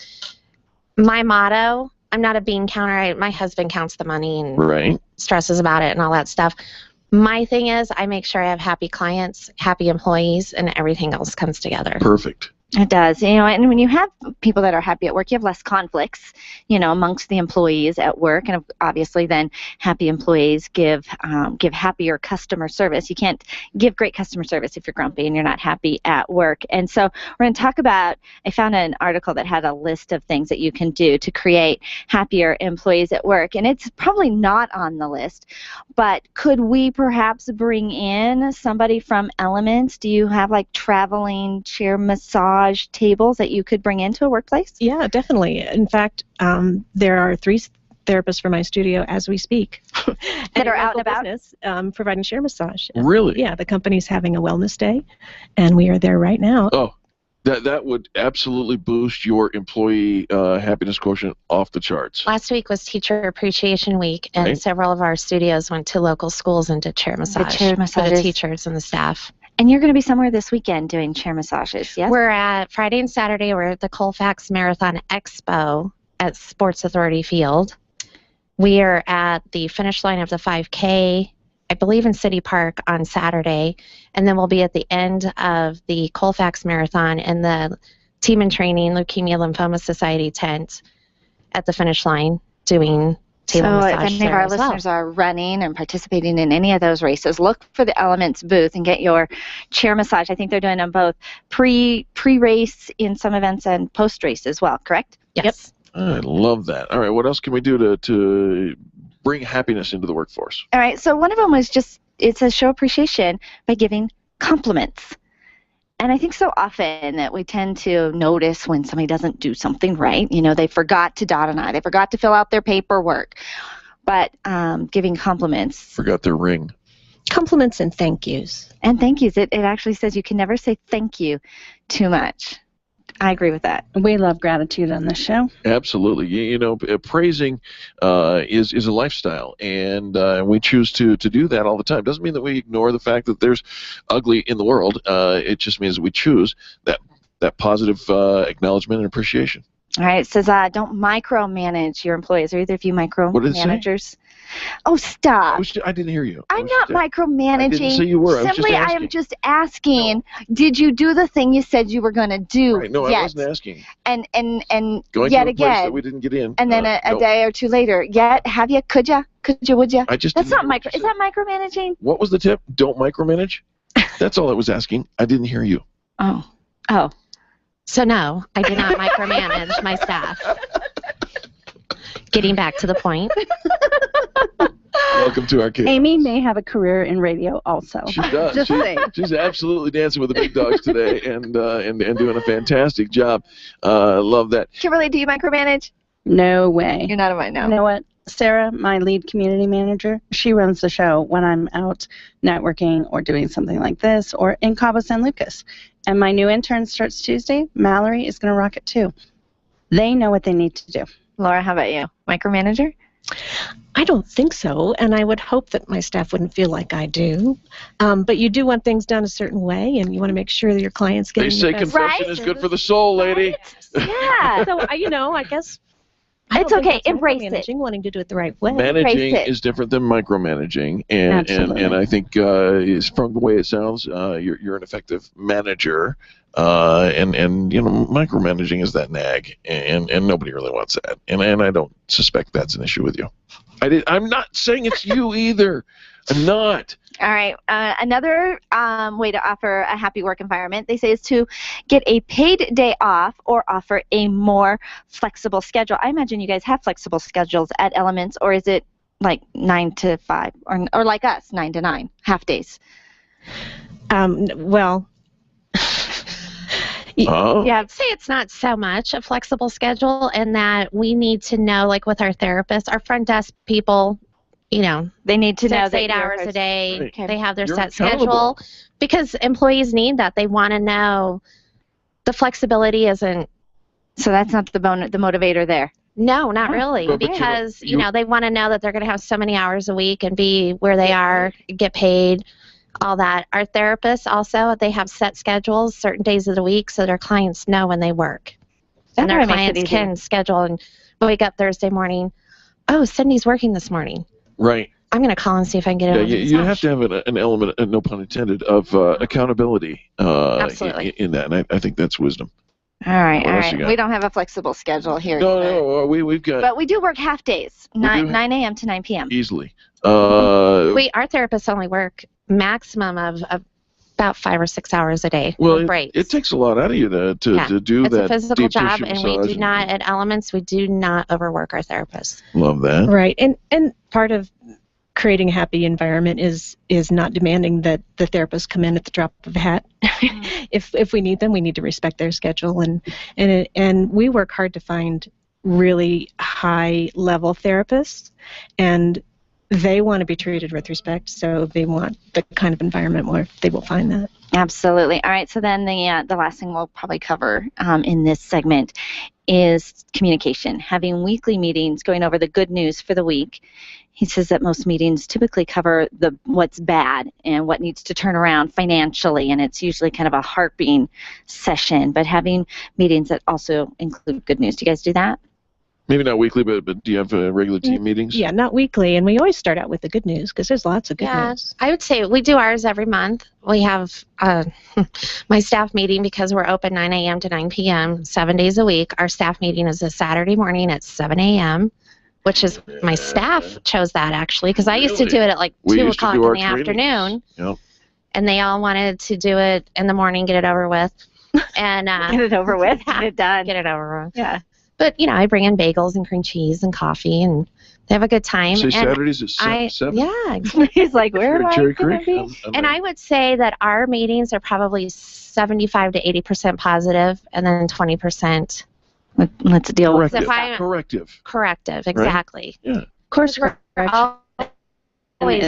my motto. I'm not a bean counter. My husband counts the money and stresses about it and all that stuff. My thing is I make sure I have happy clients, happy employees, and everything else comes together. Perfect. It does, and when you have people that are happy at work, you have less conflicts, amongst the employees at work, and obviously then happy employees give happier customer service. You can't give great customer service if you're grumpy and you're not happy at work. And so we're going to talk about, I found an article that had a list of things that you can do to create happier employees at work, and it's probably not on the list, but could we perhaps bring in somebody from Elements? Do you have like traveling chair massage tables that you could bring into a workplace? Yeah, definitely. In fact, there are 3 therapists for my studio as we speak that are out and about, business, providing chair massage. Really? Yeah, the company's having a wellness day, and we are there right now. Oh, that would absolutely boost your employee happiness quotient off the charts. Last week was Teacher Appreciation Week, and Right. several of our studios went to local schools and did chair massage for the massages. teachers and the staff. And you're going to be somewhere this weekend doing chair massages, yes? We're at Friday and Saturday. We're at the Colfax Marathon Expo at Sports Authority Field. We are at the finish line of the 5K, I believe in City Park on Saturday, and then we'll be at the end of the Colfax Marathon in the Team in Training Leukemia Lymphoma Society tent at the finish line doing table So if massage any of there our as well. listeners are running and participating in any of those races, look for the Elements booth and get your chair massage. I think they're doing them both pre-race in some events and post-race as well, correct? Yes. I love that. All right, what else can we do to bring happiness into the workforce? All right, so one of them was it says show appreciation by giving compliments. And I think so often that we tend to notice when somebody doesn't do something right. They forgot to dot an I. They forgot to fill out their paperwork. But giving compliments. Forgot their ring. Compliments and thank yous. And thank yous. It actually says you can never say thank you too much. I agree with that. We love gratitude on this show. Absolutely. Praising is a lifestyle, and we choose to do that all the time. Doesn't mean that we ignore the fact that there's ugly in the world. It just means that we choose that positive acknowledgement and appreciation. All right. It says don't micromanage your employees. Are either of you What did it say? micromanagers? Oh, stop. I didn't hear you. I'm not micromanaging. I didn't say you were. Simply, I am just asking, did you do the thing you said you were going to do Right. No, yet? I wasn't asking. And Going yet to a place again, that we didn't get in. and then a no. day or two later, yet, have you, could you, would you? I just That's didn't not hear what micro. Is that micromanaging? What was the tip? Don't micromanage? That's all I was asking. I didn't hear you. Oh. So no, I do not micromanage my staff. Getting back to the point. Welcome to our kids. Amy may have a career in radio also. She does. Just saying. She's absolutely dancing with the big dogs today and doing a fantastic job. Love that. Kimberly, do you micromanage? No way. You're not a right now. You know what? Sarah, my lead community manager, she runs the show when I'm out networking or doing something like this or in Cabo San Lucas. And my new intern starts Tuesday. Mallory is going to rock it too. They know what they need to do. Laura, how about you? Micromanager? I don't think so, and I would hope that my staff wouldn't feel like I do. But you do want things done a certain way, and you want to make sure that your clients get They say confession is good for the soul, lady. Yeah. So, I guess It's okay. Embrace it. Wanting to do it the right way. Managing is different than micromanaging, and I think is from the way it sounds, you're an effective manager, and micromanaging is that nag, and nobody really wants that, and I don't suspect that's an issue with you. I'm not saying it's you either. I'm not. All right. Another way to offer a happy work environment, they say, is to get a paid day off or offer a more flexible schedule. I imagine you guys have flexible schedules at Elements, or is it like 9 to 5, or like us, 9 to 9, half days? Well, Yeah, I'd say it's not so much a flexible schedule, and that we need to know, like with our therapists, our front desk people, they need to know 6, that 8 hours a day. Right. They have their You're set accountable. schedule because employees need that. They want to know the flexibility isn't. So that's not the motivator there. No, not really, But because they want to know that they're going to have so many hours a week and be where they are, get paid, all that. Our therapists also, they have set schedules certain days of the week so their clients know when they work. And their probably makes it clients easier. can schedule and wake up Thursday morning, oh, Cindy's working this morning. Right. I'm going to call and see if I can get it. Yeah, you have to have an element, no pun intended, of accountability Absolutely. in that, and I think that's wisdom. All right, What all else you right. got? We don't have a flexible schedule here. No, we've got But we do work half days, do 9 a.m. to 9 p.m. easily. Our therapists only work maximum of about 5 or 6 hours a day. Well, with breaks. it takes a lot out of you to do It's that a physical deep job, tissue and we massage. do not, at Elements, we do not overwork our therapists. Love that. Right, and part of creating a happy environment is not demanding that the therapists come in at the drop of a hat. If we need them, we need to respect their schedule, and we work hard to find really high level therapists, and they want to be treated with respect, so they want the kind of environment where they will find that. Absolutely. All right, so then the last thing we'll probably cover in this segment is communication, having weekly meetings, going over the good news for the week. He says that most meetings typically cover what's bad and what needs to turn around financially, and it's usually kind of a heartbeat session, but having meetings that also include good news. Do you guys do that? Maybe not weekly, but do you have regular team meetings? Yeah, not weekly, and we always start out with the good news because there's lots of good Yeah, news. I would say we do ours every month. We have my staff meeting, because we're open 9 a.m. to 9 p.m. 7 days a week. Our staff meeting is a Saturday morning at 7 a.m., which is my staff chose that, actually, because I used to do it at like 2 o'clock in the afternoon, Yep. and they all wanted to do it in the morning, get it over with. And Get it over with, get it done. Get it over with. Yeah. But, I bring in bagels and cream cheese and coffee, and they have a good time. Say And Saturdays at 7? Yeah. He's like, where am I Cherry going to Creek? be? And I would say that our meetings are probably 75 to 80% positive, and then 20%. Let's deal with If it. I- Corrective. Corrective, exactly. Yeah. Course We're always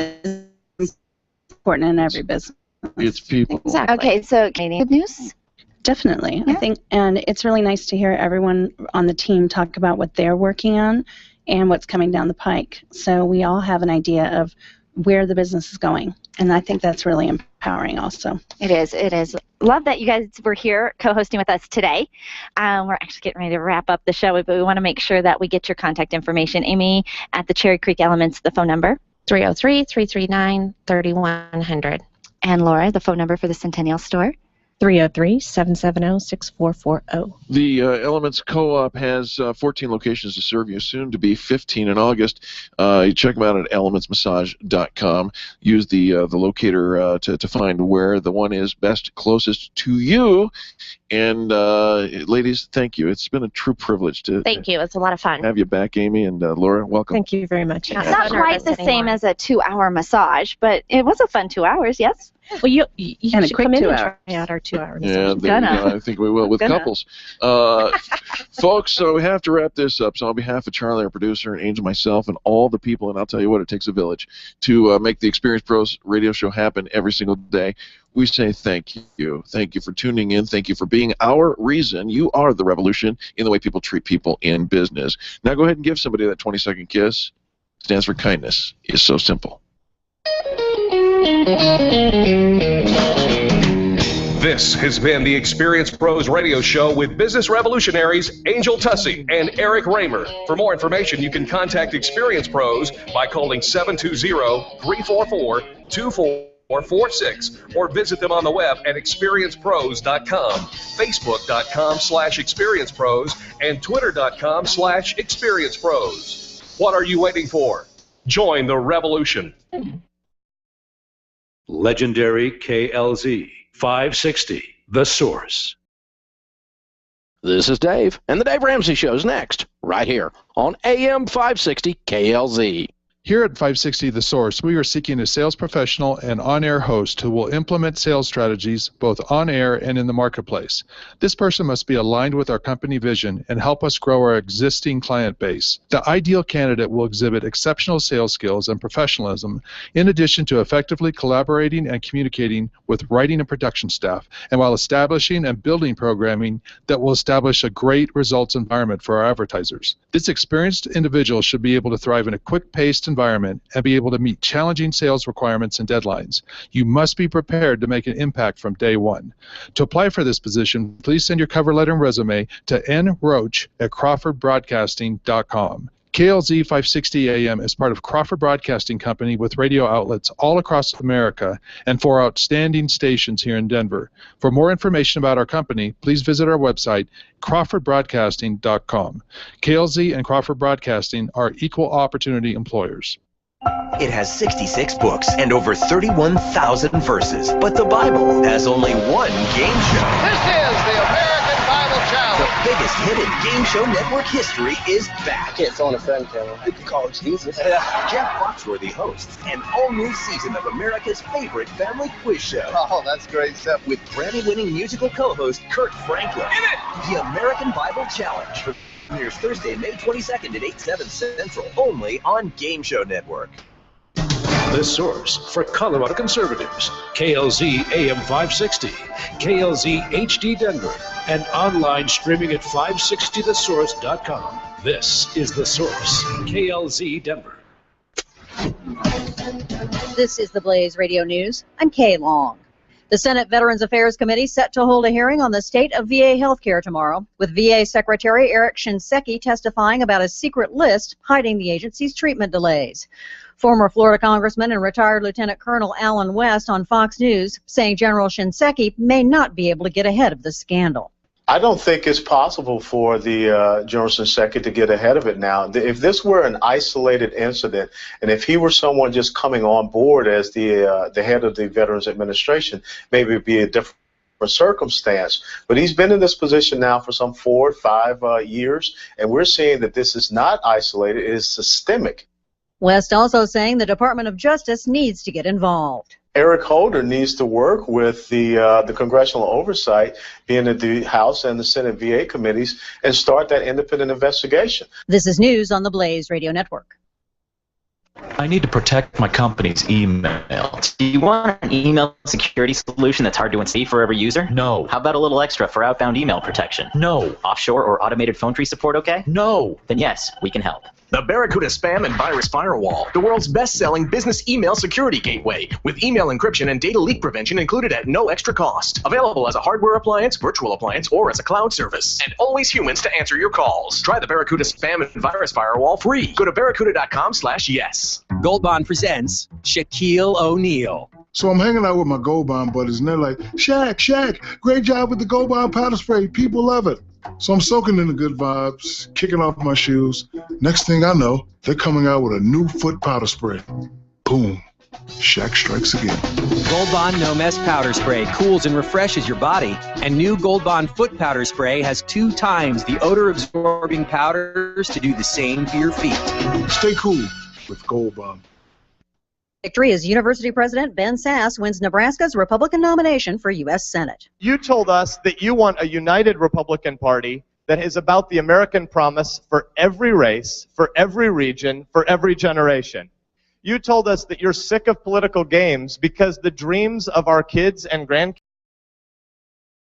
important in every business. It's people. Exactly. Okay, so good news? Definitely. I think, and it's really nice to hear everyone on the team talk about what they're working on and what's coming down the pike. So we all have an idea of where the business is going, and I think that's really empowering also. It is. It is. Love that you guys were here co-hosting with us today. We're actually getting ready to wrap up the show, but we want to make sure that we get your contact information. Amy, at the Cherry Creek Elements, the phone number? 303-339-3100. And Laura, the phone number for the Centennial Store? 303-770-6440. The Elements Co-op has 14 locations to serve you, soon to be 15 in August. You check them out at elementsmassage.com. Use the locator to find where the one is best closest to you. And ladies, thank you. It's been a true privilege to Thank you. It's a lot of fun. have you back, Amy, and Laura. Welcome. Thank you very much. Not quite the same as a 2-hour massage, but it was a fun 2 hours, yes? Well, you And a should quick come in 2 and hours. try out our 2-hour Yeah, massage. I think we will with couples. Folks, so we have to wrap this up. So on behalf of Charlie, our producer, and Angel, myself, and all the people, and I'll tell you what, it takes a village to make the Experience Pros radio show happen every single day. We say thank you. Thank you for tuning in. Thank you for being our reason. You are the revolution in the way people treat people in business. Now go ahead and give somebody that 20-second kiss. Stands for kindness. It's so simple. This has been the Experience Pros radio show with business revolutionaries Angel Tussey and Eric Raymer. For more information, you can contact Experience Pros by calling 720-344-2446 or visit them on the web at experiencepros.com, facebook.com/experiencepros, and twitter.com/experiencepros. What are you waiting for? Join the revolution. Legendary KLZ 560, The Source. This is Dave, and the Dave Ramsey Show's next, right here on AM 560 KLZ. Here at 560 The Source, we are seeking a sales professional and on-air host who will implement sales strategies both on-air and in the marketplace. This person must be aligned with our company vision and help us grow our existing client base. The ideal candidate will exhibit exceptional sales skills and professionalism, in addition to effectively collaborating and communicating with writing and production staff, and while establishing and building programming that will establish a great results environment for our advertisers. This experienced individual should be able to thrive in a quick-paced environment and be able to meet challenging sales requirements and deadlines. You must be prepared to make an impact from day one. To apply for this position, please send your cover letter and resume to nroach@crawfordbroadcasting.com. KLZ 560 AM is part of Crawford Broadcasting Company with radio outlets all across America and 4 outstanding stations here in Denver. For more information about our company, please visit our website, crawfordbroadcasting.com. KLZ and Crawford Broadcasting are equal opportunity employers. It has 66 books and over 31,000 verses, but the Bible has only one game show. This is the American Bible Challenge. The biggest hit in Game Show Network history is back. Can't phone a friend, can I? You can call Jesus. Jeff Foxworthy hosts an all-new season of America's favorite family quiz show. Oh, that's great stuff. With Grammy-winning musical co-host Kurt Franklin. In it! The American Bible Challenge. Premieres Thursday, May 22nd at 8, 7 Central, only on Game Show Network. The source for Colorado conservatives, KLZ AM 560, KLZ HD Denver, and online streaming at 560thesource.com. This is The Source, KLZ Denver. This is the Blaze Radio News. I'm Kay Long. The Senate Veterans Affairs Committee set to hold a hearing on the state of VA healthcare tomorrow, with VA Secretary Eric Shinseki testifying about a secret list hiding the agency's treatment delays. Former Florida Congressman and retired Lieutenant Colonel Alan West on Fox News saying General Shinseki may not be able to get ahead of the scandal. I don't think it's possible for the General Shinseki to get ahead of it now. If this were an isolated incident, and if he were someone just coming on board as the head of the Veterans Administration, maybe it'd be a different circumstance. But he's been in this position now for some 4 or 5 years, and we're seeing that this is not isolated; it is systemic. West also saying the Department of Justice needs to get involved. Eric Holder needs to work with the congressional oversight, being at the House and the Senate VA committees, and start that independent investigation. This is news on the Blaze Radio Network. I need to protect my company's email. Do you want an email security solution that's hard to install for every user? No. How about a little extra for outbound email protection? No. Offshore or automated phone tree support okay? No. Then yes, we can help. The Barracuda Spam and Virus Firewall, the world's best-selling business email security gateway, with email encryption and data leak prevention included at no extra cost. Available as a hardware appliance, virtual appliance, or as a cloud service. And always humans to answer your calls. Try the Barracuda Spam and Virus Firewall free. Go to barracuda.com/yes. Gold Bond presents Shaquille O'Neal. So I'm hanging out with my Gold Bond buddies, and they're like, Shaq, great job with the Gold Bond powder spray. People love it. So I'm soaking in the good vibes, kicking off my shoes. Next thing I know, they're coming out with a new foot powder spray. Boom. Shaq strikes again. Gold Bond No Mess powder spray cools and refreshes your body, and new Gold Bond foot powder spray has 2 times the odor-absorbing powders to do the same for your feet. Stay cool with Gold Bond. Victory as University President Ben Sasse wins Nebraska's Republican nomination for U.S. Senate. You told us that you want a united Republican Party that is about the American promise for every race, for every region, for every generation. You told us that you're sick of political games because the dreams of our kids and grandkids